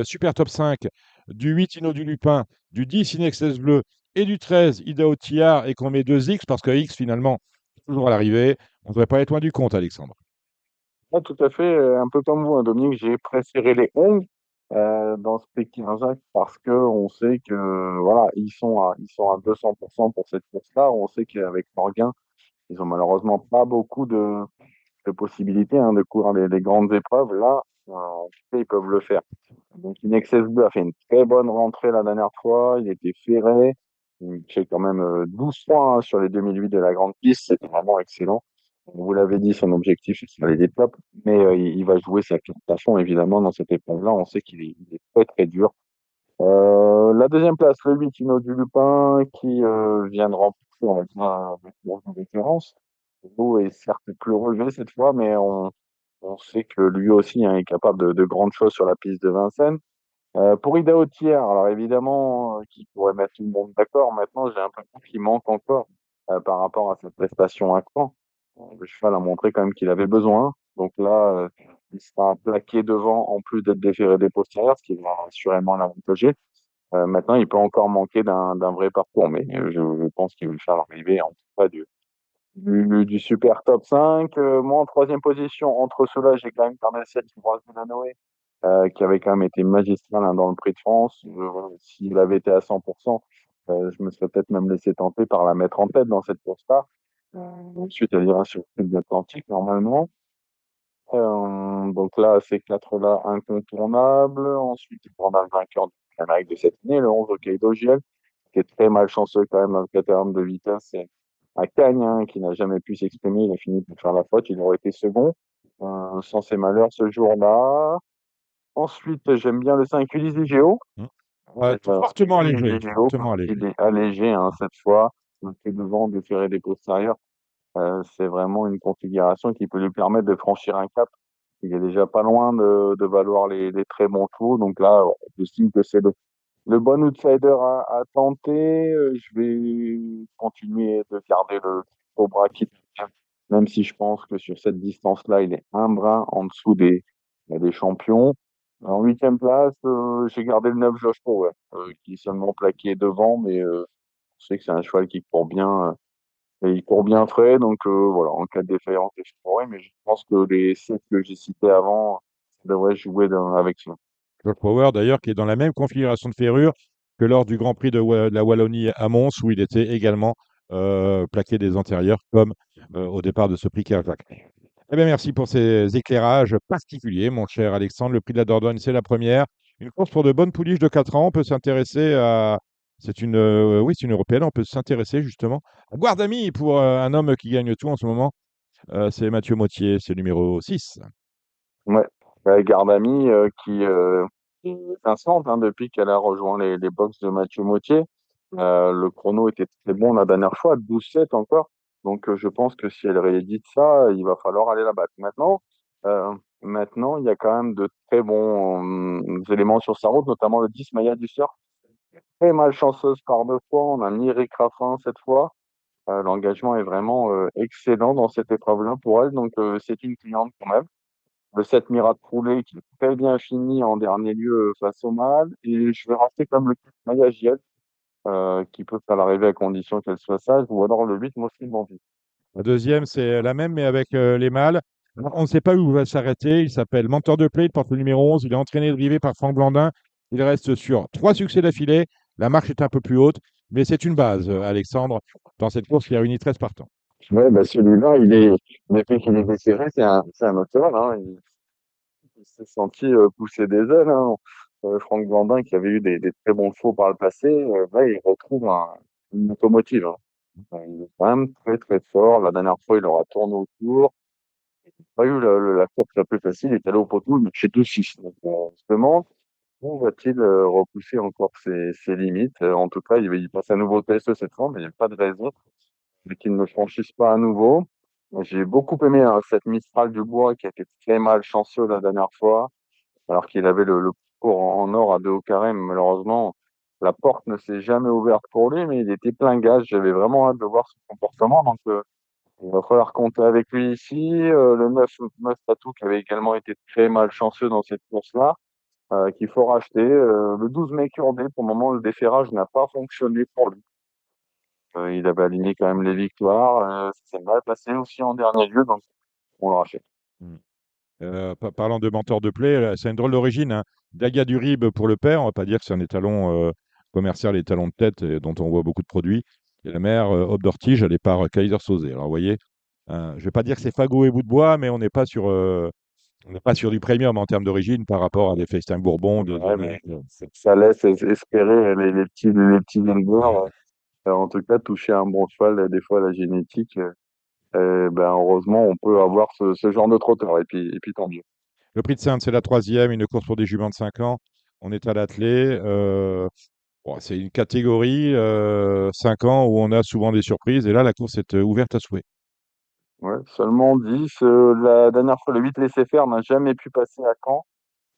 Super Top 5, du 8 Hino du Lupin, du 10 Inexcess Bleu et du 13 Idaho Tillard et qu'on met 2 X, parce que X finalement, toujours à l'arrivée, on ne devrait pas être loin du compte, Alexandre. Ouais, tout à fait, un peu comme vous, Dominique, j'ai préféré les 11 dans ce Pékin-Jacques parce qu'on sait que voilà, ils sont à 200% pour cette course-là. On sait qu'avec Morgan, Ils ont malheureusement pas beaucoup de possibilités de courir les grandes épreuves. Là, en tout cas, ils peuvent le faire. Donc, Inexcess Bleu a fait une très bonne rentrée la dernière fois. Il était ferré. Il fait quand même 12 points sur les 2008 de la grande piste. C'était vraiment excellent. Vous l'avez dit, son objectif, c'est d'aller des tops. Mais il va jouer sa carte à fond, évidemment, dans cette épreuve-là. On sait qu'il est très, très dur. La deuxième place, le 8, Hino du Lupin, qui vient de remporter, on va dire, avec une référence. L'eau est certes plus relevé cette fois, mais on sait que lui aussi est capable de grandes choses sur la piste de Vincennes. Pour Ida Hautière, alors évidemment, qui pourrait mettre tout le monde d'accord, maintenant j'ai l'impression qu'il manque encore par rapport à sa prestation à Caen. Le cheval a montré quand même qu'il avait besoin. Donc là, il sera plaqué devant en plus d'être déféré des postérieurs, ce qui va assurément l'avantager. Maintenant, il peut encore manquer d'un vrai parcours, mais je pense qu'il va le faire arriver en tout cas du super top 5. Moi, en troisième position, entre ceux-là, j'ai quand même Carnassiel qui brasse Delanoë, qui avait quand même été magistral dans le Prix de France. Voilà, s'il avait été à 100%, je me serais peut-être même laissé tenter par la mettre en tête dans cette course-là. Ensuite, elle ira sur le Prix de l'Atlantique, normalement. Donc là, ces quatre-là incontournables. Ensuite, on a le vainqueur du Amérique de cette année, le 11 Hockey d'Ogiel, qui est très malchanceux quand même dans le critérium de vitesse. C'est à Cagnes, qui n'a jamais pu s'exprimer. Il a fini par faire la faute. Il aurait été second, sans ses malheurs ce jour-là. Ensuite, j'aime bien le 5 Ulysse Géo. Mmh. Ouais, fortement allégé, fortement allégé. Il est allégé cette fois. Donc, devant de tirer des postérieurs. C'est vraiment une configuration qui peut lui permettre de franchir un cap. Il est déjà pas loin de valoir les très bons tours. Donc là, j'estime que c'est le bon outsider à tenter. Je vais continuer de garder le Cobra qui, même si je pense que sur cette distance-là, il est un brin en dessous des champions. En huitième place, j'ai gardé le 9 Josh Power, qui est seulement plaqué devant, mais je sais que c'est un cheval qui court bien. Et il court bien frais, donc voilà, en cas de défaillance, je pourrais, mais je pense que les 7 que j'ai cités avant devraient jouer avec ça. George Power, d'ailleurs, qui est dans la même configuration de ferrure que lors du Grand Prix de la Wallonie à Mons, où il était également plaqué des antérieurs, comme au départ de ce prix Kerjak. Eh bien, merci pour ces éclairages particuliers, mon cher Alexandre. Le prix de la Dordogne, c'est la première. Une course pour de bonnes pouliches de 4 ans. On peut s'intéresser à. Oui, c'est une européenne. On peut s'intéresser justement à Guardami pour un homme qui gagne tout en ce moment. C'est Mathieu Mottier, c'est numéro 6. Ouais, Gardami qui est étincelante depuis qu'elle a rejoint les box de Mathieu Mautier. Le chrono était très bon la dernière fois, 12-7 encore. Donc je pense que si elle réédite ça, il va falloir aller la battre. Maintenant, il y a quand même de très bons éléments sur sa route, notamment le 10 Maya du Surf. Très malchanceuse par 2 fois. On a mis Eric Raffin cette fois. L'engagement est vraiment excellent dans cette épreuve-là pour elle. Donc c'est une cliente quand même. Le 7 Mirat Roulé qui est très bien fini en dernier lieu face au mâle. Et je vais rester comme le 4 Maya Giel, qui peut faire l'arrivée à condition qu'elle soit sage, ou alors le 8 Mossine Bandit. La deuxième, c'est la même, mais avec les mâles. On ne sait pas où il va s'arrêter. Il s'appelle Mentor de Play, il porte le numéro 11. Il est entraîné et drivé par Franck Blandin. Il reste sur 3 succès d'affilée. La marche est un peu plus haute, mais c'est une base, Alexandre. Dans cette course, il a réuni 13 partants. Ouais, celui-là, depuis qu'il est décéré, c'est un autre cheval, il s'est senti pousser des ailes, Franck Blandin, qui avait eu des très bons chevaux par le passé, là, il retrouve une locomotive. Il est quand même très, très fort. La dernière fois, il aura tourné autour. Il n'a pas eu la course la plus facile. Il est allé au poteau, mais chez 2-6. Donc, on se demande où va-t-il repousser encore ses limites. En tout cas, il passe un nouveau test cette fois, mais il n'y a pas de raison qu'il ne franchisse pas à nouveau. J'ai beaucoup aimé cette Mistral du Bois qui a été très mal chanceux la dernière fois, alors qu'il avait le parcours en or à 2 au carré. Mais malheureusement, la porte ne s'est jamais ouverte pour lui, mais il était plein gaz. J'avais vraiment hâte de voir son comportement. Donc, il va falloir compter avec lui ici. Le 9 Tatou qui avait également été très mal chanceux dans cette course-là, qu'il faut racheter. Le 12 Mécurdé, pour le moment, le déferrage n'a pas fonctionné pour lui. Il avait aligné quand même les victoires. Ça s'est mal passé aussi en dernier lieu, donc on le rachète. Parlant de mentor de play, c'est une drôle d'origine, hein. Daga du Rib pour le père. On ne va pas dire que c'est un étalon commercial, étalon de tête dont on voit beaucoup de produits. Et la mère, Aube d'Ortige, elle est par Kaiser Soze. Alors, vous voyez, je ne vais pas dire que c'est fagot et bout de bois, mais on n'est pas sur du premium en termes d'origine par rapport à des Festins Bourbon. Ouais, mais ça laisse espérer les petits éleveurs, en tout cas, toucher un bon cheval, des fois, la génétique, ben, heureusement, on peut avoir ce genre de trotteur. Et puis tant mieux. Le Prix de Sainte, c'est la troisième, une course pour des juments de 5 ans. On est à l'attelé. Bon, c'est une catégorie 5 ans où on a souvent des surprises. Et là, la course est ouverte à souhait. Ouais, seulement 10. La dernière fois, le 8 laissé faire n'a jamais pu passer à Caen,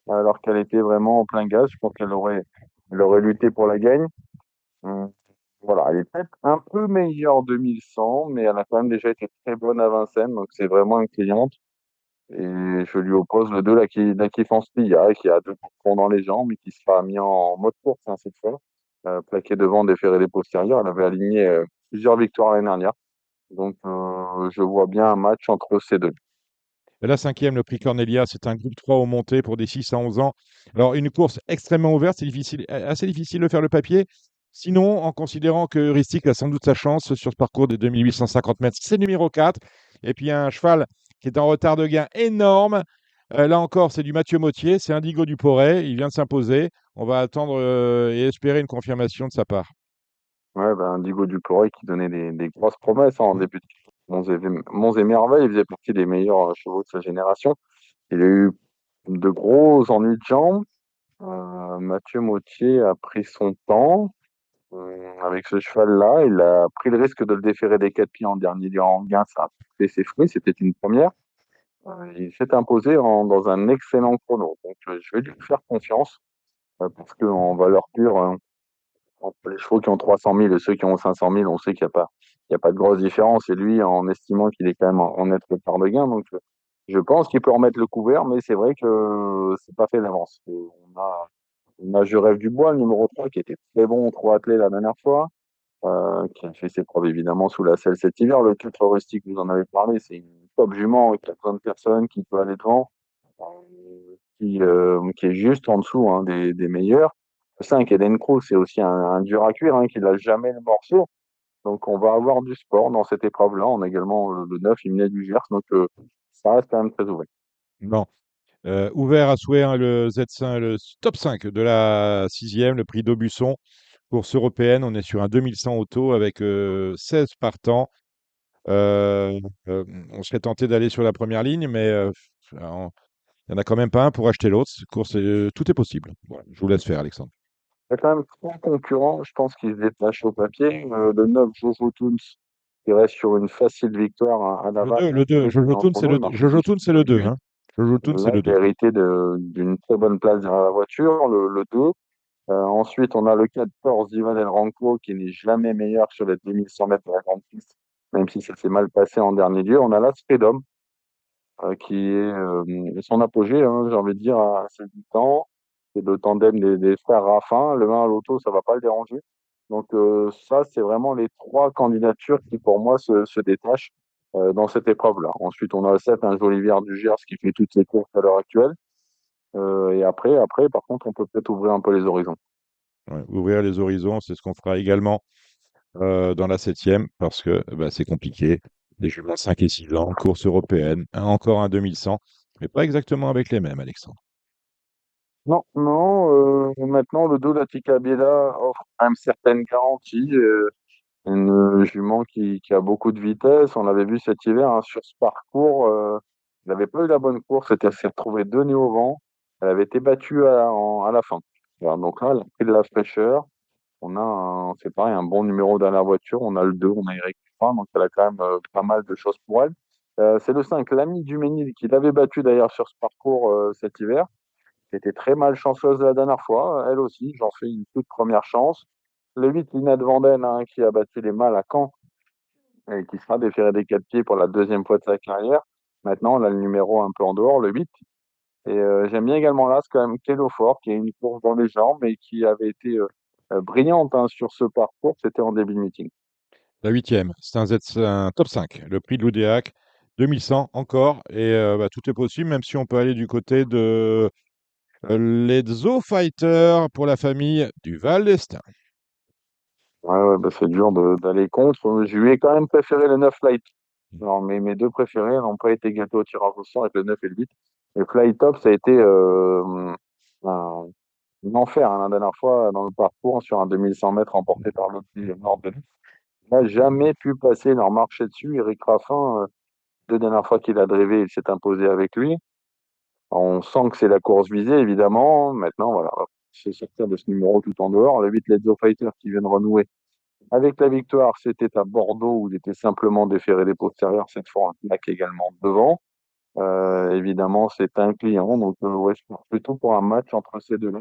alors qu'elle était vraiment en plein gaz. Je pense elle aurait lutté pour la gagne. Hum, Voilà, elle est peut-être un peu meilleure 2100, mais elle a quand même déjà été très bonne à Vincennes, donc c'est vraiment une cliente. Et je lui oppose le 2, Lucky Fanspilla, qui a 2 coups dans les jambes, et qui sera mis en mode course, hein, cette fois. Plaqué devant, déféré les postérieurs. Elle avait aligné plusieurs victoires l'année dernière. Donc, je vois bien un match entre ces deux. Et la cinquième, le Prix Cornelia, c'est un groupe 3 au monté pour des 6 à 11 ans. Alors, une course extrêmement ouverte, c'est difficile, assez difficile de faire le papier. Sinon, en considérant que Heuristique a sans doute sa chance sur ce parcours de 2850 mètres, c'est numéro 4. Et puis, un cheval qui est en retard de gain énorme. Là encore, c'est du Mathieu Mottier, c'est Indigo Duporé. Il vient de s'imposer. On va attendre et espérer une confirmation de sa part. Ouais, ben, Diego Duporé qui donnait des grosses promesses, hein, en début de Monts et Merveilles. Il faisait partie des meilleurs chevaux de sa génération. Il a eu de gros ennuis de jambes. Mathieu Mottier a pris son temps. Avec ce cheval-là, il a pris le risque de le déférer des 4 pieds en dernier lieu en gain. Ça a fait ses fruits, c'était une première. Il s'est imposé dans un excellent chrono. Donc, je vais lui faire confiance, parce qu'en valeur pure, entre les chevaux qui ont 300 000 et ceux qui ont 500 000, on sait qu'il y a pas de grosse différence. Et lui, en estimant qu'il est quand même en net retard de gain, donc je pense qu'il peut remettre le couvert, mais c'est vrai que c'est pas fait d'avance. On a Je rêve du bois, le numéro 3, qui était très bon, trop attelé la dernière fois, qui a fait ses preuves évidemment sous la selle cet hiver. Le 4 rustique, vous en avez parlé, c'est une top jument qui a besoin de personnes, qui peut aller devant, qui est juste en dessous, hein, des meilleurs. Le 5, Eden Cruz, c'est aussi un dur à cuire, hein, qui n'a jamais le morceau. Donc, on va avoir du sport dans cette épreuve-là. On a également le 9, Hymne du Gers. Donc, ça reste quand même très ouvert. Bon. Ouvert à souhait, hein, le Z5, le top 5 de la sixième, le prix d'Aubusson, course européenne. On est sur un 2100 auto avec 16 partants. Euh, on serait tenté d'aller sur la première ligne, mais il n'y en a quand même pas un pour acheter l'autre. Course, tout est possible. Voilà, je vous laisse faire, Alexandre. Il y a quand même 3 concurrents, je pense, qui se détachent au papier. Le 9, Jojo Toons, qui reste sur une facile victoire à Laval. Le 2, Jojo Toon, c'est le 2. Jojo Toon, c'est le 2. Hein. Jojo Toon, c'est Là, le il a 2. hérité d'une très bonne place derrière la voiture, le 2. Ensuite, on a le 14, Ivan El Ranco, qui n'est jamais meilleur sur les 2100 mètres de la grande piste, même si ça s'est mal passé en dernier lieu. On a là Spedom, qui est son apogée, hein, j'ai envie de dire, à 7 ans. C'est le tandem des frères Raffin. Le 1 à l'auto, ça va pas le déranger. Donc, ça, c'est vraiment les 3 candidatures qui, pour moi, se détachent dans cette épreuve-là. Ensuite, on a le 7, un Jolivière du Gers, qui fait toutes ses courses à l'heure actuelle. Et après, par contre, on peut peut-être ouvrir un peu les horizons. Ouais, ouvrir les horizons, c'est ce qu'on fera également dans la septième, parce que bah, c'est compliqué. Des juments 5 et 6 ans, course européenne, encore un 2100, mais pas exactement avec les mêmes, Alexandre. Non, non, maintenant, le 2, la Ticabella offre quand même certaines garanties. Une jument qui a beaucoup de vitesse. On l'avait vu cet hiver, hein, sur ce parcours. Elle n'avait pas eu la bonne course. Elle s'est retrouvée 2 nez au vent. Elle avait été battue à la fin. Voilà, donc là, elle a pris de la fraîcheur. C'est pareil, un bon numéro dans la voiture. On a le 2, on a Eric Dupin, donc elle a quand même pas mal de choses pour elle. C'est le 5, l'ami du Ménil, qui l'avait battu d'ailleurs sur ce parcours cet hiver. C'était très malchanceuse la dernière fois. Elle aussi, j'en fais une toute première chance. Le 8, Lina de Vanden, hein, qui a battu les mâles à Caen et qui sera déféré des 4 pieds pour la deuxième fois de sa carrière. Maintenant, on a le numéro un peu en dehors, le 8. Et j'aime bien également là, c'est quand même Kélo Fort, qui a une course dans les jambes et qui avait été brillante, hein, sur ce parcours. C'était en début de meeting. La huitième, c'est un top 5, le prix de l'Oudéac, 2100 encore, et bah, tout est possible, même si on peut aller du côté de les Zoo Fighters pour la famille du Val d'Estaing. Ouais, bah, c'est dur d'aller contre. Je lui ai quand même préféré le 9 Light. Alors, mes deux préférés n'ont pas été gâtés au tirage au sort avec le 9 et le 8. Et Fly Top, ça a été un, un enfer hein, la dernière fois dans le parcours sur un 2100 mètres emporté par l'autre nord de l'Est. Il n'a jamais pu passer leur marché dessus. Eric Raffin, deux dernières fois qu'il a drivé, il s'est imposé avec lui. On sent que c'est la course visée, évidemment. Maintenant, voilà, c'est sortir de ce numéro tout en dehors. Le 8 Let's Go Fighter qui vient de renouer avec la victoire, c'était à Bordeaux où il était simplement déféré des postérieurs, cette fois un plaque également devant. Évidemment, c'est un client, donc ouais, je pense plutôt pour un match entre ces deux-là.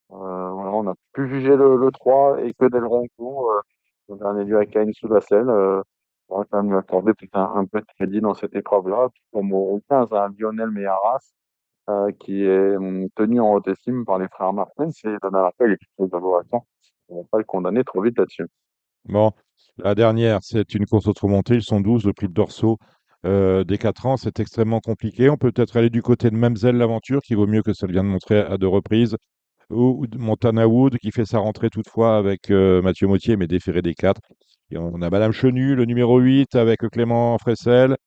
Voilà, on a pu juger le 3 et que Del Ronco, le dernier lieu à Caen sous la selle. On va quand même lui accorder peut-être un peu de crédit dans cette épreuve-là. Puis comme au 15, un Lionel Meyaras, qui est tenu en haute estime par les frères Martin, c'est donné à l'appel et puis on ne va pas le condamner trop vite là-dessus. Bon, la dernière, c'est une course autre-montée. Ils sont 12, le prix de Dorso des 4 ans. C'est extrêmement compliqué. On peut peut-être aller du côté de Mamzelle l'Aventure, qui vaut mieux que ça vient de montrer à 2 reprises, ou de Montana Wood, qui fait sa rentrée toutefois avec Mathieu Mautier, mais déféré des 4. Et on a Madame Chenu, le numéro 8, avec Clément Fressel.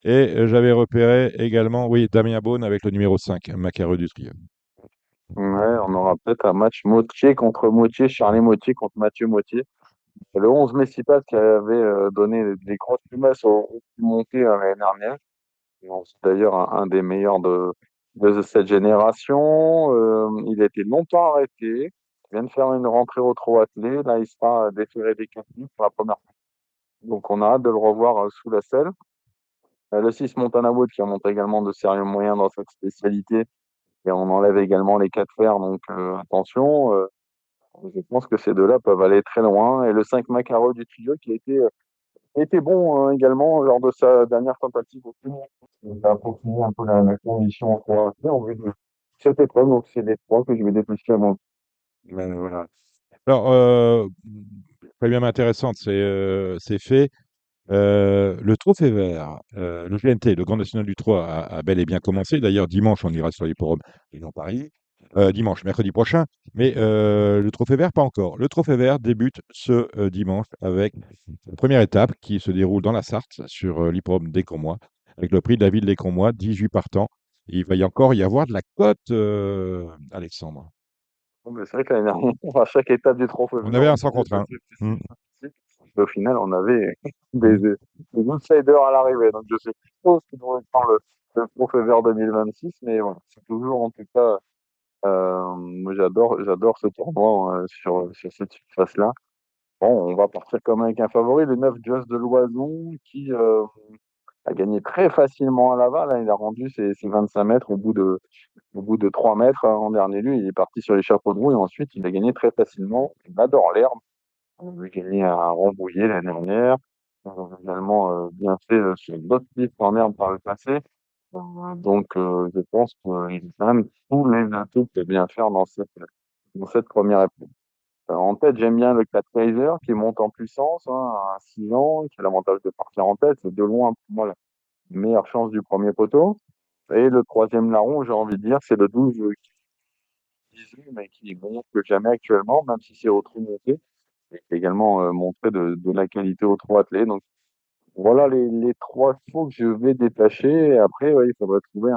Et j'avais repéré également, oui, Damien Beaune avec le numéro 5, Macareux du Trieux. Ouais, on aura peut-être un match Motier contre Motier, Charlie Motier contre Mathieu Motier. C'est le 11 Messipas qui avait donné des grosses plumasses au montées l'année dernière. C'est d'ailleurs un des meilleurs de cette génération. Il a été longtemps arrêté. Il vient de faire une rentrée au trot attelé. Là, il sera déféré des 4 pour la première fois. Donc, on a hâte de le revoir sous la selle. Le 6 Montana Wood qui a montré également de sérieux moyens dans cette spécialité. Et on enlève également les 4 fers. Donc, attention. Je pense que ces deux-là peuvent aller très loin. Et le 5 Macaro du Tuyau qui a été bon hein, également lors de sa dernière tentative au final. Il a approfondi un peu la condition en vue de cette épreuve. Donc, c'est les trois que je vais dépêcher avant. Mais voilà. Alors, première intéressante, c'est fait. Le Trophée Vert, le GNT, le Grand National du 3, a bel et bien commencé. D'ailleurs, dimanche, on ira sur l'hipporome et non Paris. Dimanche, mercredi prochain. Mais le Trophée Vert, pas encore. Le Trophée Vert débute ce dimanche avec la première étape qui se déroule dans la Sarthe sur l'hipporome d'Écommois, avec le prix de la ville d'Écommois, 18 partants. Il va y encore y avoir de la cote, Alexandre. Bon, mais c'est vrai que l'année dernière, à chaque étape du trophée On vert, avait on un 100 disait contre 1. c'est fantastique. Et au final, on avait des outsiders à l'arrivée. Donc, je sais plus trop ce qu'ils vont être dans le trophée vert 2026. Mais voilà, c'est toujours en tout cas. Moi, j'adore ce tournoi sur cette surface-là. Bon, on va partir comme avec un favori, le 9 Just de Loison, qui a gagné très facilement à Laval. Hein. Il a rendu ses 25 mètres au bout de 3 mètres en dernier lieu. Il est parti sur les chapeaux de roue et ensuite il a gagné très facilement. Il adore l'herbe. Il a gagné à Rambouillet l'année dernière. Il a également bien fait sur d'autres pistes en herbe par le passé. Donc, je pense qu'il a quand même tous les atouts pour bien faire dans cette première épreuve. En tête, j'aime bien le 4 Kaiser qui monte en puissance hein, à 6 ans, qui a l'avantage de partir en tête. C'est de loin pour moi la meilleure chance du premier poteau. Et le troisième larron, j'ai envie de dire, c'est le 12 qui 18, mais qui montre que jamais actuellement, même si c'est au trou monté. Et qui a également montré de la qualité au trot attelé. Donc voilà les trois chevaux que je vais détacher. Et après, ouais, il faudrait trouver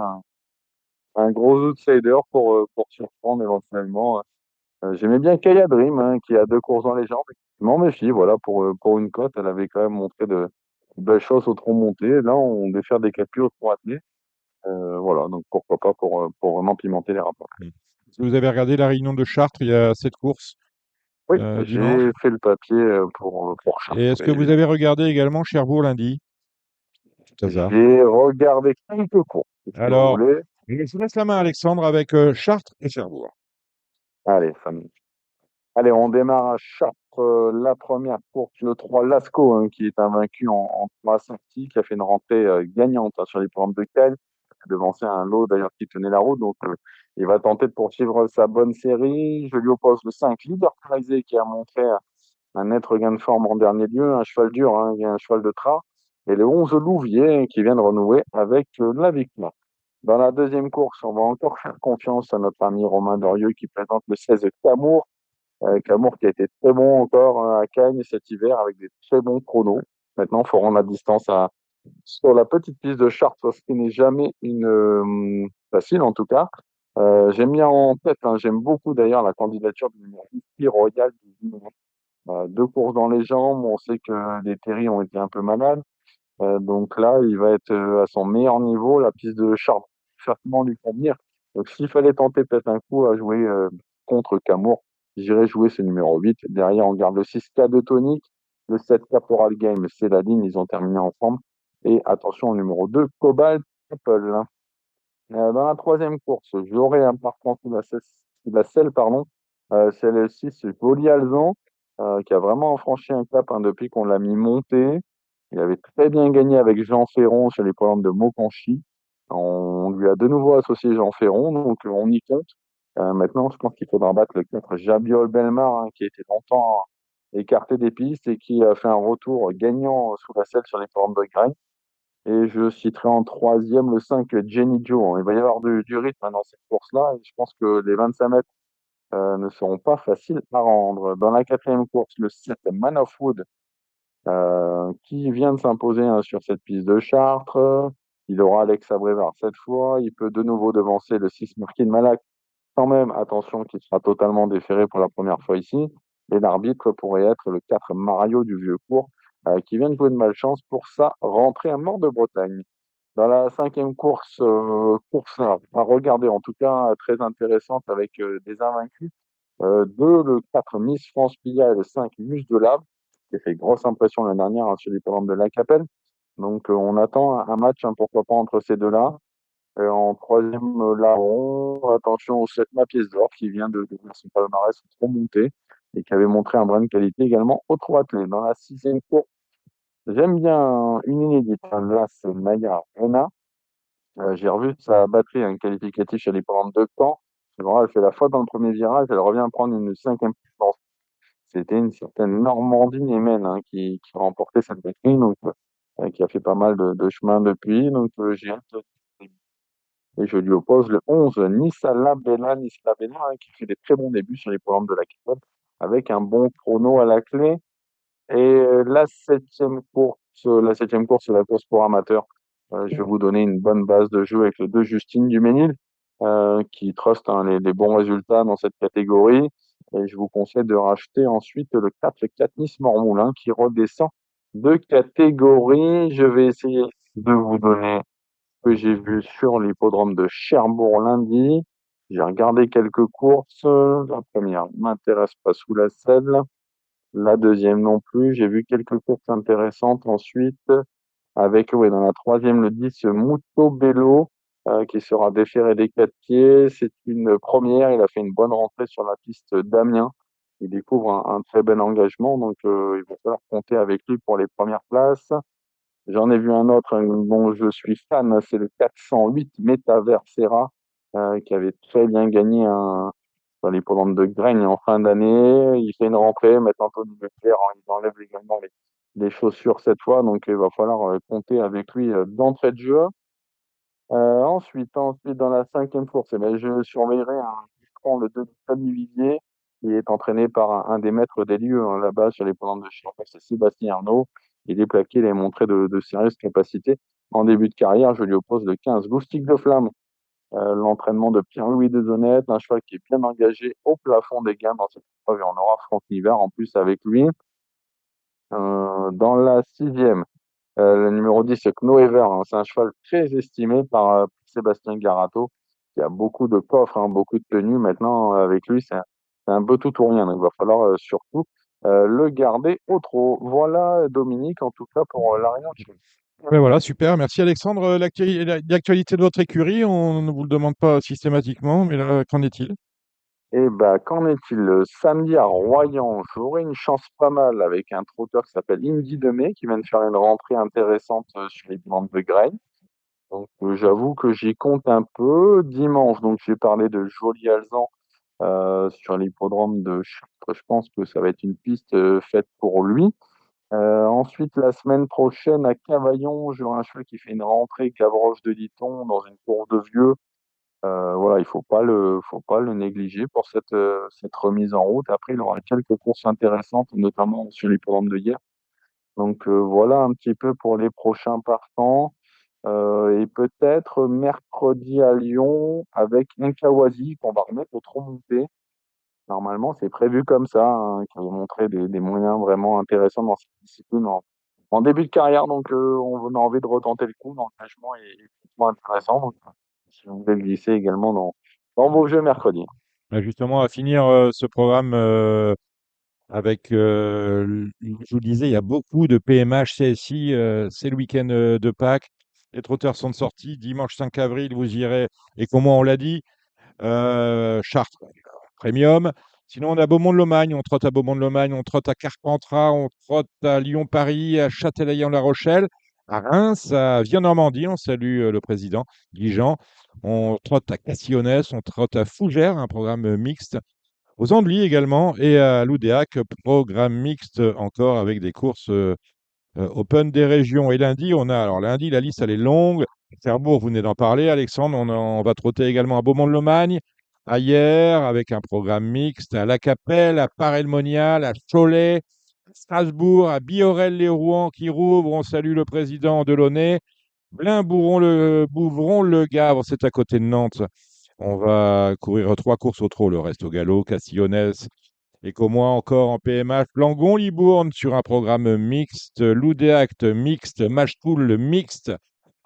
un gros outsider pour surprendre éventuellement. J'aimais bien Kaya Dream, hein, qui a 2 courses dans les jambes. Je m'en méfie, voilà, pour une cote, elle avait quand même montré de belles choses au tronc monté. Là, on devait faire des calculs au tronc attelé. Voilà, donc pourquoi pas pour vraiment pimenter les rapports. Si vous avez regardé la réunion de Chartres, il y a 7 courses Oui, dimanche. j'ai fait le papier pour Et est-ce Chartres. que vous avez regardé également Cherbourg lundi? Tout hasard. J'ai regardé quelques courses, si vous Alors, voulez. je vous laisse la main, Alexandre, avec Chartres et Cherbourg. Allez, famille. Allez, on démarre à Chartres. La première course, le 3 Lascaux, hein, qui est invaincu en 3 sorties, qui a fait une rentrée gagnante hein, sur les programmes de Cannes, devancé un lot d'ailleurs qui tenait la route. Donc, il va tenter de poursuivre sa bonne série. Je lui oppose le 5 Leader Prisé, qui a montré un net regain de forme en dernier lieu, un cheval dur, hein, un cheval de train. Et le 11 Louvier, qui vient de renouer avec la victoire. Dans la deuxième course, on va encore faire confiance à notre ami Romain Dorieux, qui présente le 16 Camour. Camours qui a été très bon encore à Cagnes cet hiver avec des très bons chronos. Maintenant, il faut rendre la distance sur la petite piste de Chartres, ce qui n'est jamais une facile en tout cas. J'aime bien en tête, hein, j'aime beaucoup d'ailleurs la candidature du numéro 10, Royal. Deux courses dans les jambes, on sait que les Terry ont été un peu malades. Donc là, il va être à son meilleur niveau. La piste de Chartres va certainement lui convenir. Donc s'il fallait tenter peut-être un coup à jouer contre Camours, j'irais jouer ce numéro 8. Derrière, on garde le 6K de Tonic, le 7 Caporal Game, c'est la ligne, ils ont terminé ensemble. Et attention au numéro 2, Cobalt Apple. Dans la troisième course, j'aurai un partant sous la selle, pardon. C'est le 6 Joli Alzan, qui a vraiment franchi un cap, hein, depuis qu'on l'a mis monté. Il avait très bien gagné avec Jean Ferron sur les programmes de Mokanchi. On lui a de nouveau associé Jean Ferron, donc on y compte. Maintenant, je pense qu'il faudra battre le 4 Jabiol Belmar, hein, qui a été longtemps écarté des pistes et qui a fait un retour gagnant sous la selle sur les programmes de Grain. Et je citerai en troisième le 5 Jenny Joe. Il va y avoir du rythme dans cette course-là. Et je pense que les 25 mètres ne seront pas faciles à rendre. Dans la quatrième course, le 7 Man of Wood, qui vient de s'imposer, hein, sur cette piste de Chartres. Il aura Alex Abrévard cette fois. Il peut de nouveau devancer le 6 Marquis de Malac. Quand même, attention, qu'il sera totalement déféré pour la première fois ici. Et l'arbitre pourrait être le 4 Mario du Vieux-Court, qui vient de jouer de malchance pour sa rentrée à Mort de Bretagne. Dans la cinquième course, course à regarder, en tout cas très intéressante avec des invaincus. 2, le 4 Miss France Pilla et le 5 Muse de Lab, qui a fait grosse impression l'année dernière, hein, sur les programmes de la Capelle. Donc on attend un match, hein, pourquoi pas, entre ces deux-là. En troisième, larron, attention au 7 Ma Pièce d'Or, qui vient de faire son palmarès trop monté et qui avait montré un brin de qualité également au trot attelé. Dans la sixième course, j'aime bien une inédite, hein, là c'est Maya Rena. J'ai revu sa batterie, un qualificatif chez les programmes de Caen. C'est vrai, elle fait la faute dans le premier virage, elle revient prendre une cinquième place. C'était une certaine Normandine Emen, hein, qui remportait cette batterie, donc qui a fait pas mal de chemin depuis. Donc j'ai hâte et je lui oppose le 11 Nissa Labella, hein, qui fait des très bons débuts sur les programmes de la Capelle, avec un bon chrono à la clé. Et la septième course, c'est la course pour amateurs. Je vais vous donner une bonne base de jeu avec le 2 Justine Duménil, qui truste, hein, les bons résultats dans cette catégorie. Et je vous conseille de racheter ensuite le 4, le Katniss Mormoulin, qui redescend de catégorie. Je vais essayer de vous donner ce que j'ai vu sur l'hippodrome de Cherbourg lundi. J'ai regardé quelques courses. La première m'intéresse pas sous la selle. La deuxième non plus. J'ai vu quelques courses intéressantes ensuite. Avec, oui, dans la troisième, le 10, Muto Bello, qui sera déféré des 4 pieds. C'est une première. Il a fait une bonne rentrée sur la piste d'Amiens. Il découvre un très bel engagement. Donc, il va falloir compter avec lui pour les premières places. J'en ai vu un autre, dont je suis fan, c'est le 408 Metaversera, qui avait très bien gagné dans les programmes de Graigne en fin d'année. Il fait une rentrée, maintenant Anthony Leclerc, hein, il enlève également les chaussures cette fois, donc il va falloir compter avec lui d'entrée de jeu. Ensuite, dans la cinquième course, eh ben, je surveillerai prend le 2 Tony Vivier, qui est entraîné par un des maîtres des lieux, hein, là-bas sur les programmes de Chiron, c'est Sébastien Arnaud. Il est plaqué, il a montré de sérieuses capacités. En début de carrière, je lui oppose le 15 Loustic de Flamme, l'entraînement de Pierre-Louis Deshonnette, un cheval qui est bien engagé au plafond des gammes dans cette épreuve, et on aura Franck Nivard en plus avec lui. Dans la sixième, le numéro 10, c'est Knoever, hein. C'est un cheval très estimé par Sébastien Garato, qui a beaucoup de coffres, hein, beaucoup de tenues. Maintenant, avec lui, c'est un peu tout ou rien. Donc, il va falloir surtout le garder au trot. Voilà, Dominique, en tout cas, pour l'Arion. Ouais, voilà, super. Merci Alexandre. L'actualité de votre écurie, on ne vous le demande pas systématiquement, mais là, qu'en est-il? Eh ben, qu'en est-il? Samedi à Royan, j'aurai une chance pas mal avec un trotteur qui s'appelle Indy Demey, qui vient de faire une rentrée intéressante sur les bandes de Grain. Donc, j'avoue que j'y compte un peu. Dimanche, donc j'ai parlé de Joli Alzan sur l'hippodrome de Chartres. Je pense que ça va être une piste faite pour lui. Ensuite, la semaine prochaine, à Cavaillon, j'aurai un cheval qui fait une rentrée Gavroche de Liton dans une course de vieux. Voilà, faut pas le négliger pour cette remise en route. Après, il aura quelques courses intéressantes, notamment sur l'hippodrome de Hyères. Donc voilà un petit peu pour les prochains partants. Et peut-être mercredi à Lyon avec Inkawazi qu'on va remettre au trot monté. Normalement, c'est prévu comme ça, hein, qui va montrer des moyens vraiment intéressants dans cette discipline en début de carrière. Donc on a envie de retenter le coup. L'engagement est plutôt intéressant. Donc, si vous voulez le glisser également dans vos jeux mercredi. Justement, à finir ce programme avec, je vous le disais, il y a beaucoup de PMH, CSI, c'est le week-end de Pâques. Les trotteurs sont sortis. Dimanche 5 avril, vous irez, et comme on l'a dit, Chartres, Premium. Sinon, on a Beaumont-de-Lomagne, on trotte à Beaumont-de-Lomagne, on trotte à Carpentras, on trotte à Lyon-Paris, à Châtelaillon-La Rochelle, à Reims, à Vieux-Normandie, on salue le président Guy Jean. On trotte à Cassillonnès, on trotte à Fougères, un programme mixte. Aux Andelys également, et à Loudéac, programme mixte encore avec des courses Open des régions. Et lundi, alors lundi, la liste elle est longue. Cherbourg, vous venez d'en parler, Alexandre. On va trotter également à Beaumont-de-Lomagne, à Hyères, avec un programme mixte, à La Capelle, à Paray-le-Monial, à Cholet, à Strasbourg, à Biorel-les-Rouen qui rouvre. On salue le président Delaunay. Bouvron-le Gavre, c'est à côté de Nantes. On va courir 3 courses au trot, le reste au galop, Cassillonnès, et qu'au moins encore en PMH, Langon-Libourne sur un programme mixte, Loudéac mixte, Machecoul mixte,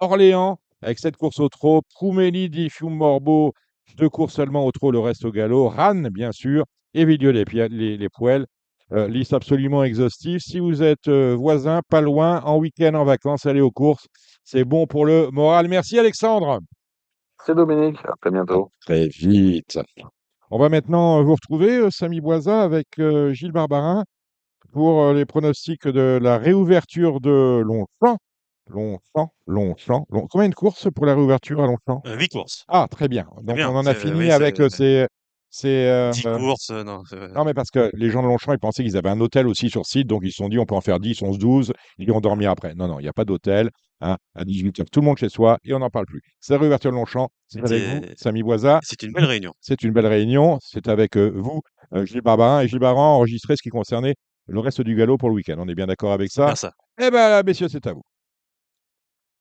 Orléans avec 7 courses au trot, Proumélie, Diffium-Morbeau, 2 courses seulement au trot, le reste au galop, Rannes bien sûr, et Villiers les Poêles. Liste absolument exhaustive. Si vous êtes voisin, pas loin, en week-end, en vacances, allez aux courses. C'est bon pour le moral. Merci Alexandre. C'est Dominique, à très bientôt. Très vite. On va maintenant vous retrouver, Samy Boisa, avec Gilles Barbarin pour les pronostics de la réouverture de Longchamp. Combien de courses pour la réouverture à Longchamp? 8 courses. Ah, très bien. C'est Donc bien. on en a C'est, fini oui, avec c'est ces, 10 courses. Non, non, mais parce que les gens de Longchamp, ils pensaient qu'ils avaient un hôtel aussi sur site, donc ils se sont dit on peut en faire 10, 11, 12, ils vont dormir après. Non, non, il n'y a pas d'hôtel. Hein, à 18h, tout le monde chez soi et on n'en parle plus. C'est la réouverture de Longchamp. C'est avec vous, Samy Boisa. C'est une belle réunion. C'est une belle réunion. C'est avec vous, Gilles Barbarin. Et Gilles Barbarin a enregistré ce qui concernait le reste du galop pour le week-end. On est bien d'accord avec C'est bien ça? ça. Eh bien, messieurs, c'est à vous.